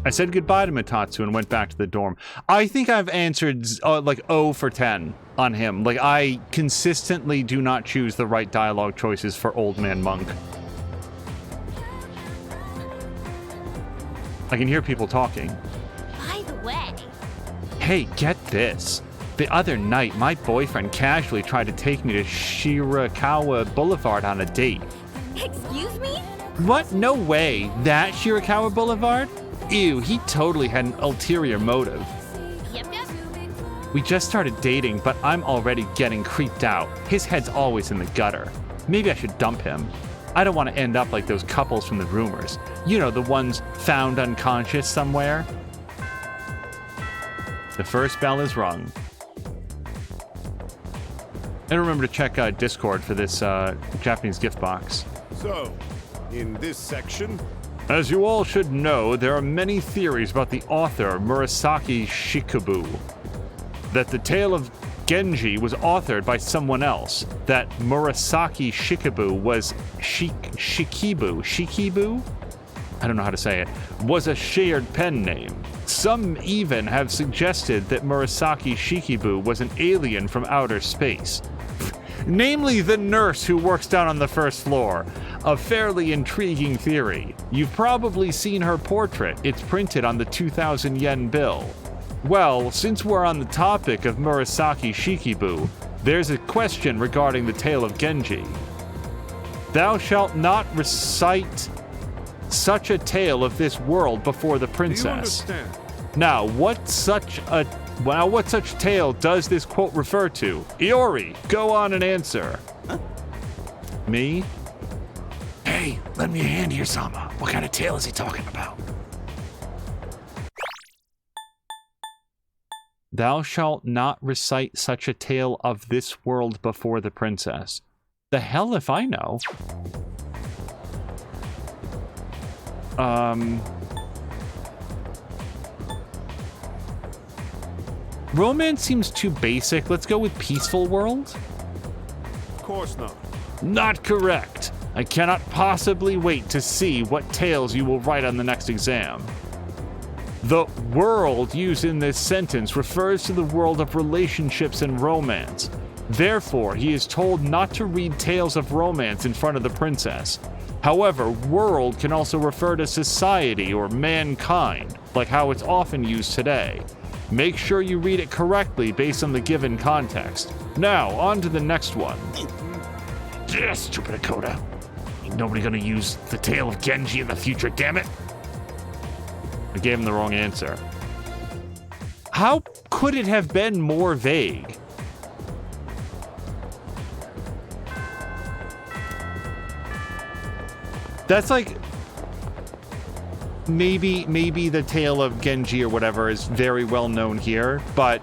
I said goodbye to Mitatsu and went back to the dorm. I think I've answered like 0 for 10 on him. Like, I consistently do not choose the right dialogue choices for Old Man Monk. I can hear people talking. By the way... Hey, get this. The other night, my boyfriend casually tried to take me to Shirakawa Boulevard on a date. Excuse me? What? No way. That Shirakawa Boulevard? Ew, he totally had an ulterior motive. Yep. We just started dating, but I'm already getting creeped out. His head's always in the gutter. Maybe I should dump him. I don't want to end up like those couples from the rumors. You know, the ones found unconscious somewhere. The first bell is rung. And remember to check Discord for this Japanese gift box. So, in this section... As you all should know, there are many theories about the author Murasaki Shikibu. That the tale of Genji was authored by someone else. That Murasaki Shikibu was Shikibu? I don't know how to say it. Was a shared pen name. Some even have suggested that Murasaki Shikibu was an alien from outer space. namely the nurse who works down on the first floor. A fairly intriguing theory. You've probably seen her portrait. It's printed on the 2,000 yen bill. Well, since we're on the topic of Murasaki Shikibu, there's a question regarding the tale of Genji. Thou shalt not recite such a tale of this world before the princess. Do you understand? Now, what such tale does this quote refer to? Iori, go on and answer. Huh? Me? Hey, lend me a hand here, Sama. What kind of tale is he talking about? Thou shalt not recite such a tale of this world before the princess. The hell if I know? Romance seems too basic. Let's go with peaceful world? Of course not. Not correct. I cannot possibly wait to see what tales you will write on the next exam. The world used in this sentence refers to the world of relationships and romance. Therefore, he is told not to read tales of romance in front of the princess. However, world can also refer to society or mankind, like how it's often used today. Make sure you read it correctly based on the given context. Now, on to the next one. Yeah, stupid Akoda. Ain't nobody gonna use the tale of Genji in the future, damn it. I gave him the wrong answer. How could it have been more vague? That's like maybe the tale of Genji or whatever is very well known here, but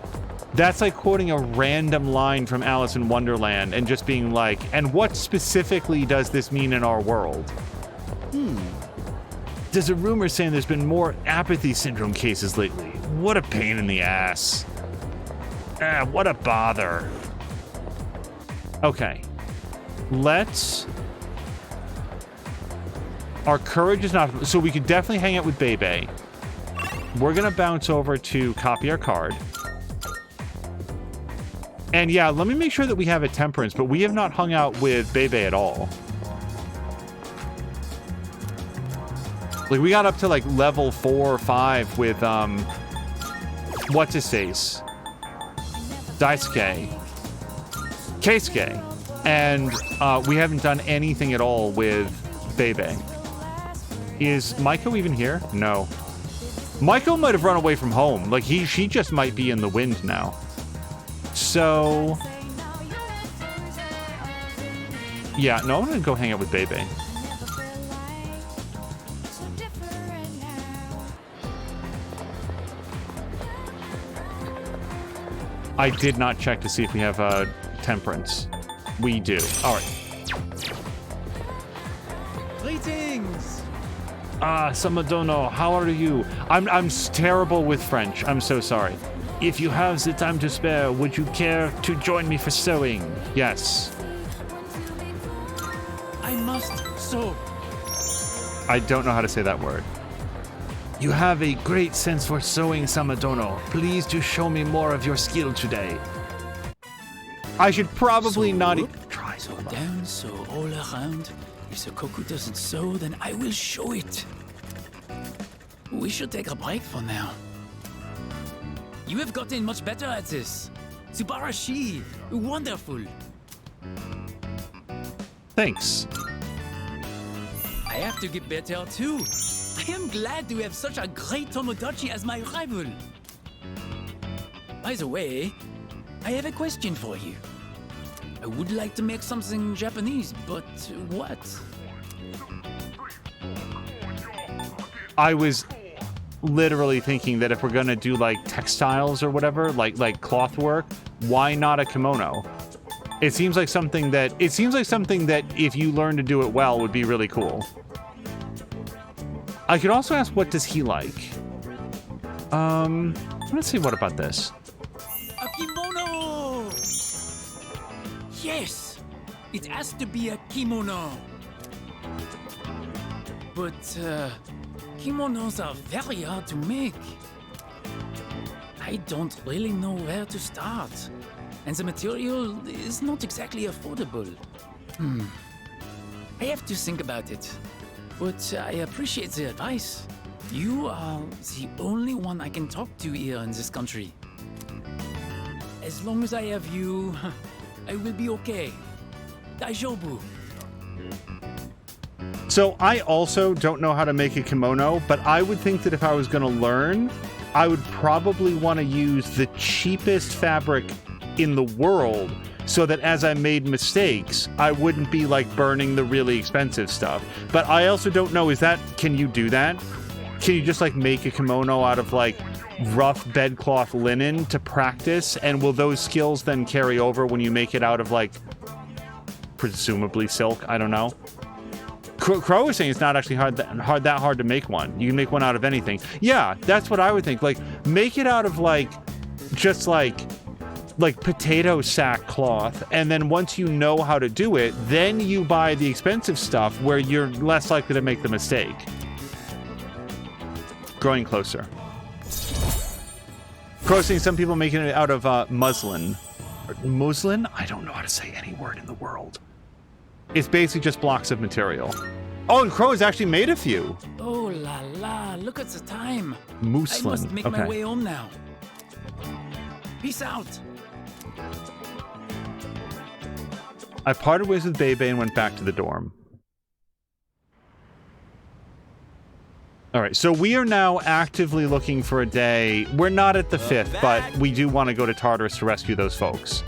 that's like quoting a random line from Alice in Wonderland and just being like, and what specifically does this mean in our world? There's a rumor saying there's been more apathy syndrome cases lately. What a pain in the ass. What a bother. Okay. Our courage is not... So we could definitely hang out with Bebe. We're going to bounce over to copy our card. And yeah, let me make sure that we have a temperance, but we have not hung out with Bebe at all. Like, we got up to, like, level 4 or 5 with, what's-his-face? Daisuke. Keisuke. And, we haven't done anything at all with Bebe. Is Maiko even here? No. Maiko might have run away from home. Like, she just might be in the wind now. So... yeah, no, I'm gonna go hang out with Bebe. I did not check to see if we have temperance. We do. All right. Greetings! Samadono, how are you? I'm terrible with French. I'm so sorry. If you have the time to spare, would you care to join me for sewing? Yes. I must sew. I don't know how to say that word. You have a great sense for sewing, Samadono. Please do show me more of your skill today. I should probably not... Try so down, so all around. If the Koku doesn't sew, then I will show it. We should take a break for now. You have gotten much better at this. Subarashi! Wonderful! Thanks. I have to get better too. I am glad to have such a great Tomodachi as my rival. By the way, I have a question for you. I would like to make something Japanese, but what? I was literally thinking that if we're gonna do like textiles or whatever, like cloth work, why not a kimono? It seems like something that if you learn to do it well would be really cool. I could also ask, what does he like? Let's see, what about this? A kimono! Yes! It has to be a kimono. But, kimonos are very hard to make. I don't really know where to start. And the material is not exactly affordable. I have to think about it. But I appreciate the advice. You are the only one I can talk to here in this country. As long as I have you, I will be okay. Daijoubu. So I also don't know how to make a kimono, but I would think that if I was going to learn, I would probably want to use the cheapest fabric in the world so that as I made mistakes, I wouldn't be like burning the really expensive stuff. But I also don't know, can you do that? Can you just like make a kimono out of like rough bedcloth linen to practice? And will those skills then carry over when you make it out of like presumably silk? I don't know. Crow was saying it's not actually that hard to make one. You can make one out of anything. Yeah, that's what I would think. Like, make it out of like just like potato sack cloth, and then once you know how to do it, then you buy the expensive stuff where you're less likely to make the mistake. Growing closer. Crow saying some people making it out of muslin. Muslin? I don't know how to say any word in the world. It's basically just blocks of material. Oh, and Crow has actually made a few. Oh la la, look at the time. Muslin. I must make my way home now. Peace out. I parted ways with Bebe and went back to the dorm. All right, so we are now actively looking for a day. We're not at the 5th, but we do want to go to Tartarus to rescue those folks.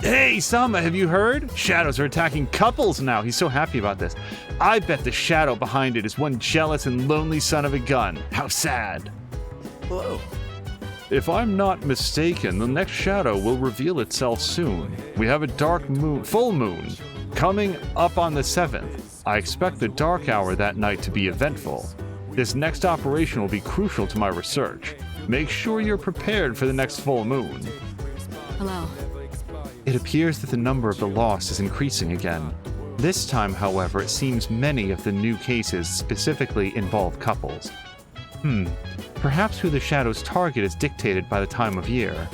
Hey, Sama, have you heard? Shadows are attacking couples now. He's so happy about this. I bet the shadow behind it is one jealous and lonely son of a gun. How sad. Hello. If I'm not mistaken, the next shadow will reveal itself soon. We have a dark moon, full moon, coming up on the 7th. I expect the dark hour that night to be eventful. This next operation will be crucial to my research. Make sure you're prepared for the next full moon. Hello. It appears that the number of the lost is increasing again. This time, however, it seems many of the new cases specifically involve couples. Perhaps who the Shadow's target is dictated by the time of year.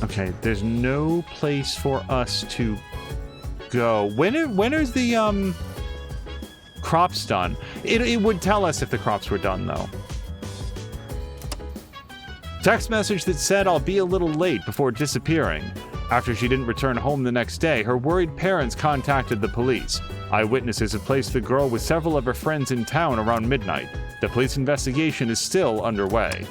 Okay, there's no place for us to go. When is the crops done? It would tell us if the crops were done, though. Text message that said I'll be a little late before disappearing. After she didn't return home the next day, her worried parents contacted the police. Eyewitnesses have placed the girl with several of her friends in town around midnight. The police investigation is still underway.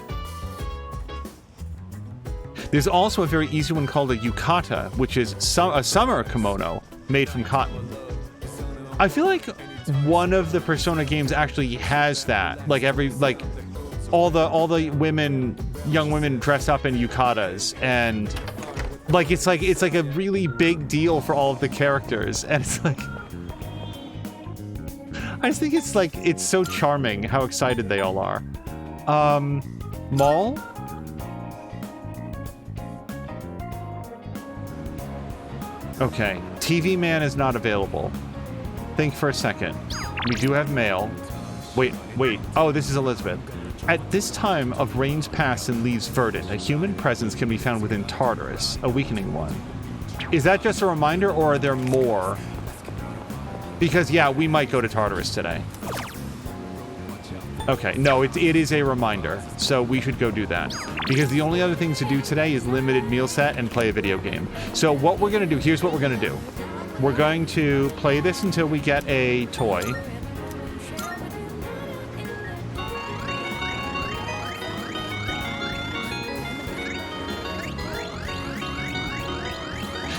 There's also a very easy one called a yukata, which is a summer kimono made from cotton. I feel like one of the Persona games actually has that. Like all the women, young women dress up in yukatas, and it's like a really big deal for all of the characters, and it's like I just think it's so charming how excited they all are. Mall? Okay, TV Man is not available. Think for a second. We do have mail. Wait. Oh, this is Elizabeth. At this time of rains past and leaves verdant, a human presence can be found within Tartarus, a weakening one. Is that just a reminder, or are there more? Because, yeah, we might go to Tartarus today. Okay, no, it is a reminder, so we should go do that. Because the only other things to do today is limited meal set and play a video game. So what we're going to do, here's what we're going to do. We're going to play this until we get a toy.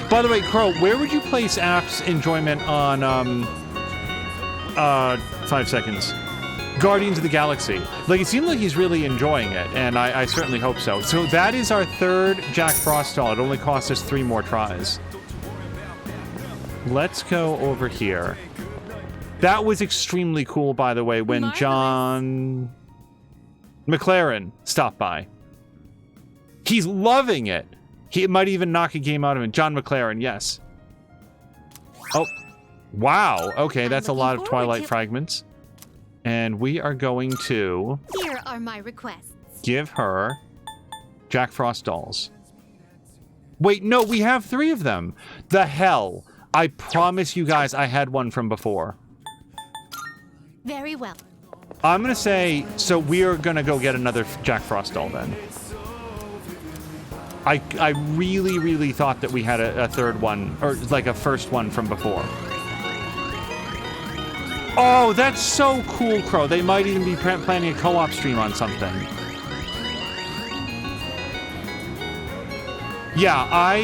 By the way, Crow, where would you place App's enjoyment on, 5 seconds? Guardians of the Galaxy. Like, it seemed like he's really enjoying it, and I certainly hope so. So that is our 3rd Jack Frost doll. It only cost us 3 more tries. Let's go over here. That was extremely cool, by the way, when John McLaren stopped by. He's loving it. He might even knock a game out of him. John McLaren, yes. Oh, wow. Okay, that's a lot of Twilight fragments. And we are going to Here are my requests. give her Jack Frost dolls. Wait, no, we have 3 of them. The hell. I promise you guys I had one from before. Very well. I'm going to say, so we are going to go get another Jack Frost doll then. I really, really thought that we had a third one, or like a first one from before. Oh, that's so cool, Crow. They might even be planning a co-op stream on something. Yeah,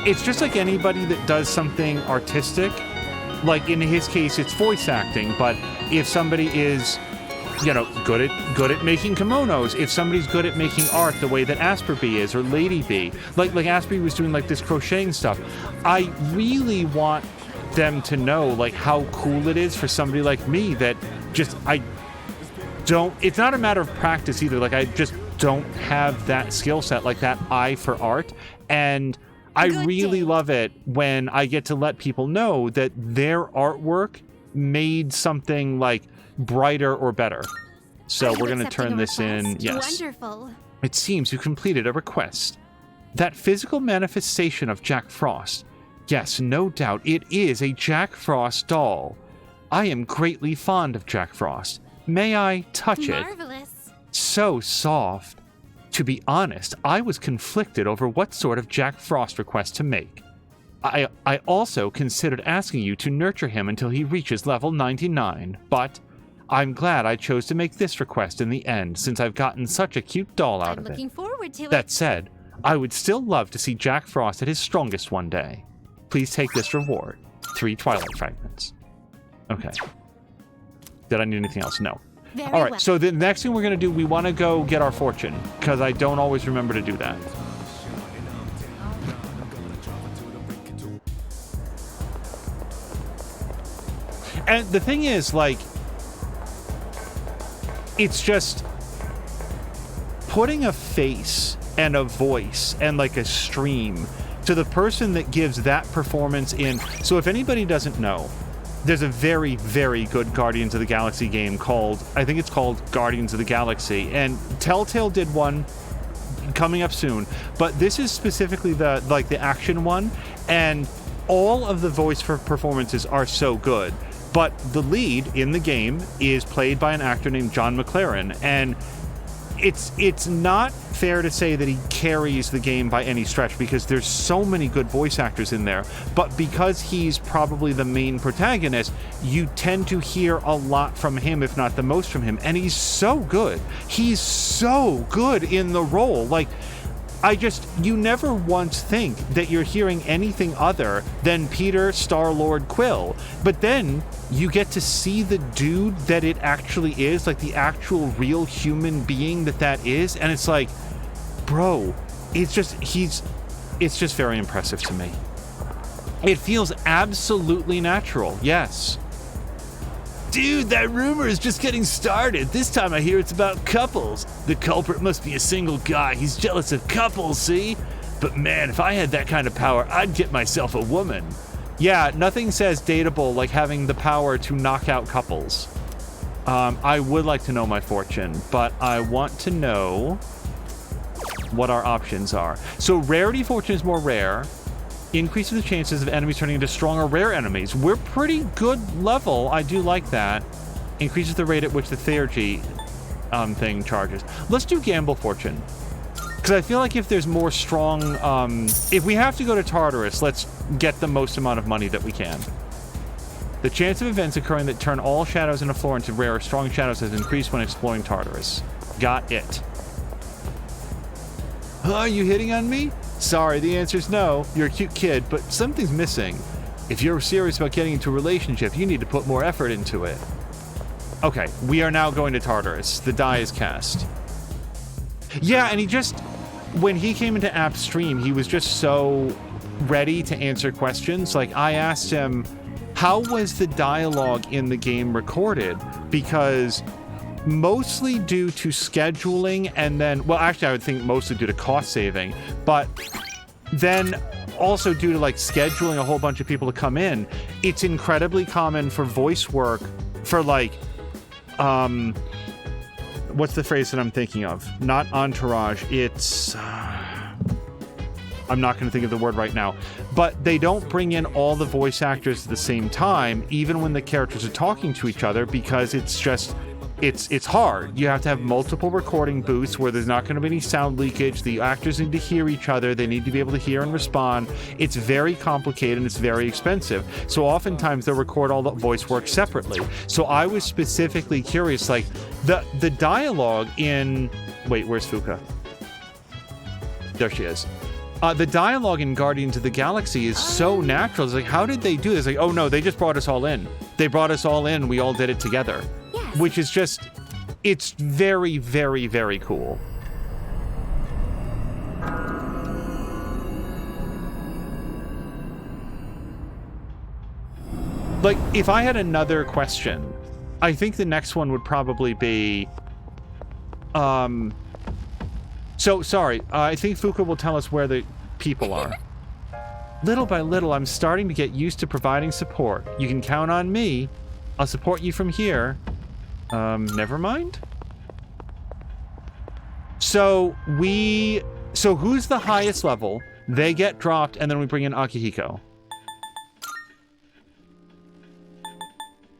it's just like anybody that does something artistic. Like in his case, it's voice acting, but if somebody is, you know, good at making kimonos, if somebody's good at making art the way that Asper B is, or Lady B, like Asper was doing like this crocheting stuff, I really want them to know like how cool it is for somebody like me that just, it's not a matter of practice either, like I just don't have that skill set, like that eye for art, and I really love it when I get to let people know that their artwork made something like brighter or better. So we're going to turn this in. Yes. Wonderful. It seems you completed a request. That physical manifestation of Jack Frost. Yes, no doubt it is a Jack Frost doll. I am greatly fond of Jack Frost. May I touch it? Marvelous. So soft. To be honest, I was conflicted over what sort of Jack Frost request to make. I also considered asking you to nurture him until he reaches level 99, but I'm glad I chose to make this request in the end, since I've gotten such a cute doll out of it. I'm looking forward to it. That said, I would still love to see Jack Frost at his strongest one day. Please take this reward. 3 Twilight Fragments. Okay. Did I need anything else? No. All right, so the next thing we're going to do, we want to go get our fortune, because I don't always remember to do that. And the thing is, like, it's just putting a face and a voice and, like, a stream to the person that gives that performance in. So if anybody doesn't know, there's a very, very good Guardians of the Galaxy game called, I think it's called Guardians of the Galaxy, and Telltale did one coming up soon, but this is specifically the action one, and all of the voice performances are so good. But the lead in the game is played by an actor named John McLaren, and it's not fair to say that he carries the game by any stretch, because there's so many good voice actors in there, but because he's probably the main protagonist, you tend to hear a lot from him, if not the most from him, and he's so good. He's so good in the role. Like, you never once think that you're hearing anything other than Peter, Star-Lord, Quill. But then you get to see the dude that it actually is, like the actual real human being that is. And it's like, bro, it's just very impressive to me. It feels absolutely natural. Yes. Dude, that rumor is just getting started. This time I hear it's about couples. The culprit must be a single guy. He's jealous of couples, see? But man, if I had that kind of power, I'd get myself a woman. Yeah, nothing says dateable like having the power to knock out couples. I would like to know my fortune, but I want to know what our options are. So rarity fortune is more rare. Increases the chances of enemies turning into stronger rare enemies. We're pretty good level. I do like that. Increases the rate at which the theurgy thing charges. Let's do gamble fortune. Because I feel like if there's more strong... if we have to go to Tartarus, let's get the most amount of money that we can. The chance of events occurring that turn all shadows in a floor into rare or strong shadows has increased when exploring Tartarus. Got it. Are you hitting on me? Sorry, the answer's no. You're a cute kid, but something's missing. If you're serious about getting into a relationship, you need to put more effort into it. Okay, we are now going to Tartarus. The die is cast. Yeah, and when he came into App's stream, he was just so ready to answer questions. Like, I asked him, how was the dialogue in the game recorded? Because mostly due to scheduling, and then, well, actually I would think mostly due to cost saving, but then also due to like scheduling a whole bunch of people to come in, it's incredibly common for voice work for like, what's the phrase that I'm thinking of? Not entourage. It's, I'm not going to think of the word right now, but they don't bring in all the voice actors at the same time, even when the characters are talking to each other, because it's just, it's hard. You have to have multiple recording booths where there's not going to be any sound leakage. The actors need to hear each other. They need to be able to hear and respond. It's very complicated and it's very expensive. So oftentimes they'll record all the voice work separately. So I was specifically curious, like the dialogue in, wait, where's Fuka? There she is. The dialogue in Guardians of the Galaxy is so natural. It's like, how did they do this? Like, oh no, they just brought us all in. They brought us all in. We all did it together. Yes. Which is just, it's very, very, very cool. Like, if I had another question, I think the next one would probably be, so, sorry, I think Fuka will tell us where the people are. Little by little, I'm starting to get used to providing support. You can count on me. I'll support you from here. Never mind? So, who's the highest level? They get dropped, and then we bring in Akihiko.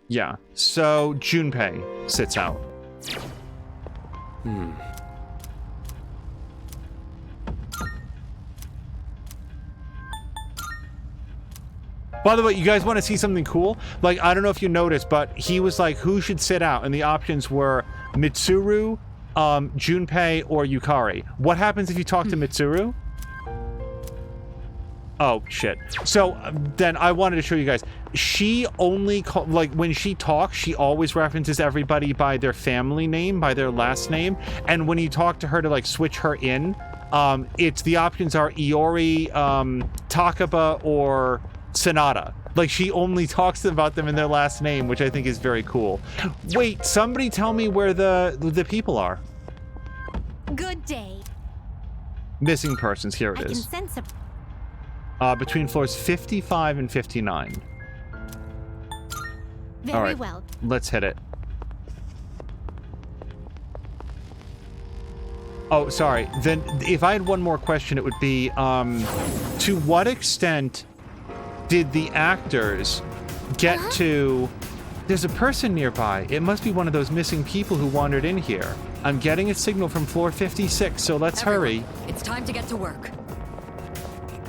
Yeah, so Junpei sits out. By the way, you guys want to see something cool? Like, I don't know if you noticed, but he was like, who should sit out? And the options were Mitsuru, Junpei, or Yukari. What happens if you talk to Mitsuru? Oh, shit. So, then I wanted to show you guys. She only, like, when she talks, she always references everybody by their family name, by their last name. And when you talk to her to, like, switch her in, it's, the options are Iori, Takaba, or Sonata. Like, she only talks about them in their last name, which I think is very cool. Wait, somebody tell me where the people are. Good day. Missing persons, here it is. I can sense between floors 55 and 59. Very all right, well. Let's hit it. Oh, sorry. Then, if I had one more question, it would be, to what extent did the actors get to... There's a person nearby. It must be one of those missing people who wandered in here. I'm getting a signal from floor 56, so let's hurry. It's time to get to work.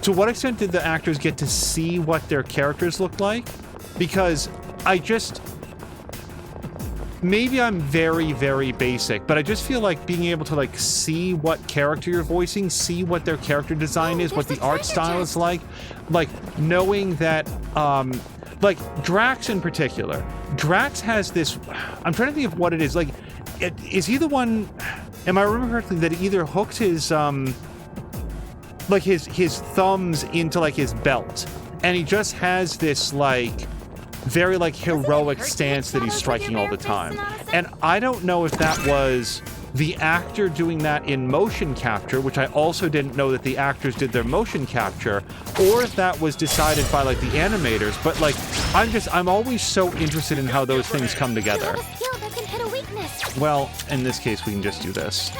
To what extent did the actors get to see what their characters look like? Because I just... Maybe I'm very, very basic, but I just feel like being able to, like, see what character you're voicing, see what their character design is, what the art style is like knowing that, like, Drax in particular. Drax has this... I'm trying to think of what it is. Like, is he the one... Am I remembering correctly that he either hooked his, like, his thumbs into, like, his belt, and he just has this, like... very, like, heroic stance that he's striking all the time. And I don't know if that was the actor doing that in motion capture, which I also didn't know that the actors did their motion capture, or if that was decided by, like, the animators. But, like, I'm always so interested in how those things come together. Well, in this case, we can just do this.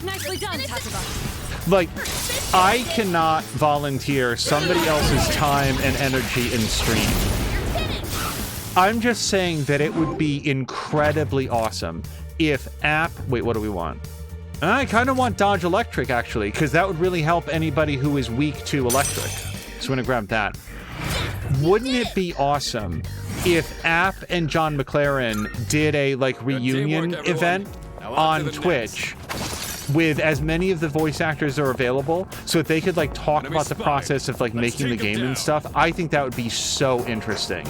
Nicely done, Tatsuba. Like, I cannot volunteer somebody else's time and energy in stream. I'm just saying that it would be incredibly awesome if wait, what do we want? I kind of want Dodge Electric, actually, because that would really help anybody who is weak to electric. So we're gonna grab that. Wouldn't it be awesome if App and John McLaren did a, like, reunion event on Twitch with as many of the voice actors are available, so that they could, like, talk about the process of, like, making the game and stuff? I think that would be so interesting.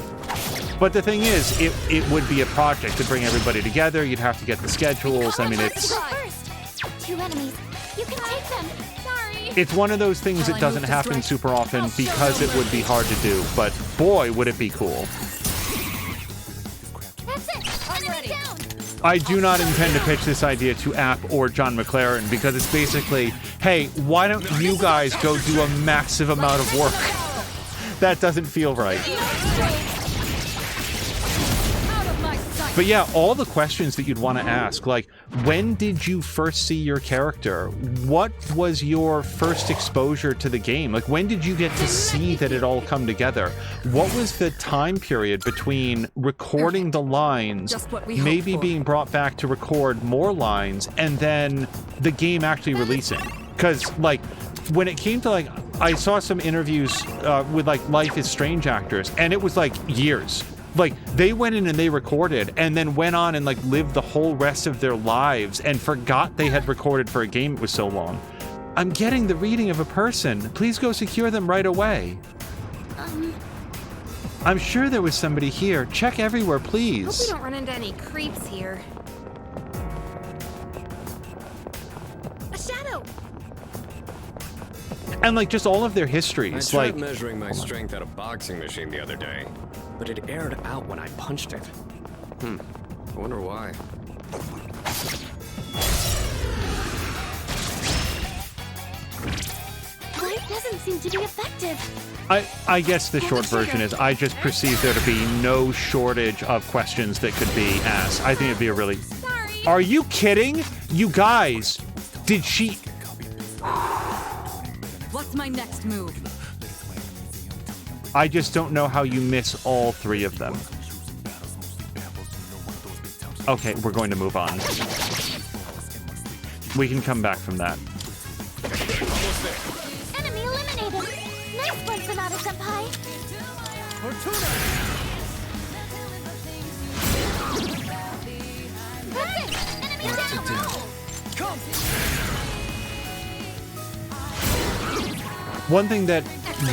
But the thing is, it would be a project to bring everybody together. You'd have to get the schedules. I mean, it's... Two enemies. You can take them. Sorry. It's one of those things that doesn't happen super often because it would be hard to do, but boy, would it be cool. That's it. I'm ready. Down. I do not intend to pitch this idea to App or John McLaren, because it's basically, hey, why don't you guys go do a massive amount of work? That doesn't feel right. But yeah, all the questions that you'd want to ask, like, when did you first see your character? What was your first exposure to the game? Like, when did you get to see that it all come together? What was the time period between recording the lines, maybe being brought back to record more lines, and then the game actually releasing? Because, like, when it came to, like, I saw some interviews with, like, Life is Strange actors, and it was, like, years. Like, they went in and they recorded and then went on and, like, lived the whole rest of their lives and forgot they had recorded for a game. It was so long. I'm getting the reading of a person. Please go secure them right away. I'm sure there was somebody here. Check everywhere, please. Hope we don't run into any creeps here. A shadow! And, like, just all of their histories. I tried like measuring my strength at a boxing machine the other day, but it aired out when I punched it. I wonder why. Life doesn't seem to be effective. I guess the short version is I just perceive there to be no shortage of questions that could be asked. I think it'd be a really... Sorry. Are you kidding? You guys, did she... What's my next move? I just don't know how you miss all three of them. Okay, we're going to move on. We can come back from that. Enemy eliminated. Nice one, Sonata-senpai. That's it. Enemy down. Come. One thing that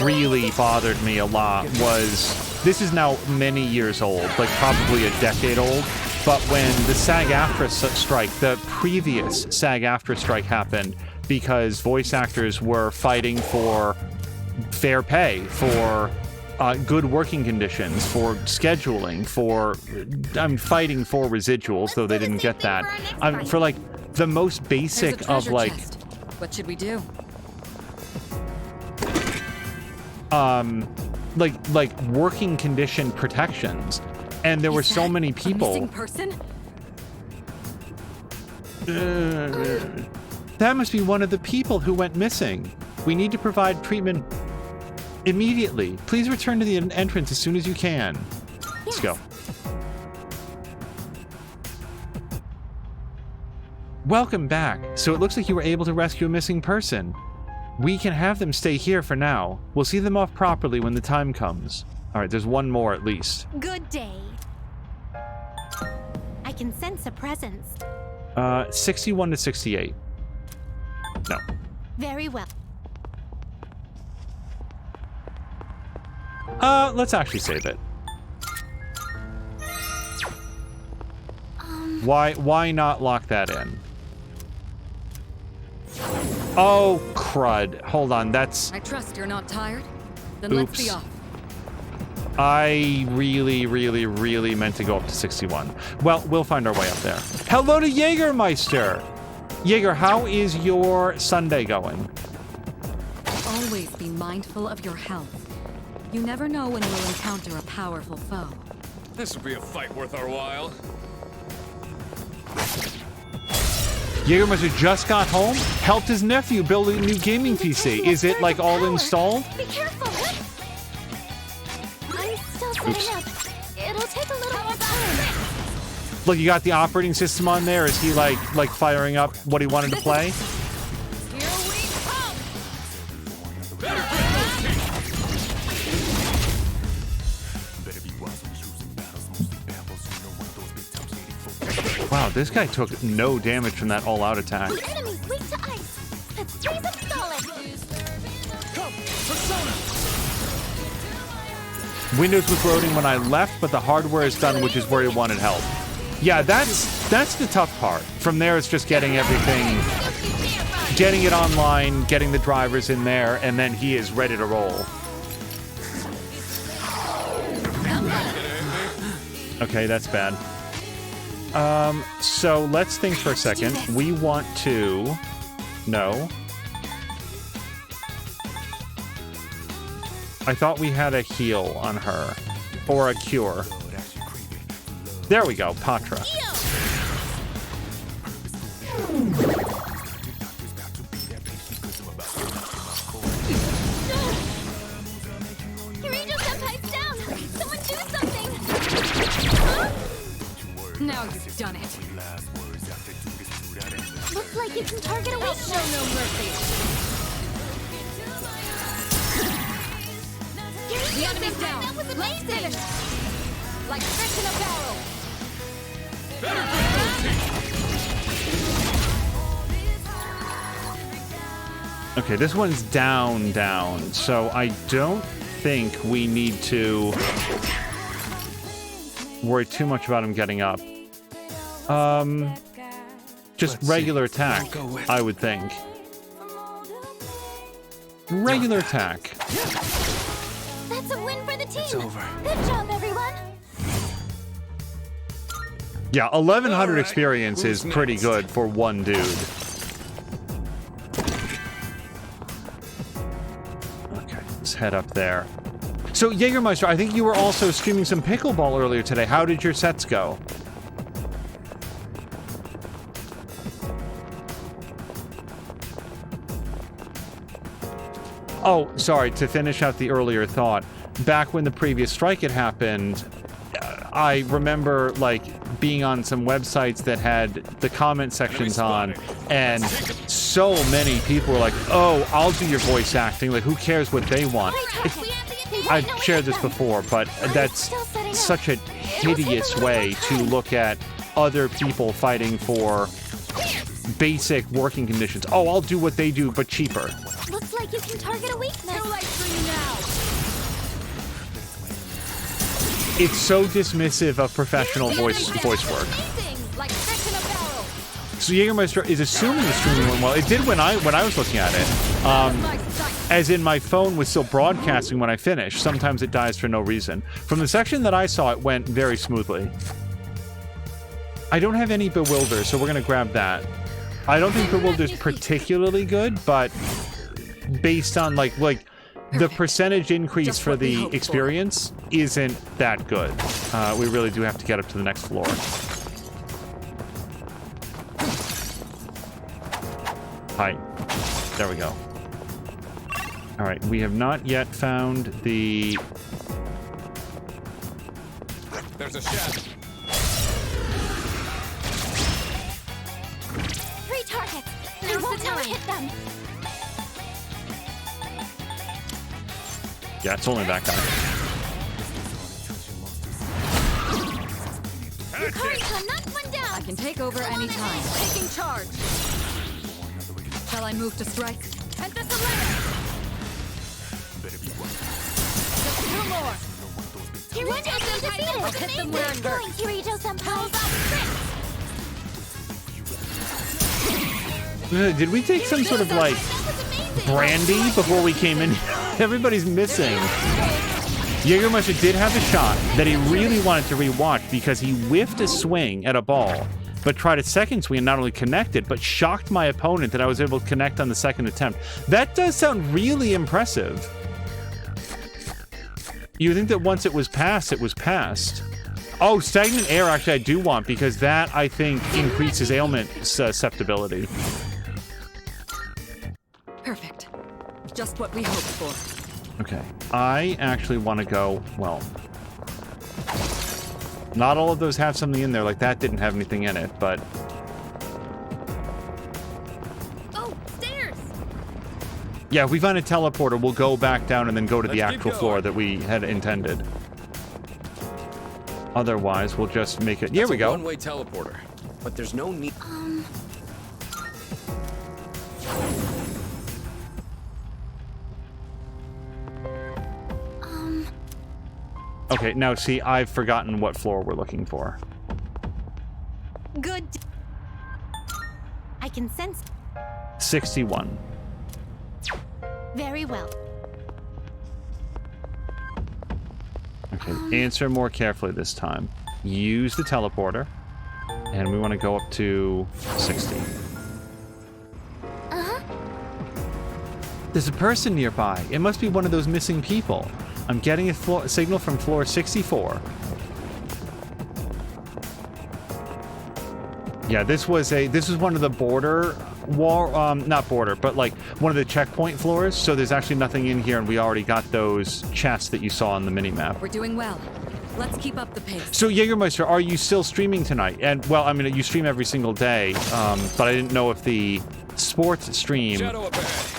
really bothered me a lot was, this is now many years old, like probably a decade old, but when the SAG-AFTRA strike, the previous SAG-AFTRA strike happened because voice actors were fighting for fair pay, for good working conditions, for scheduling, for fighting for residuals, though they didn't get that. For like the most basic of like... Chest. What should we do? like working condition protections, and there were so many people. A missing person? That must be one of the people who went missing. We need to provide treatment immediately. Please return to the entrance as soon as you can. Let's go. Welcome back. So it looks like you were able to rescue a missing person. We can have them stay here for now. We'll see them off properly when the time comes. All right, there's one more at least. Good day. I can sense a presence. 61 to 68. No. Very well. Let's actually save it. Why not lock that in? Oh, crud. Hold on, that's... I trust you're not tired? Then Oops. let's be off. I really meant to go up to 61. Well, we'll find our way up there. Hello to Jägermeister! Jaeger, how is your Sunday going? Always be mindful of your health. You never know when you'll encounter a powerful foe. This will be a fight worth our while. Jägermeister just got home, helped his nephew build a new gaming PC. Is it, like, all installed? Be careful! I'm still setting up. It'll take a little more time. Look, you got the operating system on there. Is he, like firing up what he wanted to play? Wow, this guy took no damage from that all-out attack. The enemy's weak to ice. Let's freeze and stall it. Come, Persona! Windows was loading when I left, but the hardware is done, which is where he wanted help. Yeah, that's the tough part. From there, it's just getting everything, getting it online, getting the drivers in there, and then he is ready to roll. Okay, that's bad. So let's think for a second. We want to... No. I thought we had a heal on her. Or a cure. There we go, Patra. Kirito-senpai's down! Someone do something! Huh? Now you've done it. Looks like you can target a weakness. Show no mercy. The enemy's down. That was amazing! Like fish in a barrel. Okay, this one's down, so I don't think we need to worry too much about him getting up. Just regular attack, I would think. Regular attack. That's a win for the team! It's over. Good job, everyone! Yeah, 1100 experience is pretty good for one dude. Okay, let's head up there. So, Jägermeister, I think you were also streaming some pickleball earlier today. How did your sets go? Oh, sorry, to finish out the earlier thought, back when the previous strike had happened, I remember, like, being on some websites that had the comment sections on, and so many people were like, oh, I'll do your voice acting, like, who cares what they want? I've shared this before, but that's such a hideous way to look at other people fighting for basic working conditions. Oh, I'll do what they do, but cheaper. Looks like you can target a weakness. Too late for you now. It's so dismissive of professional voice work. Like fish in a barrel. So Jägermeister is assuming the streaming went well. It did when I was looking at it. As in, my phone was still broadcasting when I finished. Sometimes it dies for no reason. From the section that I saw, it went very smoothly. I don't have any Bewilder, so we're going to grab that. I don't think Bewilder's particularly good, but based on, like the percentage increase for the experience isn't that good. We really do have to get up to the next floor. Hi. There we go. All right, we have not yet found the... There's a chef. 3 targets! I won't ever hit them! Yeah, it's only that guy. Yukari-san, knock one down! I can take over anytime. Taking charge. Shall I move to strike? And this a just 2 more. Kirito-senpai defeated! I'll hit them where it Going, hurts. Kirito-senpai! Did we take some sort of, like, brandy before we came in? Everybody's missing. Jägermeister did have a shot that he really wanted to rewatch because he whiffed a swing at a ball, but tried a second swing and not only connected, but shocked my opponent that I was able to connect on the second attempt. That does sound really impressive. You think that once it was passed, it was passed. Oh, stagnant air, actually, I do want, because that, I think, increases ailment susceptibility. Perfect. Just what we hoped for. Okay, I actually want to go, well, not all of those have something in there, like that didn't have anything in it, but... Oh, stairs! Yeah, if we find a teleporter, we'll go back down and then go to the actual floor that we had intended. Otherwise, we'll just make it... Here we go. One-way teleporter, but there's no need... Okay, now see, I've forgotten what floor we're looking for. Good. I can sense. 61. Very well. Okay, answer more carefully this time. Use the teleporter, and we want to go up to 60. Uh-huh. There's a person nearby. It must be one of those missing people. I'm getting a signal from floor 64. Yeah, this was one of the border wall, not border, but like one of the checkpoint floors. So there's actually nothing in here, and we already got those chests that you saw on the minimap. We're doing well. Let's keep up the pace. So Jägermeister, are you still streaming tonight? And well, I mean, you stream every single day, but I didn't know if the sports stream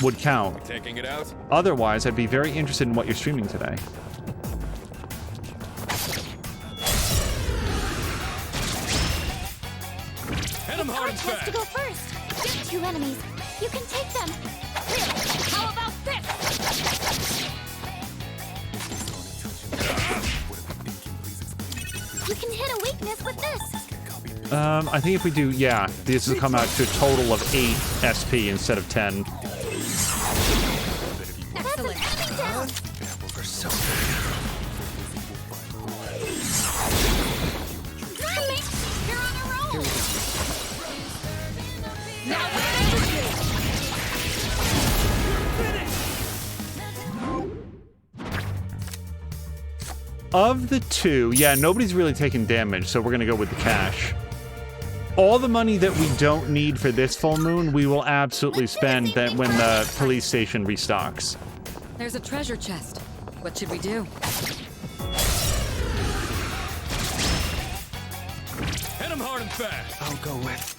would count. Taking it out. Otherwise, I'd be very interested in what you're streaming today. Hit him hard and fast. To go first. Just 2 enemies. You can take them. Here, how about this? You can hit a weakness with this. I think if we do, yeah, this will come out to a total of 8 SP instead of 10. Excellent. Down. You're on a roll. Now Of the two, yeah, nobody's really taking damage, so we're gonna go with the cash. All the money that we don't need for this full moon, we will absolutely spend that when the police station restocks. There's a treasure chest. What should we do? Hit him hard and fast. I'll go with.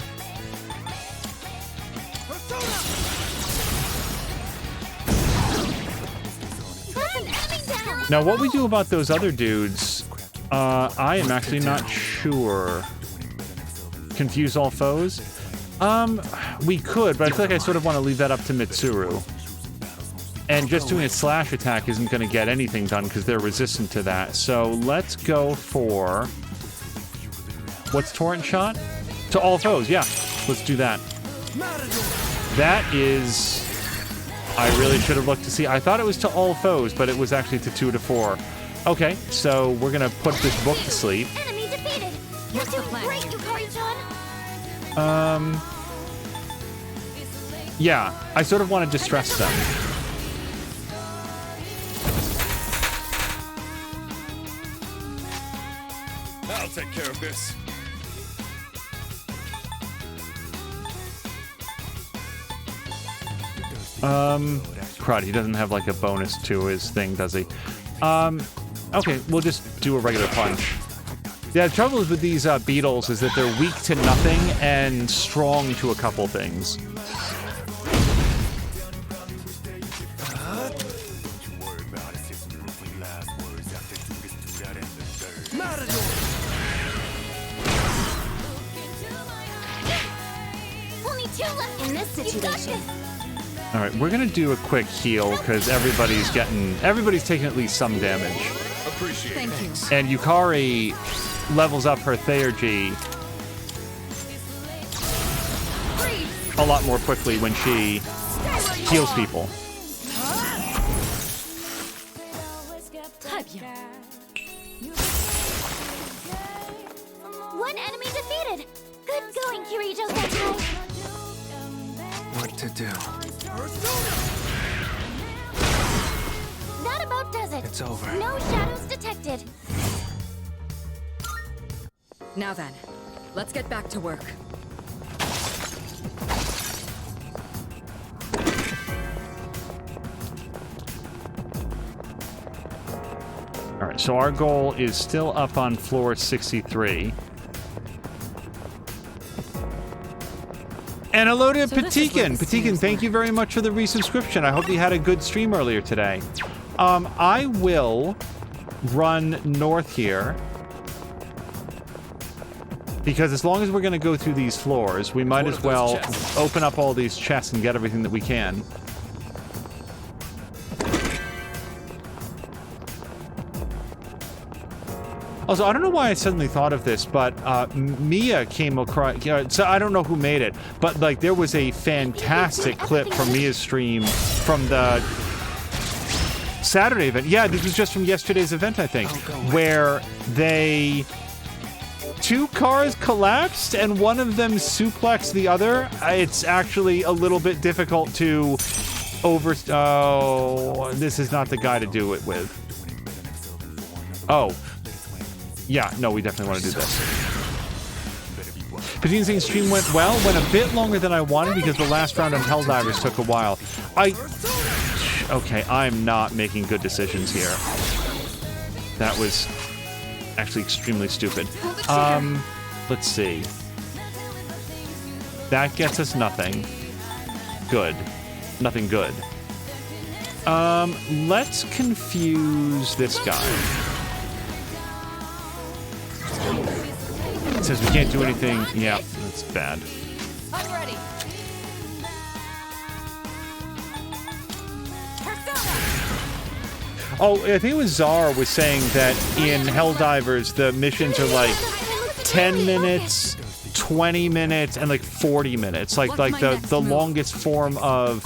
Now, what we do about those other dudes, I am actually not sure. Confuse all foes? We could, but I feel like I sort of want to leave that up to Mitsuru. And just doing a slash attack isn't going to get anything done because they're resistant to that. So let's go for... What's Torrent Shot? To all foes, yeah. Let's do that. That is... I really should have looked to see. I thought it was to all foes, but it was actually to 2 to 4. Okay, so we're going to put this book to sleep. Enemy defeated. You're doing great, Yeah, I sort of want to distress them. I'll take care of this. Crud, he doesn't have like a bonus to his thing, does he? Okay, we'll just do a regular punch. Yeah, the trouble is with these beetles is that they're weak to nothing and strong to a couple things. Only 2 left in this situation. All right, we're gonna do a quick heal because everybody's taking at least some damage. Appreciate it. Thank you. And Yukari levels up her Theurgy a lot more quickly when she heals people. One enemy defeated. Good going, Kirijo Senpai. What to do? That about does it. It's over. No shadows detected. Now then, let's get back to work. All right, so our goal is still up on floor 63. And hello to Patikin. Patikin, thank you very much for the resubscription. I hope you had a good stream earlier today. I will run north here. Because as long as we're going to go through these floors, we might as well open up all these chests and get everything that we can. Also, I don't know why I suddenly thought of this, but Mia came across... so I don't know who made it, but like there was a fantastic clip from Mia's stream from the Saturday event. Yeah, this was just from yesterday's event, I think, where they... 2 cars collapsed and one of them suplexed the other. It's actually a little bit difficult to Oh, this is not the guy to do it with. Oh. Yeah, no, we definitely want to do this. Patine's saying stream went well. Went a bit longer than I wanted because the last round on Helldivers took a while. Okay, I'm not making good decisions here. That was actually extremely stupid. Let's see. That gets us nothing. Good. Nothing good. Let's confuse this guy. It says we can't do anything. Yeah, that's bad. I'm ready. Oh, I think it was Czar was saying that in Helldivers, the missions are like 10 minutes, 20 minutes, and like 40 minutes. Like the longest form of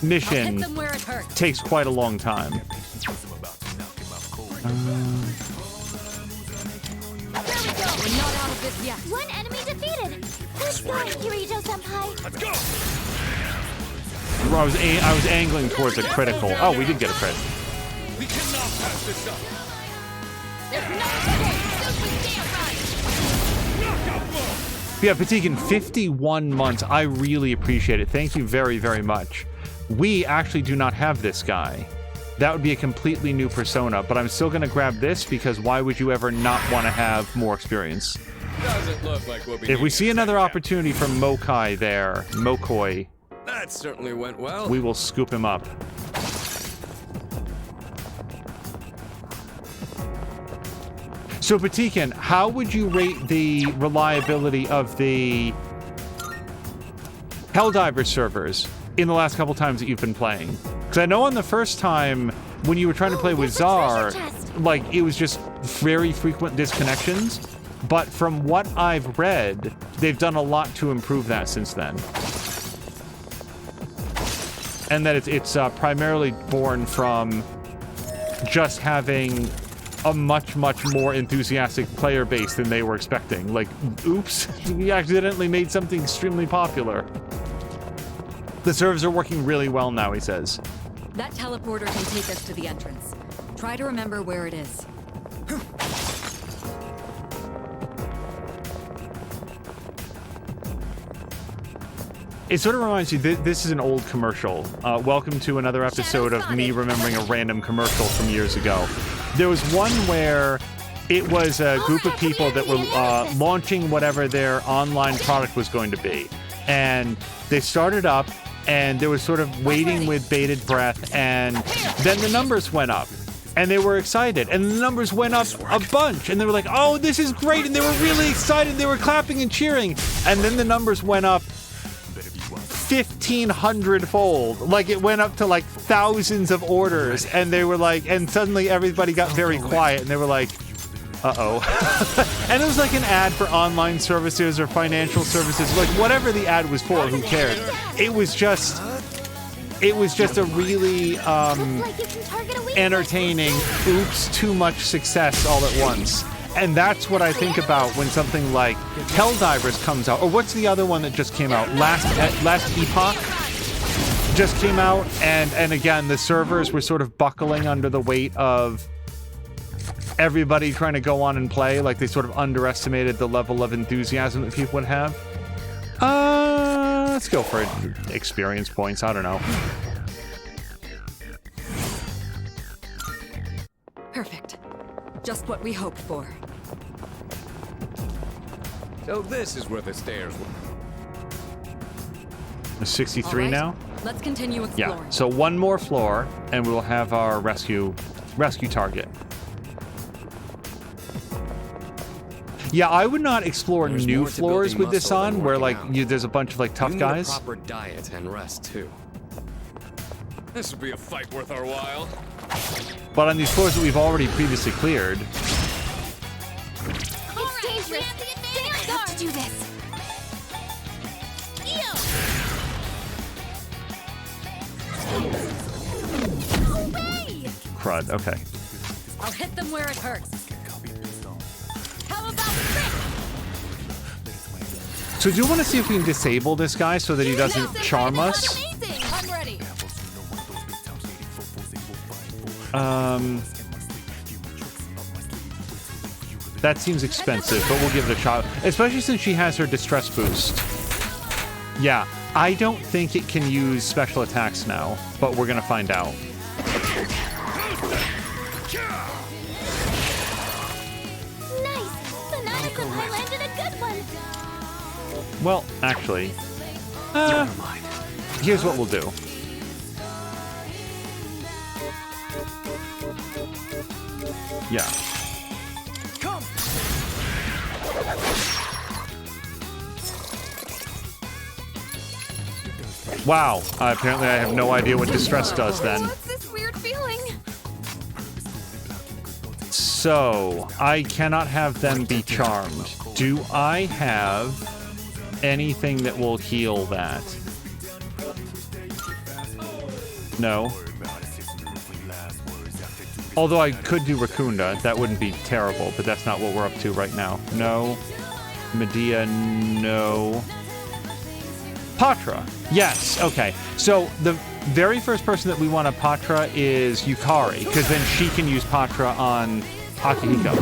mission takes quite a long time. One enemy defeated. Good work, Kirito-senpai. Let's go. I was angling towards a critical. Oh, we did get a crit. We cannot pass this up. Yeah, Patikin, 51 months. I really appreciate it. Thank you very, very much. We actually do not have this guy. That would be a completely new persona, but I'm still going to grab this because why would you ever not want to have more experience? Doesn't look like we'll be If we see another opportunity from Mokai there, Mokoi, that certainly went well. we will scoop him up. So, Patikin, how would you rate the reliability of the Helldiver servers in the last couple times that you've been playing? Because I know on the first time, when you were trying to play with Czar, like, it was just very frequent disconnections. But from what I've read, they've done a lot to improve that since then. And that it's primarily born from just having a much more enthusiastic player base than they were expecting. Like, oops, we accidentally made something extremely popular. The servers are working really well now, he says. That teleporter can take us to the entrance. Try to remember where it is. It sort of reminds you, this is an old commercial. Welcome to another episode of me remembering a random commercial from years ago. There was one where it was a group of people that were launching whatever their online product was going to be. And they started up, and they were sort of waiting with bated breath, and then the numbers went up. And they were excited, and the numbers went up a bunch, and they were like, oh, this is great, and they were really excited, they were clapping and cheering, and then the numbers went up 1,500-fold. Like, it went up to like thousands of orders, and they were like, and suddenly everybody got very quiet, and they were like, uh-oh. And it was like an ad for online services or financial services, like whatever the ad was for, who cared? It was just a really entertaining, oops, too much success all at once. And that's what I think about when something like Helldivers comes out. Or what's the other one that just came out? Last Epoch just came out, and again, the servers were sort of buckling under the weight of everybody trying to go on and play. Like, they sort of underestimated the level of enthusiasm that people would have. Let's go for experience points. I don't know. Perfect. Just what we hoped for. So this is where the stairs were. There's 63 now? Let's continue exploring. Yeah, so one more floor, and we'll have our rescue target. Yeah, I would not explore new floors with this on, where like there's a bunch of like tough guys. Proper diet and rest too. This would be a fight worth our while. But on these floors that we've already previously cleared. It's dangerous. They have to do this. Crud, okay. I'll hit them where it hurts. How about Rick? So do you want to see if we can disable this guy so that he doesn't charm us? I'm ready. That seems expensive, but we'll give it a shot. Especially since she has her distress boost. Yeah, I don't think it can use special attacks now, but we're gonna find out. Nice! Sonata-senpai landed a good one! Well, actually, here's what we'll do. Yeah. Wow. Apparently I have no idea what distress does then. What's this weird feeling? So, I cannot have them be charmed. Do I have anything that will heal that? No. Although I could do Rakunda, that wouldn't be terrible, but that's not what we're up to right now. No. Medea, no. Patra. Yes, okay. So the very first person that we want to Patra is Yukari, because then she can use Patra on Akihiko.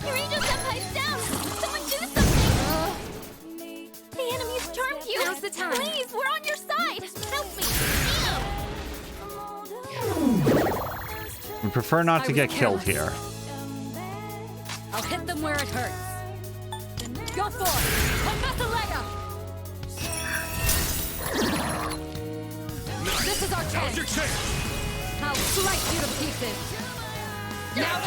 Yuriko-senpai's down! Someone do something! The enemy's charmed you! Now's the time! Please, we're on your side! Help me! We prefer not to get killed here. I'll hit them where it hurts. Go for it! Confessalea! This is our chance! I'll slice you to pieces! Now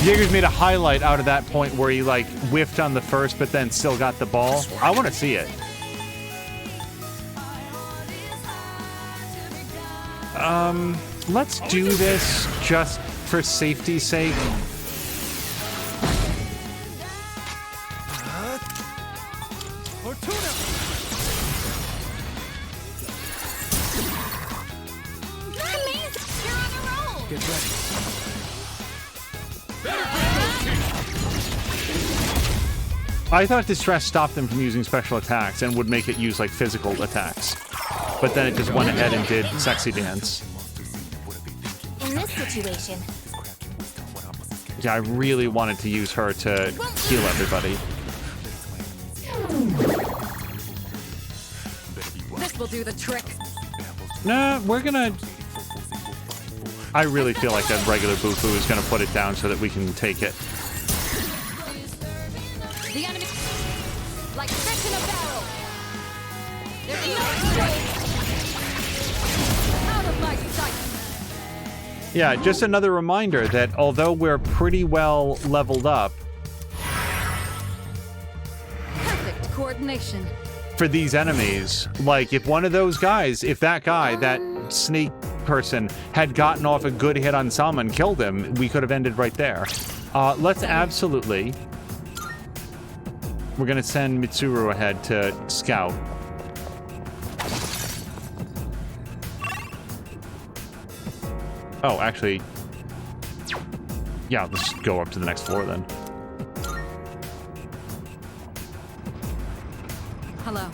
Jaeger's made a highlight out of that point where he, like, whiffed on the first but then still got the ball. I want to see it. Let's do this just for safety's sake. I thought distress stopped them from using special attacks and would make it use like physical attacks. But then it just went ahead and did sexy dance. In this situation, Yeah, I really wanted to use her to heal everybody. This will do the trick. Nah, we're gonna... I really feel like a regular Bufu is gonna put it down so that we can take it. The enemy, like fish in a barrel. There's no escape. Out of my sight. Yeah, just another reminder that although we're pretty well leveled up, Perfect coordination. for these enemies, like if one of those guys, if that guy, that snake person, had gotten off a good hit on Sama and killed him, we could have ended right there. Let's absolutely... We're gonna send Mitsuru ahead to scout. Oh, actually... Yeah, let's go up to the next floor then. Hello.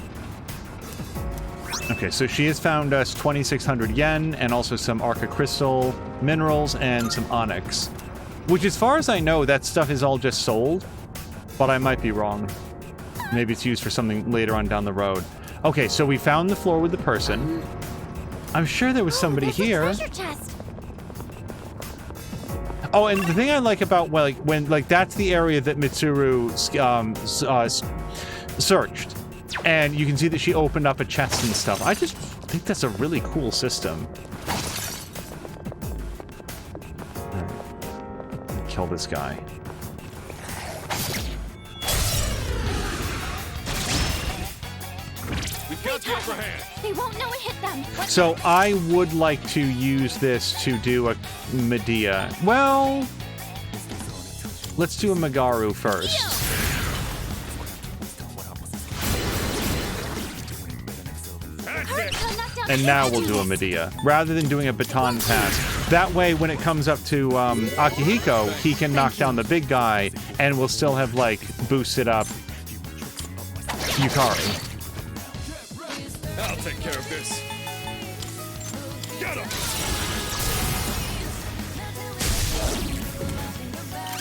Okay, so she has found us 2,600 yen and also some Arca Crystal minerals and some onyx. Which, as far as I know, that stuff is all just sold, but I might be wrong. Maybe it's used for something later on down the road. Okay, so we found the floor with the person. I'm sure there was somebody here. treasure chest. Oh, and the thing I like about when that's the area that Mitsuru searched, and you can see that she opened up a chest and stuff. I just think that's a really cool system. All right. Kill this guy. We've got the upper hand. They won't know it hit them. So I would like to use this to do a Medea. Well, let's do a Magaru first. And now we'll do a Medea, rather than doing a baton pass. That way, when it comes up to Akihiko, he can knock down the big guy, and we'll still have, like, boosted up Yukari. I'll take care of this. Get him!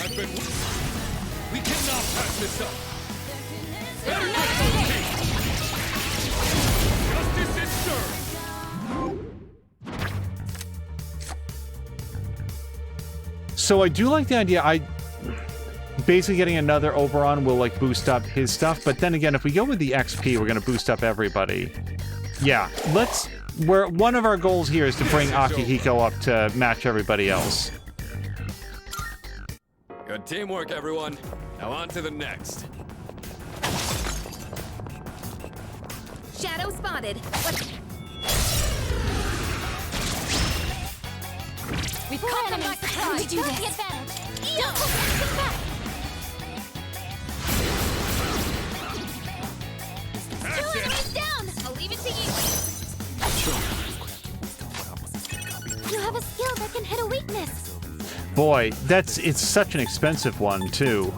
I've been... We cannot pass this up! Justice is served! So I do like the idea. Basically getting another Oberon will like boost up his stuff, but then again, if we go with the XP, we're gonna boost up everybody. Yeah, one of our goals here is to bring Akihiko up to match everybody else. Good teamwork, everyone. Now on to the next. Shadow spotted. We've caught them by surprise. To do this. The advantage. Don't get back. He's down. I'll leave it to you. You have a skill that can hit a weakness. Boy, it's such an expensive one too.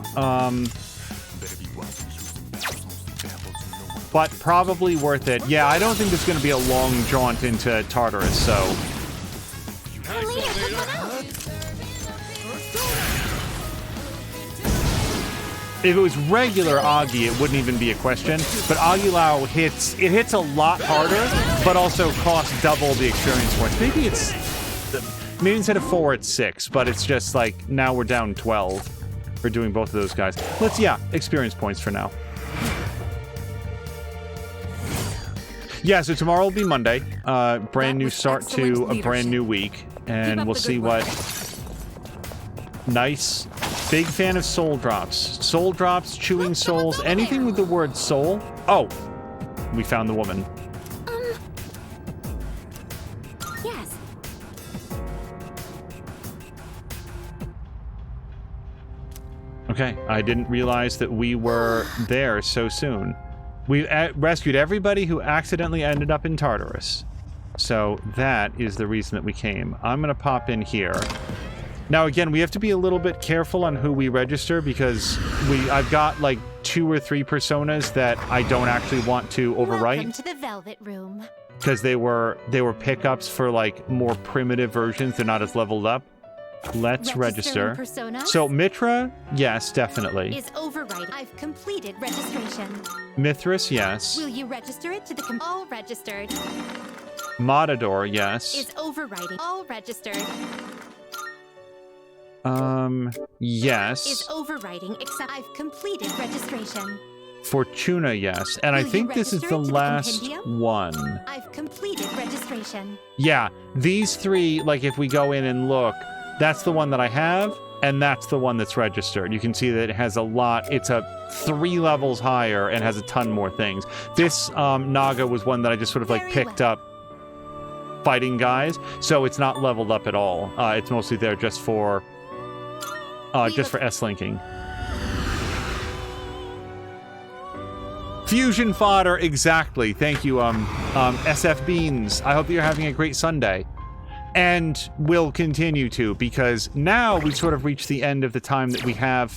But probably worth it. Yeah, I don't think there's going to be a long jaunt into Tartarus, so. If it was regular Agi, it wouldn't even be a question. But Agilao hits a lot harder, but also costs double the experience points. Maybe instead of 4, it's 6, but it's just like now we're down 12 for doing both of those guys. Experience points for now. Yeah, so tomorrow will be Monday. Brand new start to a brand new week, and we'll see what. Nice. Big fan of soul drops. Soul drops, chewing souls, anything with the word soul. Oh, we found the woman. Yes. Okay, I didn't realize that we were there so soon. We rescued everybody who accidentally ended up in Tartarus. So that is the reason that we came. I'm going to pop in here. Now, again, we have to be a little bit careful on who we register because I've got like 2 or 3 personas that I don't actually want to overwrite. Welcome to the Velvet Room. Because they were pickups for like more primitive versions. They're not as leveled up. Let's register. So Mitra, yes, definitely. Is overriding. I've completed registration. Mithras, yes. Will you register it to the all registered? Matador, yes. Is overriding. All registered. Yes. Is overriding except I've completed registration. Fortuna, yes. And I think this is the last one. I've completed registration. Yeah, these 3, like if we go in and look, that's the one that I have, and that's the one that's registered. You can see that it has a lot. It's a 3 levels higher and has a ton more things. This Naga was one that I just sort of like picked up fighting guys, so it's not leveled up at all. It's mostly there just for S-linking. Fusion fodder, exactly. Thank you, SF Beans. I hope you're having a great Sunday. And will continue to, because now we've sort of reached the end of the time that we have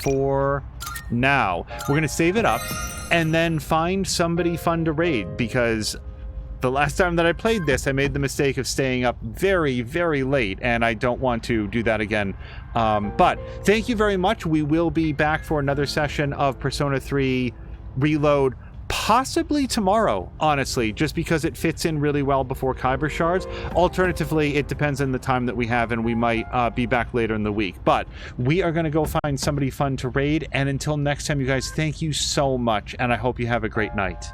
for now. We're going to save it up and then find somebody fun to raid, because the last time that I played this, I made the mistake of staying up very, very late, and I don't want to do that again. But thank you very much. We will be back for another session of Persona 3 Reload, possibly tomorrow, honestly, just because it fits in really well before Kyber Shards. Alternatively, it depends on the time that we have, and we might be back later in the week. But we are going to go find somebody fun to raid, and until next time, you guys, thank you so much, and I hope you have a great night.